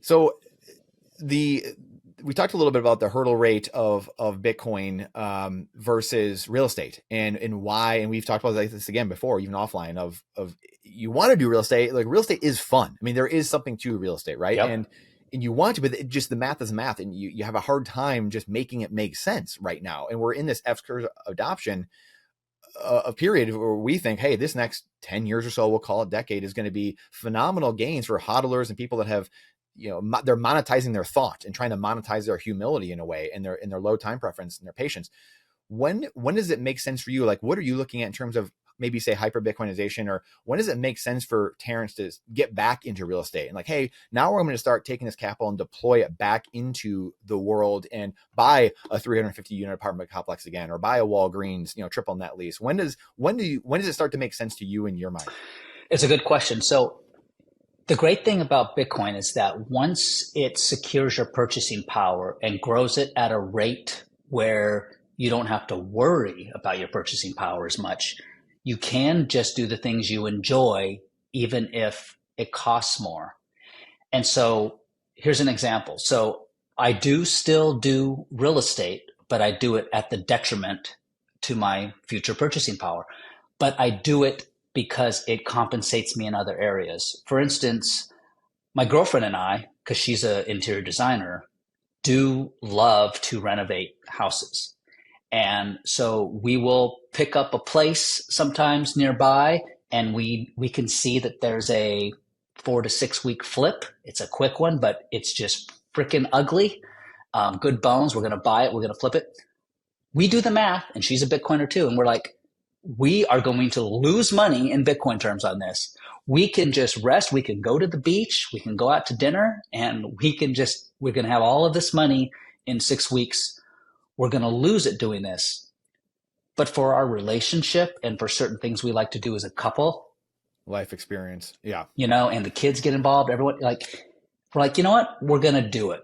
So we talked a little bit about the hurdle rate of Bitcoin versus real estate and why, and we've talked about this again before, even offline, of you want to do real estate. Like, real estate is fun. I mean, there is something to real estate, right? Yep. And you want to, but just the math is math, and you have a hard time just making it make sense right now. And we're in this S-curve adoption a period where we think, hey, this next 10 years or so, we'll call it decade, is going to be phenomenal gains for hodlers and people that have, they're monetizing their thought and trying to monetize their humility in a way, and their low time preference and their patience. When does it make sense for you? Like, what are you looking at in terms of maybe say hyper Bitcoinization, or when does it make sense for Terence to get back into real estate and like, hey, now we're going to start taking this capital and deploy it back into the world and buy a 350 unit apartment complex again, or buy a Walgreens, triple net lease? When does it start to make sense to you in your mind? It's a good question. So the great thing about Bitcoin is that once it secures your purchasing power and grows it at a rate where you don't have to worry about your purchasing power as much, you can just do the things you enjoy, even if it costs more. And so here's an example. So I do still do real estate, but I do it at the detriment to my future purchasing power. But I do it because it compensates me in other areas. For instance, my girlfriend and I, because she's an interior designer, do love to renovate houses. And so we will pick up a place sometimes nearby, and we can see that there's a 4 to 6 week flip. It's a quick one, but it's just freaking ugly. Good bones. We're going to buy it. We're going to flip it. We do the math, and she's a Bitcoiner too. And we're like, we are going to lose money in Bitcoin terms on this. We can just rest. We can go to the beach. We can go out to dinner, and we're going to have all of this money in 6 weeks. We're going to lose it doing this. But for our relationship and for certain things we like to do as a couple, life experience. Yeah. And the kids get involved, everyone, we're like, you know what? We're going to do it.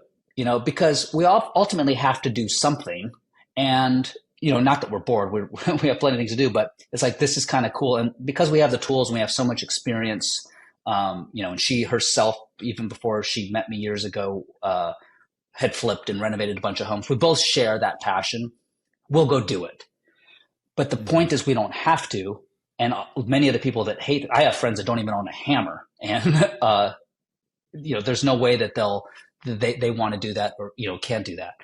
because we all ultimately have to do something. And, not that we're bored, we have plenty of things to do, but it's like, this is kind of cool. And because we have the tools and we have so much experience, and she herself, even before she met me years ago, had flipped and renovated a bunch of homes. We both share that passion. We'll go do it. But the point is we don't have to. And many of the people that hate, I have friends that don't even own a hammer. And, there's no way that they want to do that or, can't do that.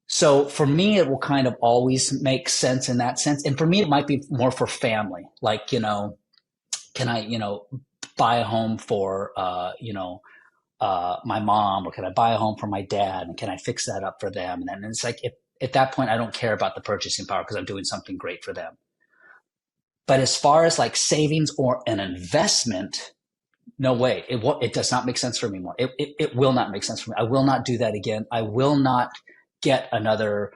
So for me, it will kind of always make sense in that sense. And for me, it might be more for family. Like, can I, buy a home for, my mom, or can I buy a home for my dad? And can I fix that up for them? And then it's like, at that point, I don't care about the purchasing power because I'm doing something great for them. But as far as like savings or an investment, no way. It does not make sense for me anymore. It will not make sense for me. I will not do that again. I will not get another,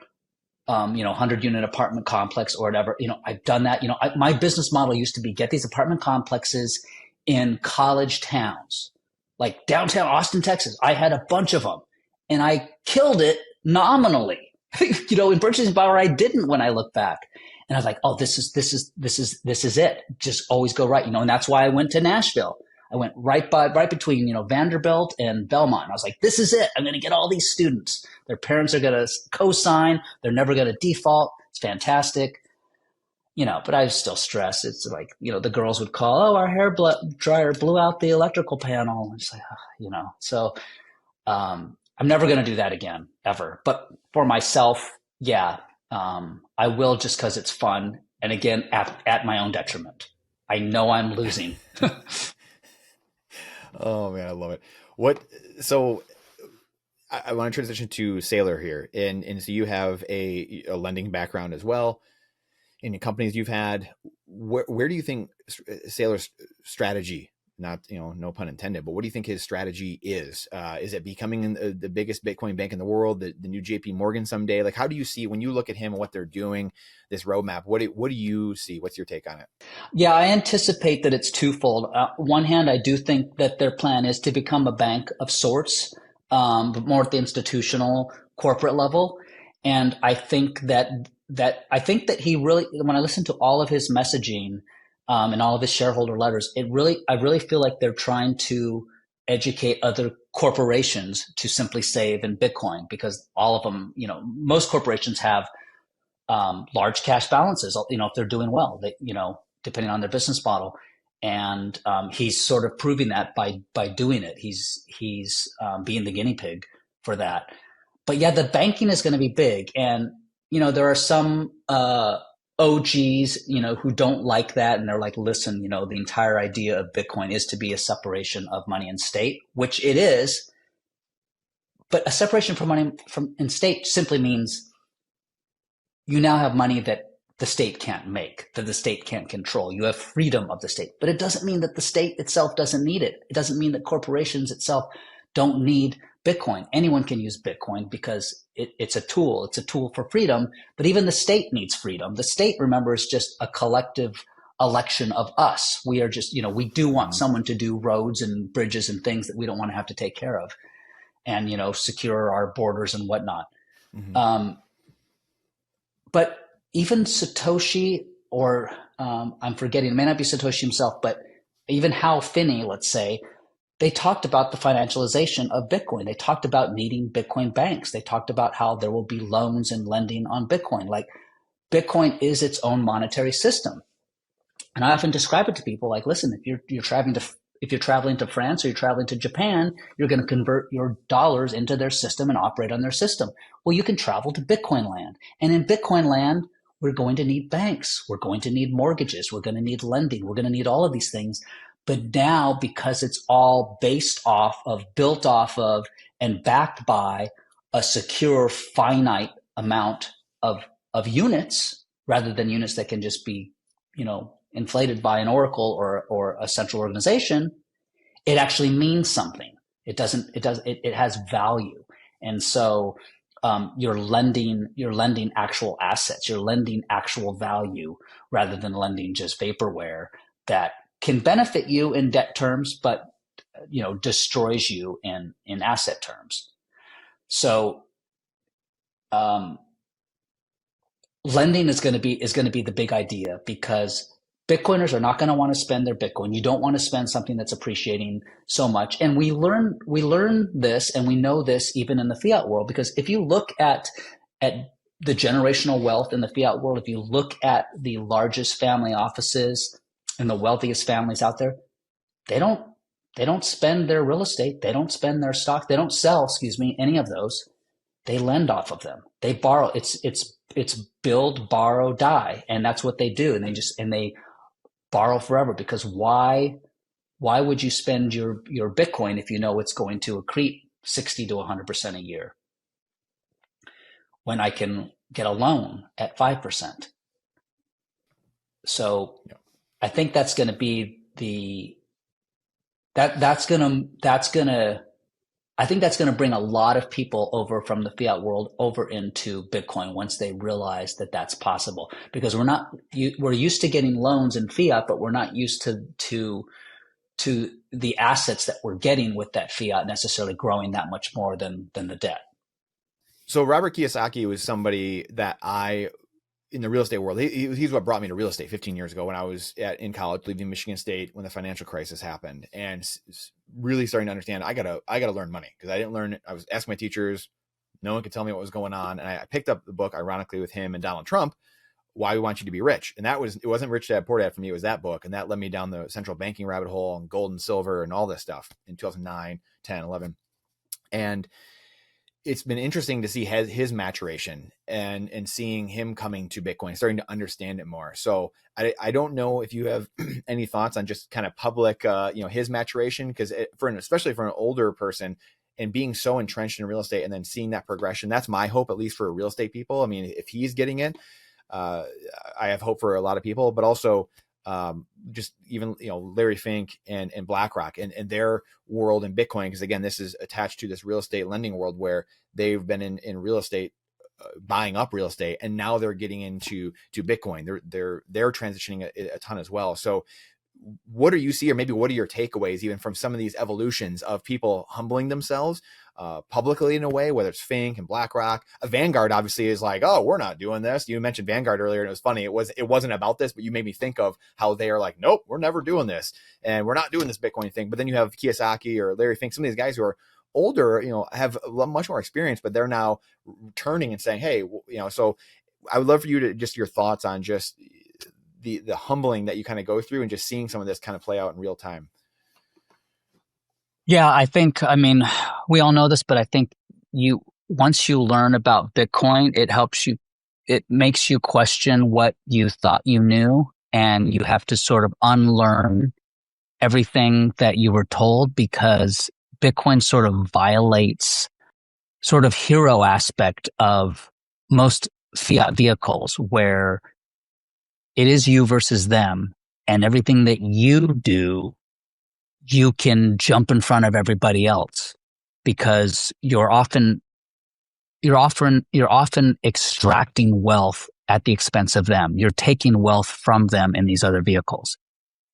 100-unit apartment complex or whatever. I've done that. My business model used to be get these apartment complexes in college towns, like downtown Austin, Texas. I had a bunch of them and I killed it nominally. In purchasing power, I didn't when I look back. And I was like, oh, this is it. Just always go right. And that's why I went to Nashville. I went right between, Vanderbilt and Belmont. And I was like, this is it. I'm going to get all these students. Their parents are going to co-sign. They're never going to default. It's fantastic. But I was still stressed. It's like, the girls would call, oh, our hair dryer blew out the electrical panel. It's like, so I'm never going to do that again, ever. But for myself, yeah, I will, just because it's fun. And again, at my own detriment. I know I'm losing. Oh man, I love it. So I want to transition to Saylor here. And so you have a lending background as well in the companies you've had. Where do you think Saylor's strategy, not, no pun intended, but what do you think his strategy is? Is it becoming the biggest Bitcoin bank in the world, the new JP Morgan someday? Like, how do you see, when you look at him and what they're doing, this roadmap, what do you see? What's your take on it? Yeah, I anticipate that it's twofold. One hand, I do think that their plan is to become a bank of sorts, but more at the institutional corporate level. And I think that he really, when I listen to all of his messaging, and all of his shareholder letters, I really feel like they're trying to educate other corporations to simply save in Bitcoin, because all of them, most corporations have large cash balances, if they're doing well, they, depending on their business model. And he's sort of proving that by doing it. He's being the guinea pig for that. But yeah, the banking is going to be big. And, there are some OGs, who don't like that. And they're like, listen, the entire idea of Bitcoin is to be a separation of money and state, which it is. But a separation from money and state simply means you now have money that the state can't make, that the state can't control. You have freedom of the state. But it doesn't mean that the state itself doesn't need it. It doesn't mean that corporations itself don't need Bitcoin. Anyone can use Bitcoin because it's a tool. It's a tool for freedom. But even the state needs freedom. The state, remember, is just a collective election of us. We are just, we do want someone to do roads and bridges and things that we don't want to have to take care of, and, secure our borders and whatnot. Mm-hmm. But even Satoshi, or I'm forgetting, it may not be Satoshi himself, but even Hal Finney, let's say, they talked about the financialization of Bitcoin. They talked about needing Bitcoin banks. They talked about how there will be loans and lending on Bitcoin. Like, Bitcoin is its own monetary system. And I often describe it to people like, listen, if you're traveling to France or you're traveling to Japan, you're going to convert your dollars into their system and operate on their system. Well, you can travel to Bitcoin land. And in Bitcoin land, we're going to need banks. We're going to need mortgages. We're going to need lending. We're going to need all of these things. But now, because it's all built off of, and backed by a secure, finite amount of units, rather than units that can just be, inflated by an oracle or a central organization, it actually means something. It has value. And so you're lending actual assets, you're lending actual value, rather than lending just vaporware that can benefit you in debt terms, but destroys you in asset terms. So um, lending is going to be the big idea, because Bitcoiners are not going to want to spend their Bitcoin. You don't want to spend something that's appreciating so much. And we learn this, and we know this even in the fiat world, because if you look at the generational wealth in the fiat world, if you look at the largest family offices and the wealthiest families out there, they don't spend their real estate, they don't spend their stock, they don't sell, excuse me, any of those. They lend off of them. They borrow. It's build, borrow, die, and that's what they do. And they borrow forever, because why would you spend your Bitcoin if you know it's going to accrete 60 to 100% a year when I can get a loan at 5%? So Yeah. I think that's going to be that's going to I think that's going to bring a lot of people over from the fiat world over into Bitcoin once they realize that that's possible. Because we're used to getting loans in fiat, but we're not used to the assets that we're getting with that fiat necessarily growing that much more than the debt. So Robert Kiyosaki was somebody that in the real estate world, he's what brought me to real estate 15 years ago when I was in college, leaving Michigan State when the financial crisis happened, and really starting to understand I gotta learn money, because I didn't learn it. I was asking my teachers, no one could tell me what was going on, and I picked up the book, ironically, with him and Donald Trump, Why We Want You to Be Rich, and it wasn't Rich Dad Poor Dad for me. It was that book, and that led me down the central banking rabbit hole and gold and silver and all this stuff in 2009, 10, 11, and it's been interesting to see his maturation and seeing him coming to Bitcoin, starting to understand it more. So I don't know if you have any thoughts on just kind of public, his maturation, because especially for an older person and being so entrenched in real estate and then seeing that progression, that's my hope, at least for real estate people. I mean, if he's getting it, I have hope for a lot of people, but also just even, Larry Fink and BlackRock and their world in Bitcoin. Because again, this is attached to this real estate lending world where they've been in real estate, buying up real estate, and now they're getting into Bitcoin. They're transitioning a ton as well. So what do you see, or maybe what are your takeaways even from some of these evolutions of people humbling themselves publicly in a way, whether it's Fink and BlackRock? Vanguard obviously is like, oh, we're not doing this. You mentioned Vanguard earlier, and it was funny. It wasn't about this, but you made me think of how they are like, nope, we're never doing this, and we're not doing this Bitcoin thing. But then you have Kiyosaki or Larry Fink, some of these guys who are older, have much more experience, but they're now turning and saying, hey, so I would love for you to just your thoughts on just the humbling that you kind of go through and just seeing some of this kind of play out in real time. Yeah, I mean, we all know this, but I think once you learn about Bitcoin, it makes you question what you thought you knew, and you have to sort of unlearn everything that you were told, because Bitcoin sort of violates sort of hero aspect of most fiat vehicles, where it is you versus them, and everything that you do, you can jump in front of everybody else, because you're often extracting wealth at the expense of them. You're taking wealth from them in these other vehicles.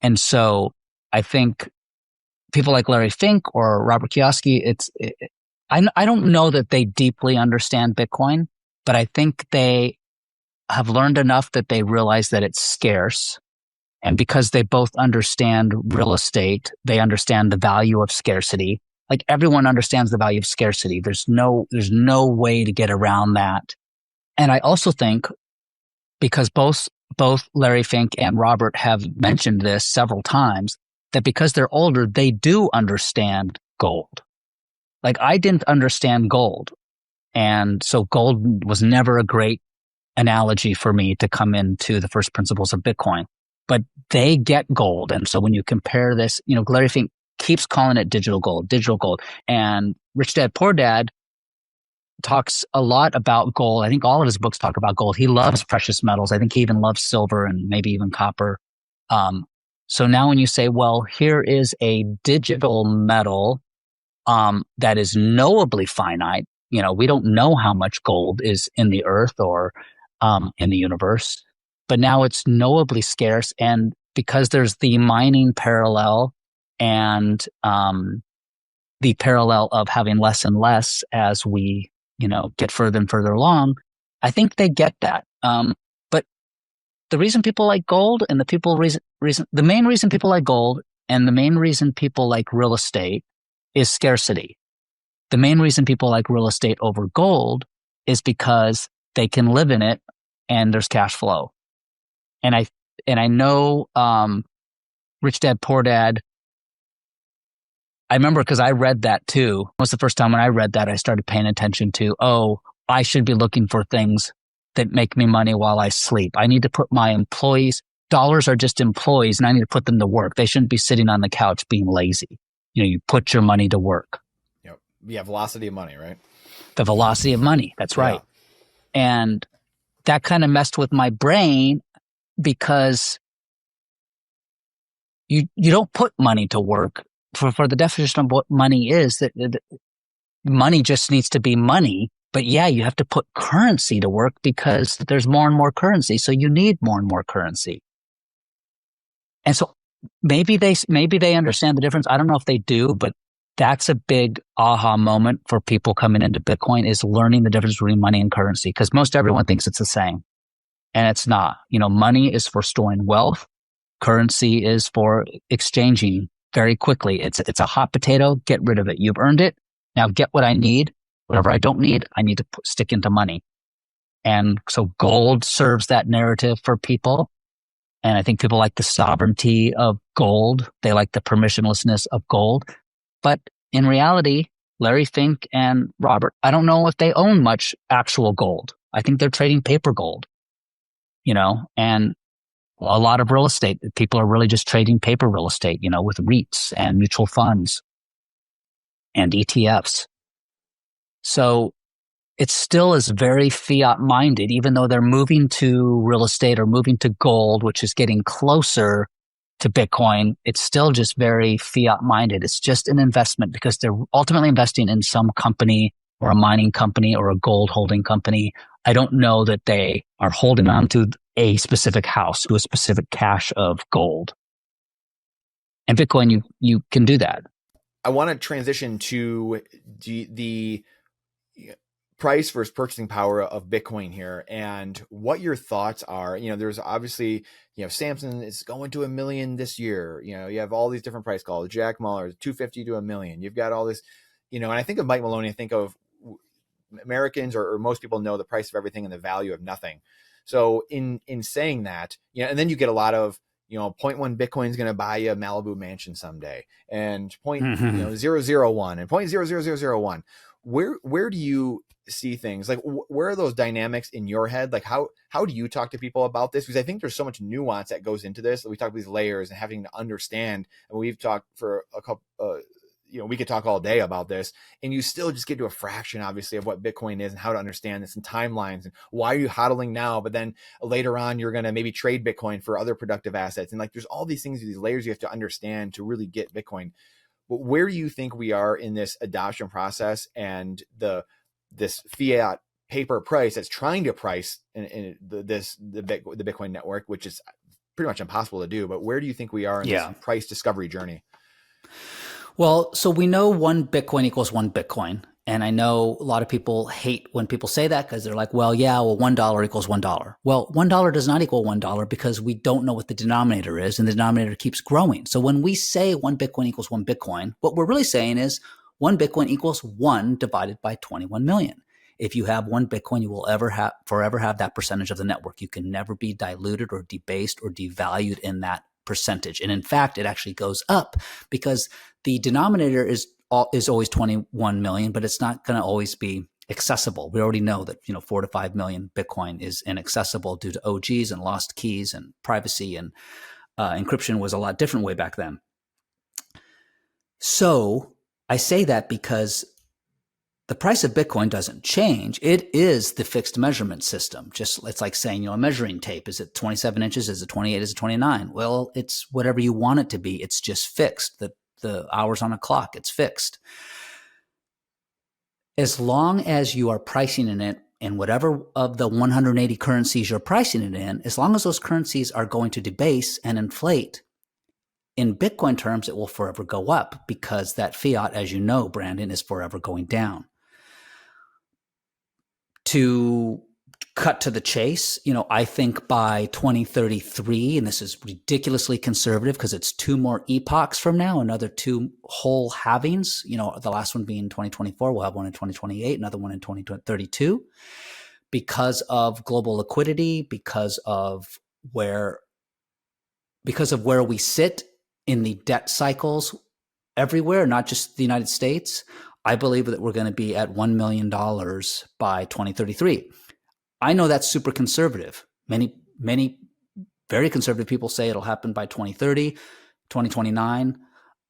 And so I think people like Larry Fink or Robert Kiyosaki, I don't know that they deeply understand Bitcoin, but I think they have learned enough that they realize that it's scarce. And because they both understand real estate, they understand the value of scarcity. Like, everyone understands the value of scarcity. There's no way to get around that. And I also think, because both Larry Fink and Robert have mentioned this several times, that because they're older, they do understand gold. Like, I didn't understand gold. And so gold was never a great analogy for me to come into the first principles of Bitcoin. But they get gold. And so when you compare this, Larry Fink keeps calling it digital gold. And Rich Dad Poor Dad talks a lot about gold. I think all of his books talk about gold. He loves precious metals. I think he even loves silver and maybe even copper. So now when you say, well, here is a digital metal that is knowably finite, we don't know how much gold is in the earth or in the universe, but now it's knowably scarce. And because there's the mining parallel and the parallel of having less and less as we, get further and further along. I think they get that. But the reason people like gold and the main reason people like gold and the main reason people like real estate is scarcity. The main reason people like real estate over gold is because they can live in it and there's cash flow. And I know, Rich Dad, Poor Dad, I remember because I read that too. It was the first time when I read that I started paying attention to, I should be looking for things that make me money while I sleep. I need to put my employees, dollars are just employees, and I need to put them to work. They shouldn't be sitting on the couch being lazy. You put your money to work. Yep. Yeah, velocity of money, right? The velocity of money. That's right. Yeah. And that kind of messed with my brain because you don't put money to work. For the definition of what money is, that money just needs to be money. But yeah, you have to put currency to work because there's more and more currency. So you need more and more currency. And so maybe they understand the difference. I don't know if they do, but that's a big aha moment for people coming into Bitcoin, is learning the difference between money and currency, because most everyone thinks it's the same. And it's not. Money is for storing wealth. Currency is for exchanging very quickly. It's a hot potato. Get rid of it. You've earned it. Now get what I need. Whatever I don't need, I need to stick into money. And so gold serves that narrative for people. And I think people like the sovereignty of gold. They like the permissionlessness of gold. But in reality, Larry Fink and Robert, I don't know if they own much actual gold. I think they're trading paper gold, and a lot of real estate, people are really just trading paper real estate, with REITs and mutual funds and ETFs. So it still is very fiat minded, even though they're moving to real estate or moving to gold, which is getting closer to Bitcoin. It's still just very fiat minded. It's just an investment because they're ultimately investing in some company or a mining company or a gold holding company. I don't know that they are holding on to a specific house, to a specific cache of gold. And Bitcoin, you can do that. I want to transition to the price versus purchasing power of Bitcoin here, and what your thoughts are. There's obviously, Samson is going to $1 million this year. You have all these different price calls. Jack Muller, 250 to $1 million. You've got all this, and I think of Mike Maloney. I think of Americans or most people know the price of everything and the value of nothing. So in saying that, and then you get a lot of, 0.1 Bitcoin is going to buy you a Malibu mansion someday, and 0.001 and 0.00001. Where do you see things? Like, where are those dynamics in your head? Like, how do you talk to people about this? Because I think there's so much nuance that goes into this. We talk about these layers and having to understand, and we've talked for a couple, we could talk all day about this, and you still just get to a fraction, obviously, of what Bitcoin is and how to understand this and timelines and why are you hodling now, but then later on you're going to maybe trade Bitcoin for other productive assets. And like, there's all these things, these layers you have to understand to really get Bitcoin. But where do you think we are in this adoption process and this fiat paper price that's trying to price in the Bitcoin network, which is pretty much impossible to do? But where do you think we are in this price discovery journey? Well, so we know 1 Bitcoin equals 1 Bitcoin. And I know a lot of people hate when people say that because they're like, $1 equals $1. Well, $1 does not equal $1 because we don't know what the denominator is, and the denominator keeps growing. So when we say 1 Bitcoin equals 1 Bitcoin, what we're really saying is 1 Bitcoin equals 1 divided by 21 million. If you have 1 Bitcoin, you will forever have that percentage of the network. You can never be diluted or debased or devalued in that percentage. And in fact, it actually goes up because the denominator is always 21 million, but it's not going to always be accessible. We already know that 4 to 5 million Bitcoin is inaccessible due to OGs and lost keys and privacy, and encryption was a lot different way back then. So I say that because the price of Bitcoin doesn't change. It is the fixed measurement system. Just it's like saying, a measuring tape. Is it 27 inches? Is it 28? Is it 29? Well, it's whatever you want it to be. It's just fixed. The hours on a clock, it's fixed. As long as you are pricing in it in whatever of the 180 currencies you're pricing it in, as long as those currencies are going to debase and inflate, in Bitcoin terms, it will forever go up because that fiat, as you know, Brandon, is forever going down. To cut to the chase, I think by 2033, and this is ridiculously conservative because it's 2 more epochs from now, another 2 whole halvings, the last one being 2024, we'll have one in 2028, another one in 2032, because of global liquidity, because of where we sit in the debt cycles everywhere, not just the United States. I believe that we're going to be at $1 million by 2033. I know that's super conservative. Many very conservative people say it'll happen by 2030, 2029.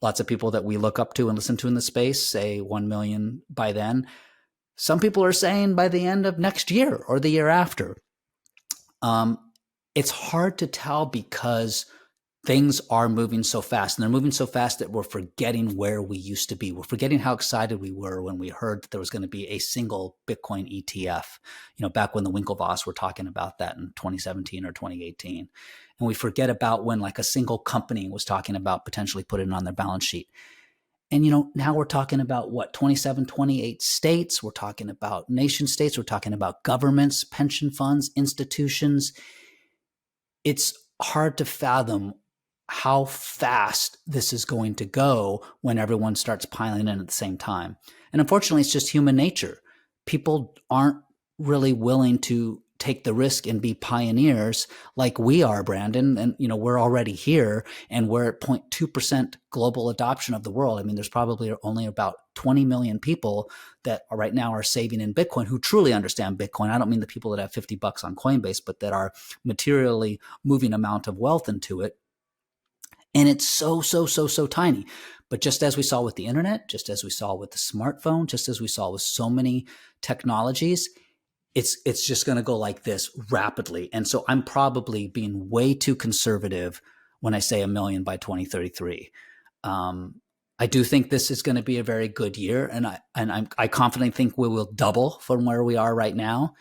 Lots of people that we look up to and listen to in the space say 1 million by then. Some people are saying by the end of next year or the year after. It's hard to tell because things are moving so fast, and they're moving so fast that we're forgetting where we used to be. We're forgetting how excited we were when we heard that there was going to be a single Bitcoin ETF, back when the Winklevoss were talking about that in 2017 or 2018. And we forget about when like a single company was talking about potentially putting it on their balance sheet. And, now we're talking about 27, 28 states. We're talking about nation states. We're talking about governments, pension funds, institutions. It's hard to fathom how fast this is going to go when everyone starts piling in at the same time. And unfortunately, it's just human nature. People aren't really willing to take the risk and be pioneers like we are, Brandon. And, we're already here and we're at 0.2% global adoption of the world. I mean, there's probably only about 20 million people that right now are saving in Bitcoin who truly understand Bitcoin. I don't mean the people that have $50 on Coinbase, but that are materially moving amount of wealth into it. And it's so tiny. But just as we saw with the internet, just as we saw with the smartphone, just as we saw with so many technologies, it's just going to go like this rapidly. And so I'm probably being way too conservative when I say 1 million by 2033. I do think this is going to be a very good year, and I confidently think we will double from where we are right now.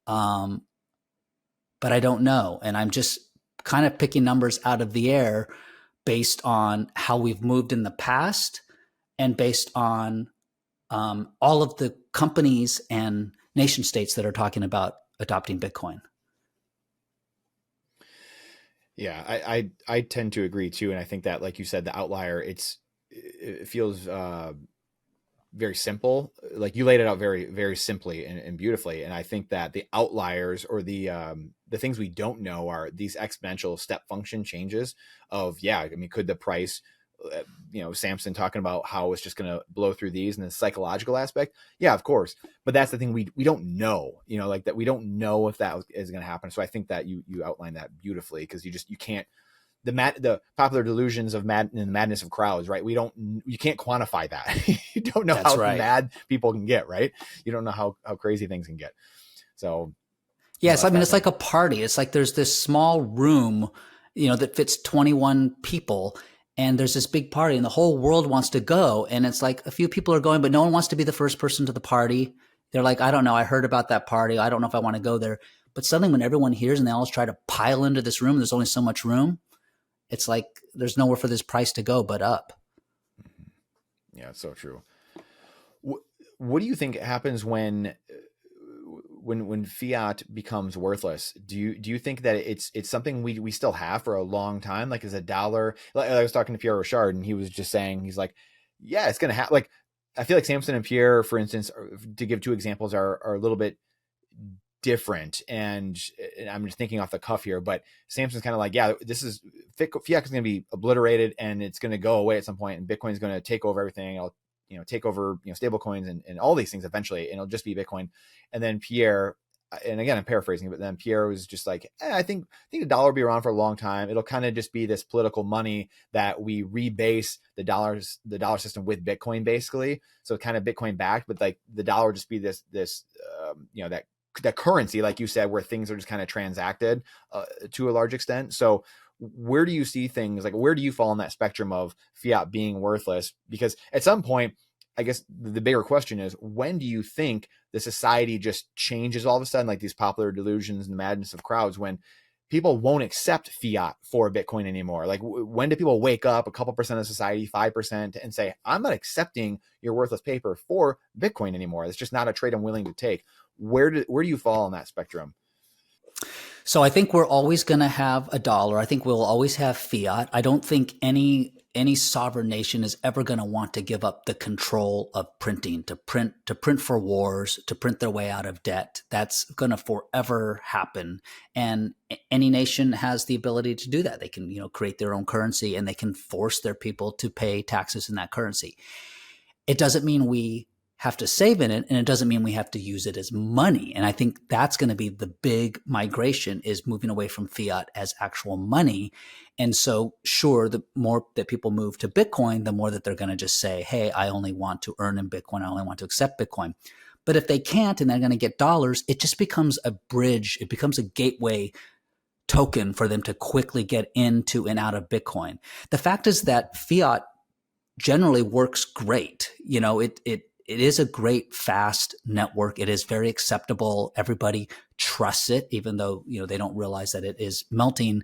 But I don't know, and I'm just kind of picking numbers out of the air based on how we've moved in the past and based on all of the companies and nation states that are talking about adopting Bitcoin. Yeah, I tend to agree too. And I think that, like you said, the outlier, it feels very simple. Like you laid it out very, very simply and beautifully. And I think that the outliers or the things we don't know are these exponential step function changes of, could the price, Samson talking about how it's just going to blow through these, and the psychological aspect. Yeah, of course. But that's the thing we don't know, like that we don't know if that is going to happen. So I think that you outlined that beautifully, because you can't, the popular delusions of and the madness of crowds, right? You can't quantify that. You don't know how mad people can get, right? You don't know how crazy things can get. So yes, it's like a party. It's like there's this small room, that fits 21 people, and there's this big party and the whole world wants to go. And it's like a few people are going, but no one wants to be the first person to the party. They're like, I don't know. I heard about that party. I don't know if I want to go there. But suddenly when everyone hears and they all try to pile into this room, there's only so much room. It's like there's nowhere for this price to go but up. Yeah, it's so true. What do you think happens when fiat becomes worthless? Do you think that it's something we still have for a long time? Like, is a dollar? Like, I was talking to Pierre Rochard, and he was just saying, he's like, yeah, it's gonna happen. Like, I feel like Samson and Pierre, for instance, to give 2 examples, are a little bit different, and I'm just thinking off the cuff here, but Samson's kind of like, yeah, this is fiat is going to be obliterated and it's going to go away at some point, and Bitcoin is going to take over everything. It'll take over stable coins and all these things eventually, and it'll just be Bitcoin. And then Pierre, and again I'm paraphrasing, but then Pierre was just like, I think the dollar will be around for a long time. It'll kind of just be this political money that we rebase the dollar system with Bitcoin, basically. So kind of Bitcoin backed, but like the dollar will just be this that currency, like you said, where things are just kind of transacted to a large extent. So where do you see things, like where do you fall on that spectrum of fiat being worthless? Because at some point, I guess the bigger question is, when do you think the society just changes all of a sudden, like these popular delusions and the madness of crowds, when people won't accept fiat for Bitcoin anymore. Like, when do people wake up, a couple percent of society, 5%, and say, I'm not accepting your worthless paper for Bitcoin anymore? It's just not a trade I'm willing to take. Where do you fall on that spectrum? So I think we're always going to have a dollar. I think we'll always have fiat. I don't think any sovereign nation is ever going to want to give up the control of printing, to print for wars, to print their way out of debt. That's going to forever happen. And any nation has the ability to do that. They can, create their own currency, and they can force their people to pay taxes in that currency. It doesn't mean we have to save in it, and it doesn't mean we have to use it as money. And I think that's going to be the big migration, is moving away from fiat as actual money. And so, sure, the more that people move to Bitcoin, the more that they're going to just say, hey, I only want to earn in Bitcoin. I only want to accept Bitcoin. But if they can't and they're going to get dollars, it just becomes a bridge. It becomes a gateway token for them to quickly get into and out of Bitcoin. The fact is that fiat generally works great. It is a great, fast network. It is very acceptable. Everybody trusts it, even though they don't realize that it is melting.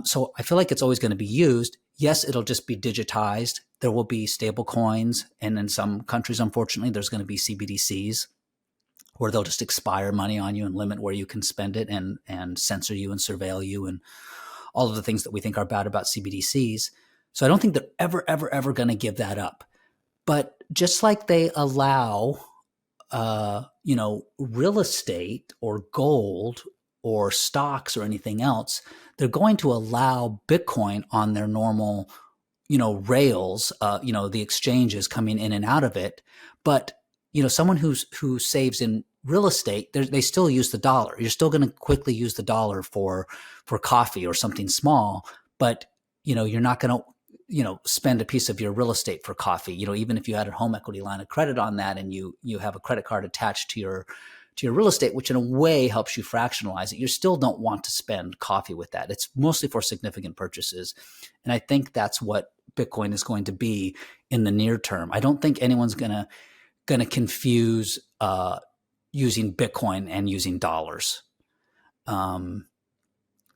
So I feel like it's always going to be used. Yes, it'll just be digitized. There will be stable coins. And in some countries, unfortunately, there's going to be CBDCs, where they'll just expire money on you and limit where you can spend it, and censor you and surveil you, and all of the things that we think are bad about CBDCs. So I don't think they're ever going to give that up. But just like they allow, real estate or gold or stocks or anything else, they're going to allow Bitcoin on their normal, rails, the exchanges coming in and out of it. But, someone who saves in real estate, they still use the dollar. You're still going to quickly use the dollar for coffee or something small, but, you're not going to spend a piece of your real estate for coffee. Even if you had a home equity line of credit on that, and you have a credit card attached to your real estate, which in a way helps you fractionalize it, you still don't want to spend coffee with that. It's mostly for significant purchases. And I think that's what Bitcoin is going to be in the near term. I don't think anyone's going to confuse using Bitcoin and using dollars.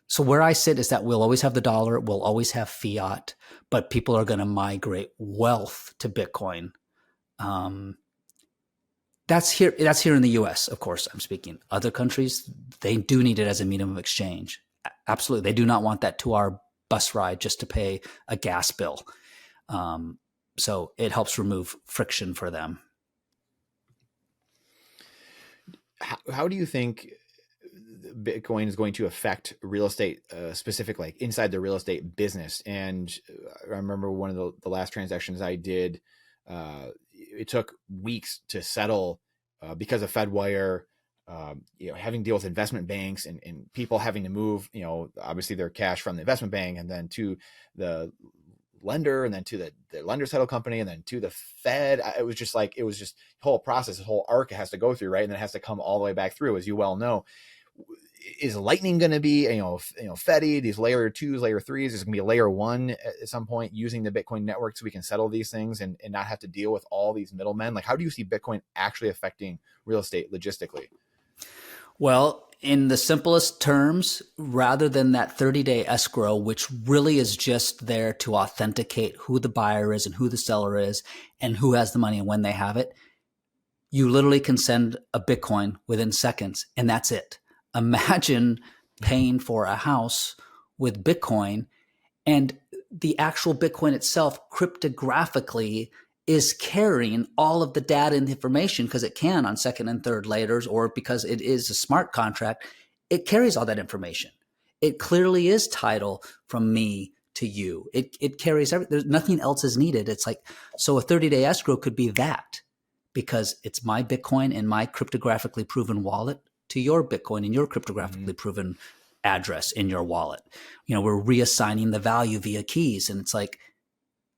So where I sit is that we'll always have the dollar, we'll always have fiat, but people are going to migrate wealth to Bitcoin. That's here in the US, of course, I'm speaking. Other countries, they do need it as a medium of exchange. Absolutely. They do not want that 2-hour bus ride just to pay a gas bill. So it helps remove friction for them. How do you think Bitcoin is going to affect real estate, specifically like inside the real estate business? And I remember one of the last transactions I did, it took weeks to settle because of Fedwire, having to deal with investment banks and people having to move, obviously their cash from the investment bank and then to the lender and then to the lender title company and then to the Fed. It was just the whole process, the whole arc it has to go through, right? And then it has to come all the way back through, as you well know. Is Lightning going to be, Fedi, these layer 2s, layer 3s? Is it going to be a layer 1 at some point using the Bitcoin network so we can settle these things and not have to deal with all these middlemen? Like, how do you see Bitcoin actually affecting real estate logistically? Well, in the simplest terms, rather than that 30-day escrow, which really is just there to authenticate who the buyer is and who the seller is and who has the money and when they have it, you literally can send a Bitcoin within seconds, and that's it. Imagine paying for a house with Bitcoin, and the actual Bitcoin itself cryptographically is carrying all of the data and information, because it can on second and third layers, or because it is a smart contract, it carries all that information. It clearly is title from me to you. It carries there's nothing else is needed. It's like, so a 30-day escrow could be that, because it's my Bitcoin in my cryptographically proven wallet to your Bitcoin and your cryptographically proven address in your wallet. We're reassigning the value via keys, and it's like,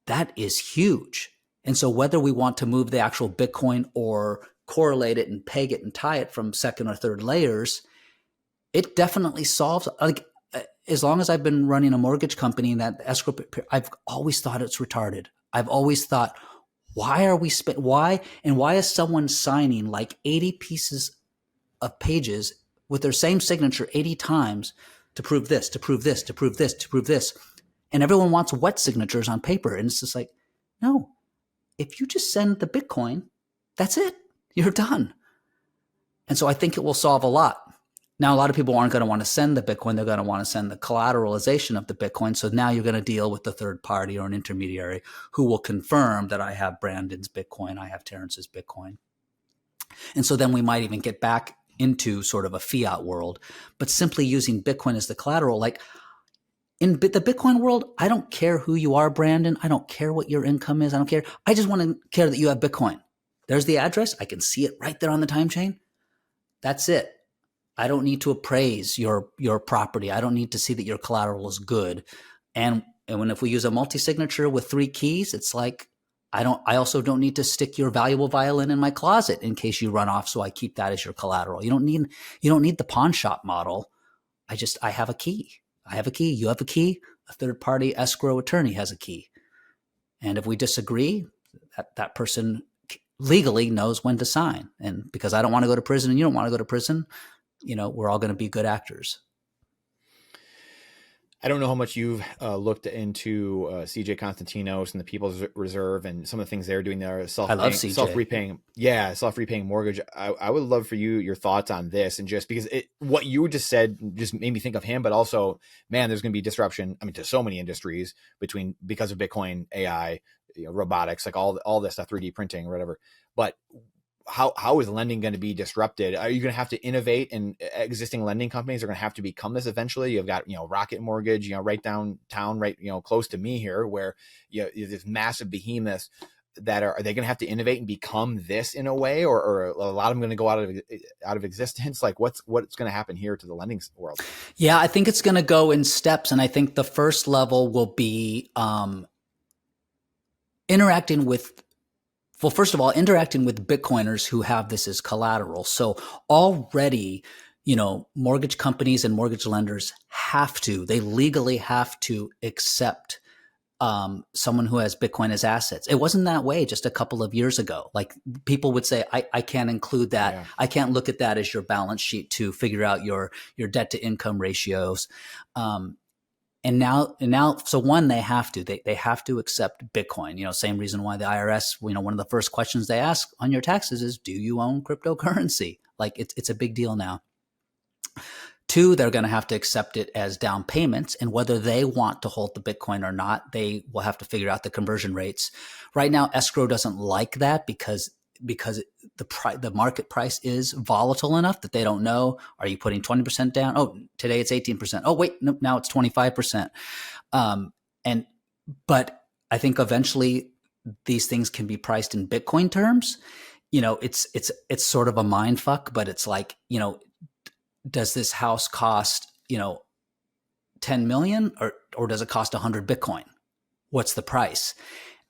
that is huge. And so whether we want to move the actual Bitcoin or correlate it and peg it and tie it from second or third layers, it definitely solves, like, as long as I've been running a mortgage company, and that escrow, I've always thought it's retarded. I've always thought, why is someone signing like 80 pieces of pages with their same signature 80 times to prove this, to prove this, to prove this, to prove this. And everyone wants wet signatures on paper. And it's just like, no, if you just send the Bitcoin, that's it. You're done. And so I think it will solve a lot. Now, a lot of people aren't going to want to send the Bitcoin. They're going to want to send the collateralization of the Bitcoin. So now you're going to deal with the third party or an intermediary who will confirm that I have Brandon's Bitcoin, I have Terence's Bitcoin. And so then we might even get back into sort of a fiat world, but simply using Bitcoin as the collateral. Like in the Bitcoin world, I don't care who you are, Brandon. I don't care what your income is. I don't care. I just want to care that you have Bitcoin. There's the address. I can see it right there on the time chain. That's it. I don't need to appraise your property. I don't need to see that your collateral is good. And if we use a multi-signature with 3 keys, it's like, I also don't need to stick your valuable violin in my closet in case you run off. So I keep that as your collateral. You don't need the pawn shop model. I have a key. I have a key. You have a key. A third party escrow attorney has a key. And if we disagree, that person legally knows when to sign. And because I don't want to go to prison and you don't want to go to prison, we're all going to be good actors. I don't know how much you've looked into CJ Constantinos and the People's Reserve and some of the things they're doing there. Self-repaying mortgage. I would love for your thoughts on this, and just because what you just said just made me think of him, but also, man, there's going to be disruption. I mean, to so many industries because of Bitcoin, AI, robotics, like all this stuff, 3D printing or whatever. But how is lending going to be disrupted? Are you going to have to innovate, and existing lending companies are going to have to become this eventually? You've got, Rocket Mortgage, right downtown, right, close to me here, where this massive behemoths that are they going to have to innovate and become this in a way, or a lot of them going to go out of existence? Like what's going to happen here to the lending world? Yeah, I think it's going to go in steps. And I think the first level will be interacting with Bitcoiners who have this as collateral. So already, mortgage companies and mortgage lenders they legally have to accept someone who has Bitcoin as assets. It wasn't that way just a couple of years ago. Like people would say, I can't include that. Yeah. I can't look at that as your balance sheet to figure out your debt to income ratios. And now, so one, they have to accept Bitcoin, same reason why the IRS, one of the first questions they ask on your taxes is, do you own cryptocurrency? Like it's a big deal now. 2, they're going to have to accept it as down payments, and whether they want to hold the Bitcoin or not, they will have to figure out the conversion rates. Right now, escrow doesn't like that because the market price is volatile enough that they don't know. Are you putting 20% down? Oh, today it's 18%. Oh, wait, no, now it's 25%. But I think eventually these things can be priced in Bitcoin terms. It's sort of a mind fuck, but it's like, does this house cost, 10 million or does it cost 100 Bitcoin? What's the price?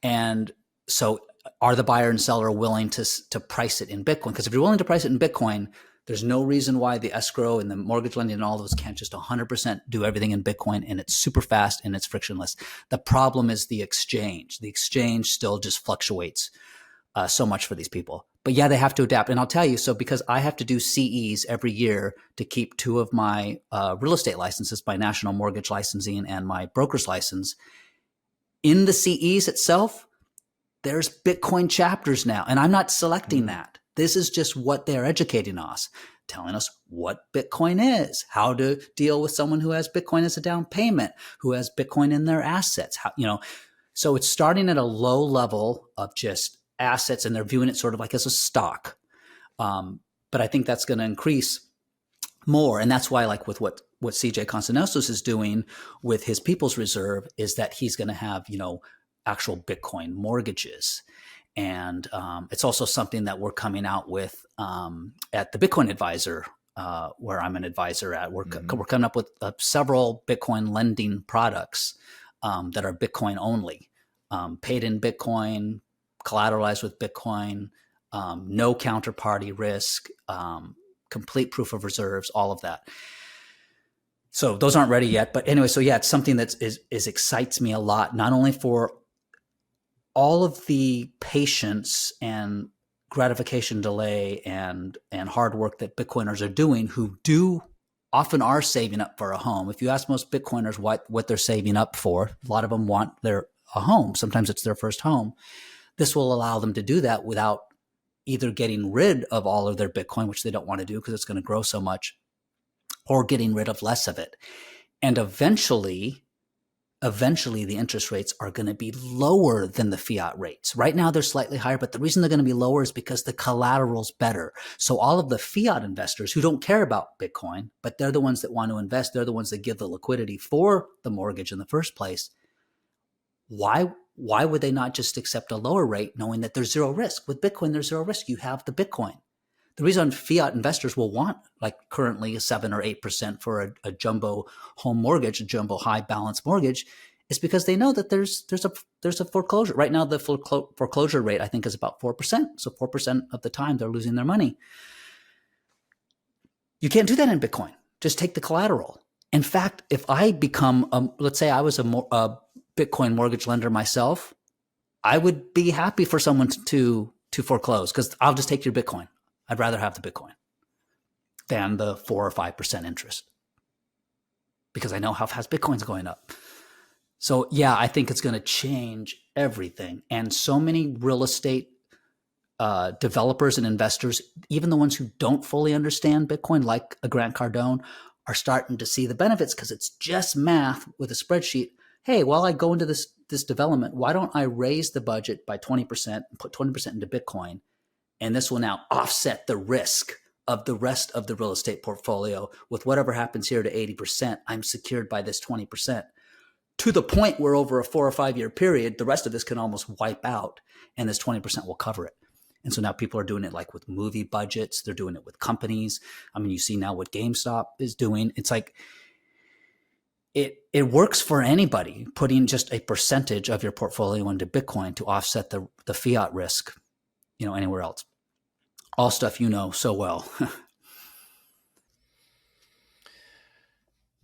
And so are the buyer and seller willing to price it in Bitcoin? Because if you're willing to price it in Bitcoin, there's no reason why the escrow and the mortgage lending and all those can't just 100% do everything in Bitcoin, and it's super fast and it's frictionless. The problem is the exchange. The exchange still just fluctuates so much for these people. But yeah, they have to adapt. And I'll tell you, so because I have to do CEs every year to keep 2 of my real estate licenses, my national mortgage licensing and my broker's license, in the CEs itself, there's Bitcoin chapters now. And I'm not selecting that. This is just what they're educating us, telling us what Bitcoin is, how to deal with someone who has Bitcoin as a down payment, who has Bitcoin in their assets. So it's starting at a low level of just assets, and they're viewing it sort of like as a stock. But I think that's going to increase more. And that's why, like with what CJ Constantinos is doing with his People's Reserve, is that he's going to have, actual Bitcoin mortgages. And it's also something that we're coming out with at the Bitcoin Advisor, where I'm an advisor at. We're coming up with several Bitcoin lending products that are Bitcoin only, paid in Bitcoin, collateralized with Bitcoin, no counterparty risk, complete proof of reserves, all of that. So those aren't ready yet. But anyway, so yeah, it's something that excites me a lot, not only for all of the patience and gratification delay and hard work that Bitcoiners are doing who do often are saving up for a home. If you ask most Bitcoiners what they're saving up for, a lot of them want a home. Sometimes it's their first home. This will allow them to do that without either getting rid of all of their Bitcoin, which they don't want to do because it's going to grow so much, or getting rid of less of it. And eventually the interest rates are going to be lower than the fiat rates. Right now, they're slightly higher, but the reason they're going to be lower is because the collateral's better. So all of the fiat investors who don't care about Bitcoin, but they're the ones that want to invest, they're the ones that give the liquidity for the mortgage in the first place. Why would they not just accept a lower rate knowing that there's zero risk? With Bitcoin, there's zero risk. You have the Bitcoin. The reason fiat investors will want, like currently, 7 or 8% for a jumbo home mortgage, a jumbo high balance mortgage, is because they know that there's a foreclosure. Right now, the foreclosure rate, I think, is about 4%. So 4% of the time they're losing their money. You can't do that in Bitcoin. Just take the collateral. In fact, if I become, let's say I was a Bitcoin mortgage lender myself, I would be happy for someone to foreclose because I'll just take your Bitcoin. I'd rather have the Bitcoin than the 4 or 5% interest because I know how fast Bitcoin's going up. So yeah, I think it's going to change everything. And so many real estate developers and investors, even the ones who don't fully understand Bitcoin, like a Grant Cardone, are starting to see the benefits because it's just math with a spreadsheet. Hey, while I go into this development, why don't I raise the budget by 20% and put 20% into Bitcoin? And this will now offset the risk of the rest of the real estate portfolio. With whatever happens here to 80%, I'm secured by this 20%, to the point where over a 4 or 5 year period, the rest of this can almost wipe out and this 20% will cover it. And so now people are doing it like with movie budgets. They're doing it with companies. I mean, you see now what GameStop is doing. It's like it works for anybody, putting just a percentage of your portfolio into Bitcoin to offset the fiat risk, anywhere else. All stuff you know so well.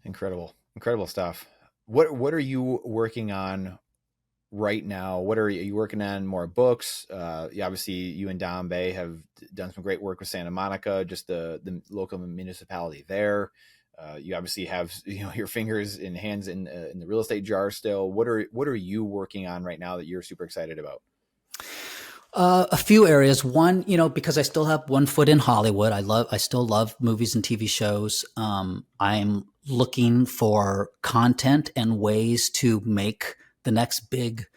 Incredible stuff. What are you working on right now? What are you working on? More books? Obviously, you and Don Bay have done some great work with Santa Monica, just the local municipality there. You obviously have your fingers and hands in the real estate jar still. What are you working on right now that you're super excited about? A few areas. One, because I still have one foot in Hollywood. I still love movies and TV shows. I'm looking for content and ways to make the next big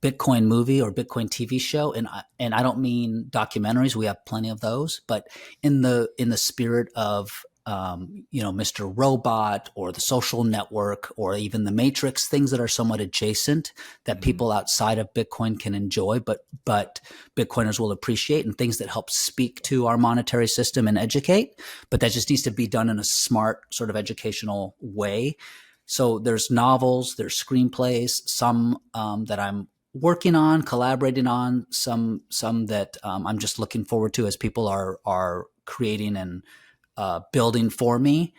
Bitcoin movie or Bitcoin TV show. And I don't mean documentaries. We have plenty of those, but in the spirit of Mr. Robot or The Social Network or even The Matrix, things that are somewhat adjacent that people outside of Bitcoin can enjoy, but Bitcoiners will appreciate, and things that help speak to our monetary system and educate. But that just needs to be done in a smart sort of educational way. So there's novels, there's screenplays, some that I'm working on, collaborating on, some that I'm just looking forward to as people are creating and building for me.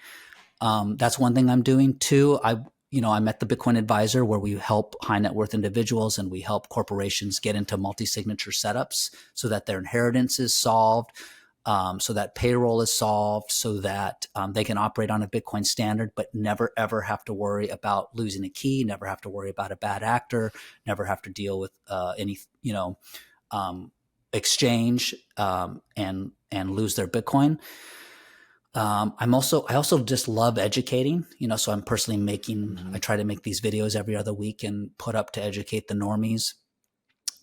That's one thing I'm doing. Two, I'm at the Bitcoin Advisor, where we help high net worth individuals and we help corporations get into multi-signature setups so that their inheritance is solved, so that payroll is solved, so that they can operate on a Bitcoin standard, but never ever have to worry about losing a key, never have to worry about a bad actor, never have to deal with any exchange and lose their Bitcoin. I also just love educating, so I'm personally I try to make these videos every other week and put up to educate the normies,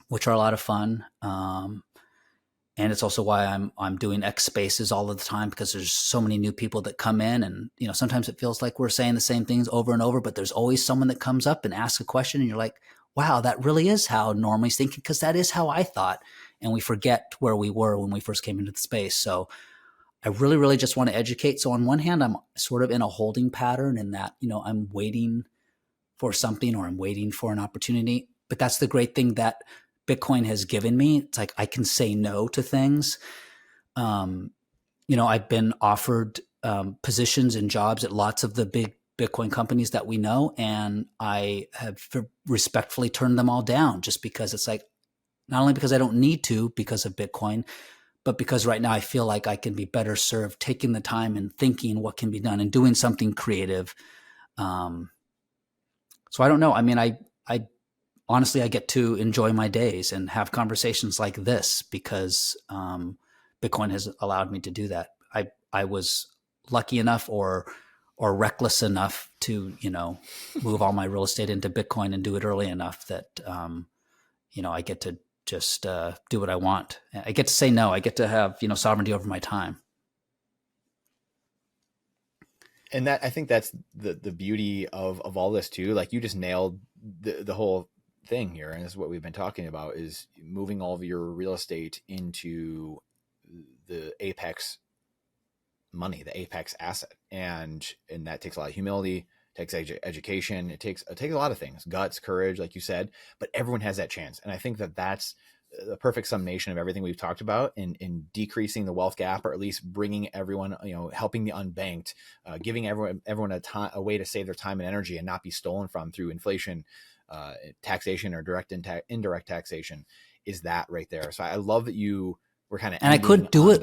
which are a lot of fun. And it's also why I'm doing X Spaces all of the time, because there's so many new people that come in, and sometimes it feels like we're saying the same things over and over, but there's always someone that comes up and asks a question and you're like, wow, that really is how normies think, because that is how I thought. And we forget where we were when we first came into the space. So I really, really just want to educate. So on one hand, I'm sort of in a holding pattern in that, I'm waiting for something or I'm waiting for an opportunity. But that's the great thing that Bitcoin has given me. It's like I can say no to things. I've been offered positions and jobs at lots of the big Bitcoin companies that we know, and I have respectfully turned them all down just because it's like, not only because I don't need to because of Bitcoin, but because right now I feel like I can be better served taking the time and thinking what can be done and doing something creative. So I don't know. I mean, I honestly, I get to enjoy my days and have conversations like this because Bitcoin has allowed me to do that. I was lucky enough or reckless enough to, move all my real estate into Bitcoin and do it early enough that, I get to just do what I want. I get to say no. I get to have, sovereignty over my time. And that, I think that's the beauty of all this too. Like, you just nailed the whole thing here. And this is what we've been talking about, is moving all of your real estate into the apex money, the apex asset. And that takes a lot of humility, takes education. It takes a lot of things, guts, courage, like you said, but everyone has that chance. And I think that that's the perfect summation of everything we've talked about in decreasing the wealth gap, or at least bringing everyone, helping the unbanked, giving everyone a way to save their time and energy and not be stolen from through inflation, taxation, or direct indirect taxation, is that right there. So I love that you were kind of, and I couldn't do it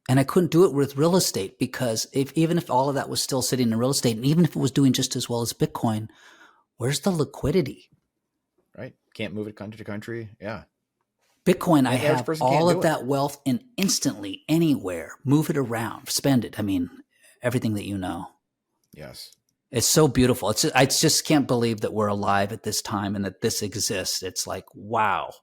and I couldn't do it with real estate, because even if all of that was still sitting in real estate, and even if it was doing just as well as Bitcoin, where's the liquidity? Right. Can't move it country to country. Yeah. Bitcoin, I have all of that wealth and instantly, anywhere, move it around, spend it. I mean, everything that you know. Yes. It's so beautiful. I just can't believe that we're alive at this time and that this exists. It's like, wow.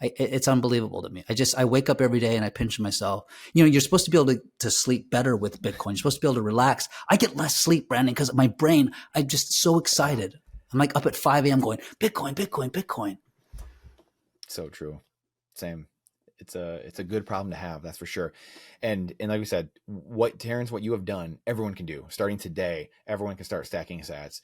It's unbelievable to me. I wake up every day and I pinch myself. You're supposed to be able to sleep better with Bitcoin. You're supposed to be able to relax. I get less sleep, Brandon, because my brain, I'm just so excited. I'm like up at 5 a.m. going, Bitcoin, Bitcoin, Bitcoin. So true. Same. It's a good problem to have, that's for sure. And like we said, Terence, what you have done, everyone can do. Starting today, everyone can start stacking sats,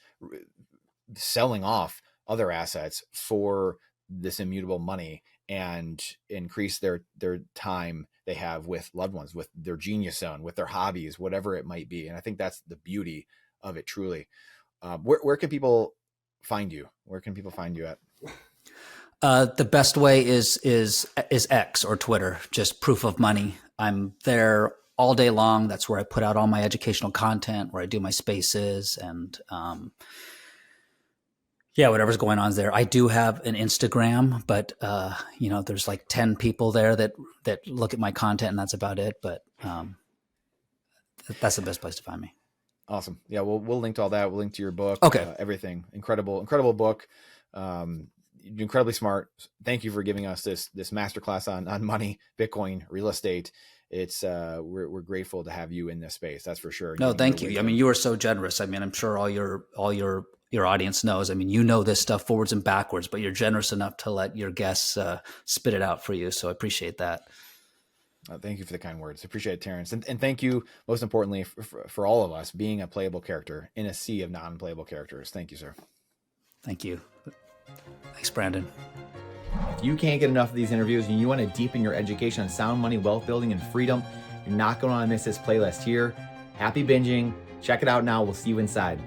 selling off other assets for this immutable money, and increase their time they have with loved ones, with their genius zone, with their hobbies, whatever it might be. And I think that's the beauty of it, truly. Where can people find you? Where can people find you at? The best way is X or Twitter, just Proof of Money. I'm there all day long. That's where I put out all my educational content, where I do my spaces, and whatever's going on there. I do have an Instagram, but there's like 10 people there that look at my content, and that's about it. But that's the best place to find me. Awesome. Yeah, we'll link to all that. We'll link to your book. Okay. Everything. Incredible book. You're incredibly smart. Thank you for giving us this masterclass on money, Bitcoin, real estate. It's we're grateful to have you in this space. That's for sure. No, thank you. I mean, you are so generous. I mean, I'm sure all your audience knows. I mean, you know this stuff forwards and backwards, but you're generous enough to let your guests spit it out for you. So I appreciate that. Thank you for the kind words. Appreciate it, Terence. And thank you, most importantly, for all of us being a playable character in a sea of non-playable characters. Thank you, sir. Thank you. Thanks, Brandon. If you can't get enough of these interviews and you want to deepen your education on sound money, wealth building, and freedom, you're not going to want to miss this playlist here. Happy binging. Check it out now. We'll see you inside.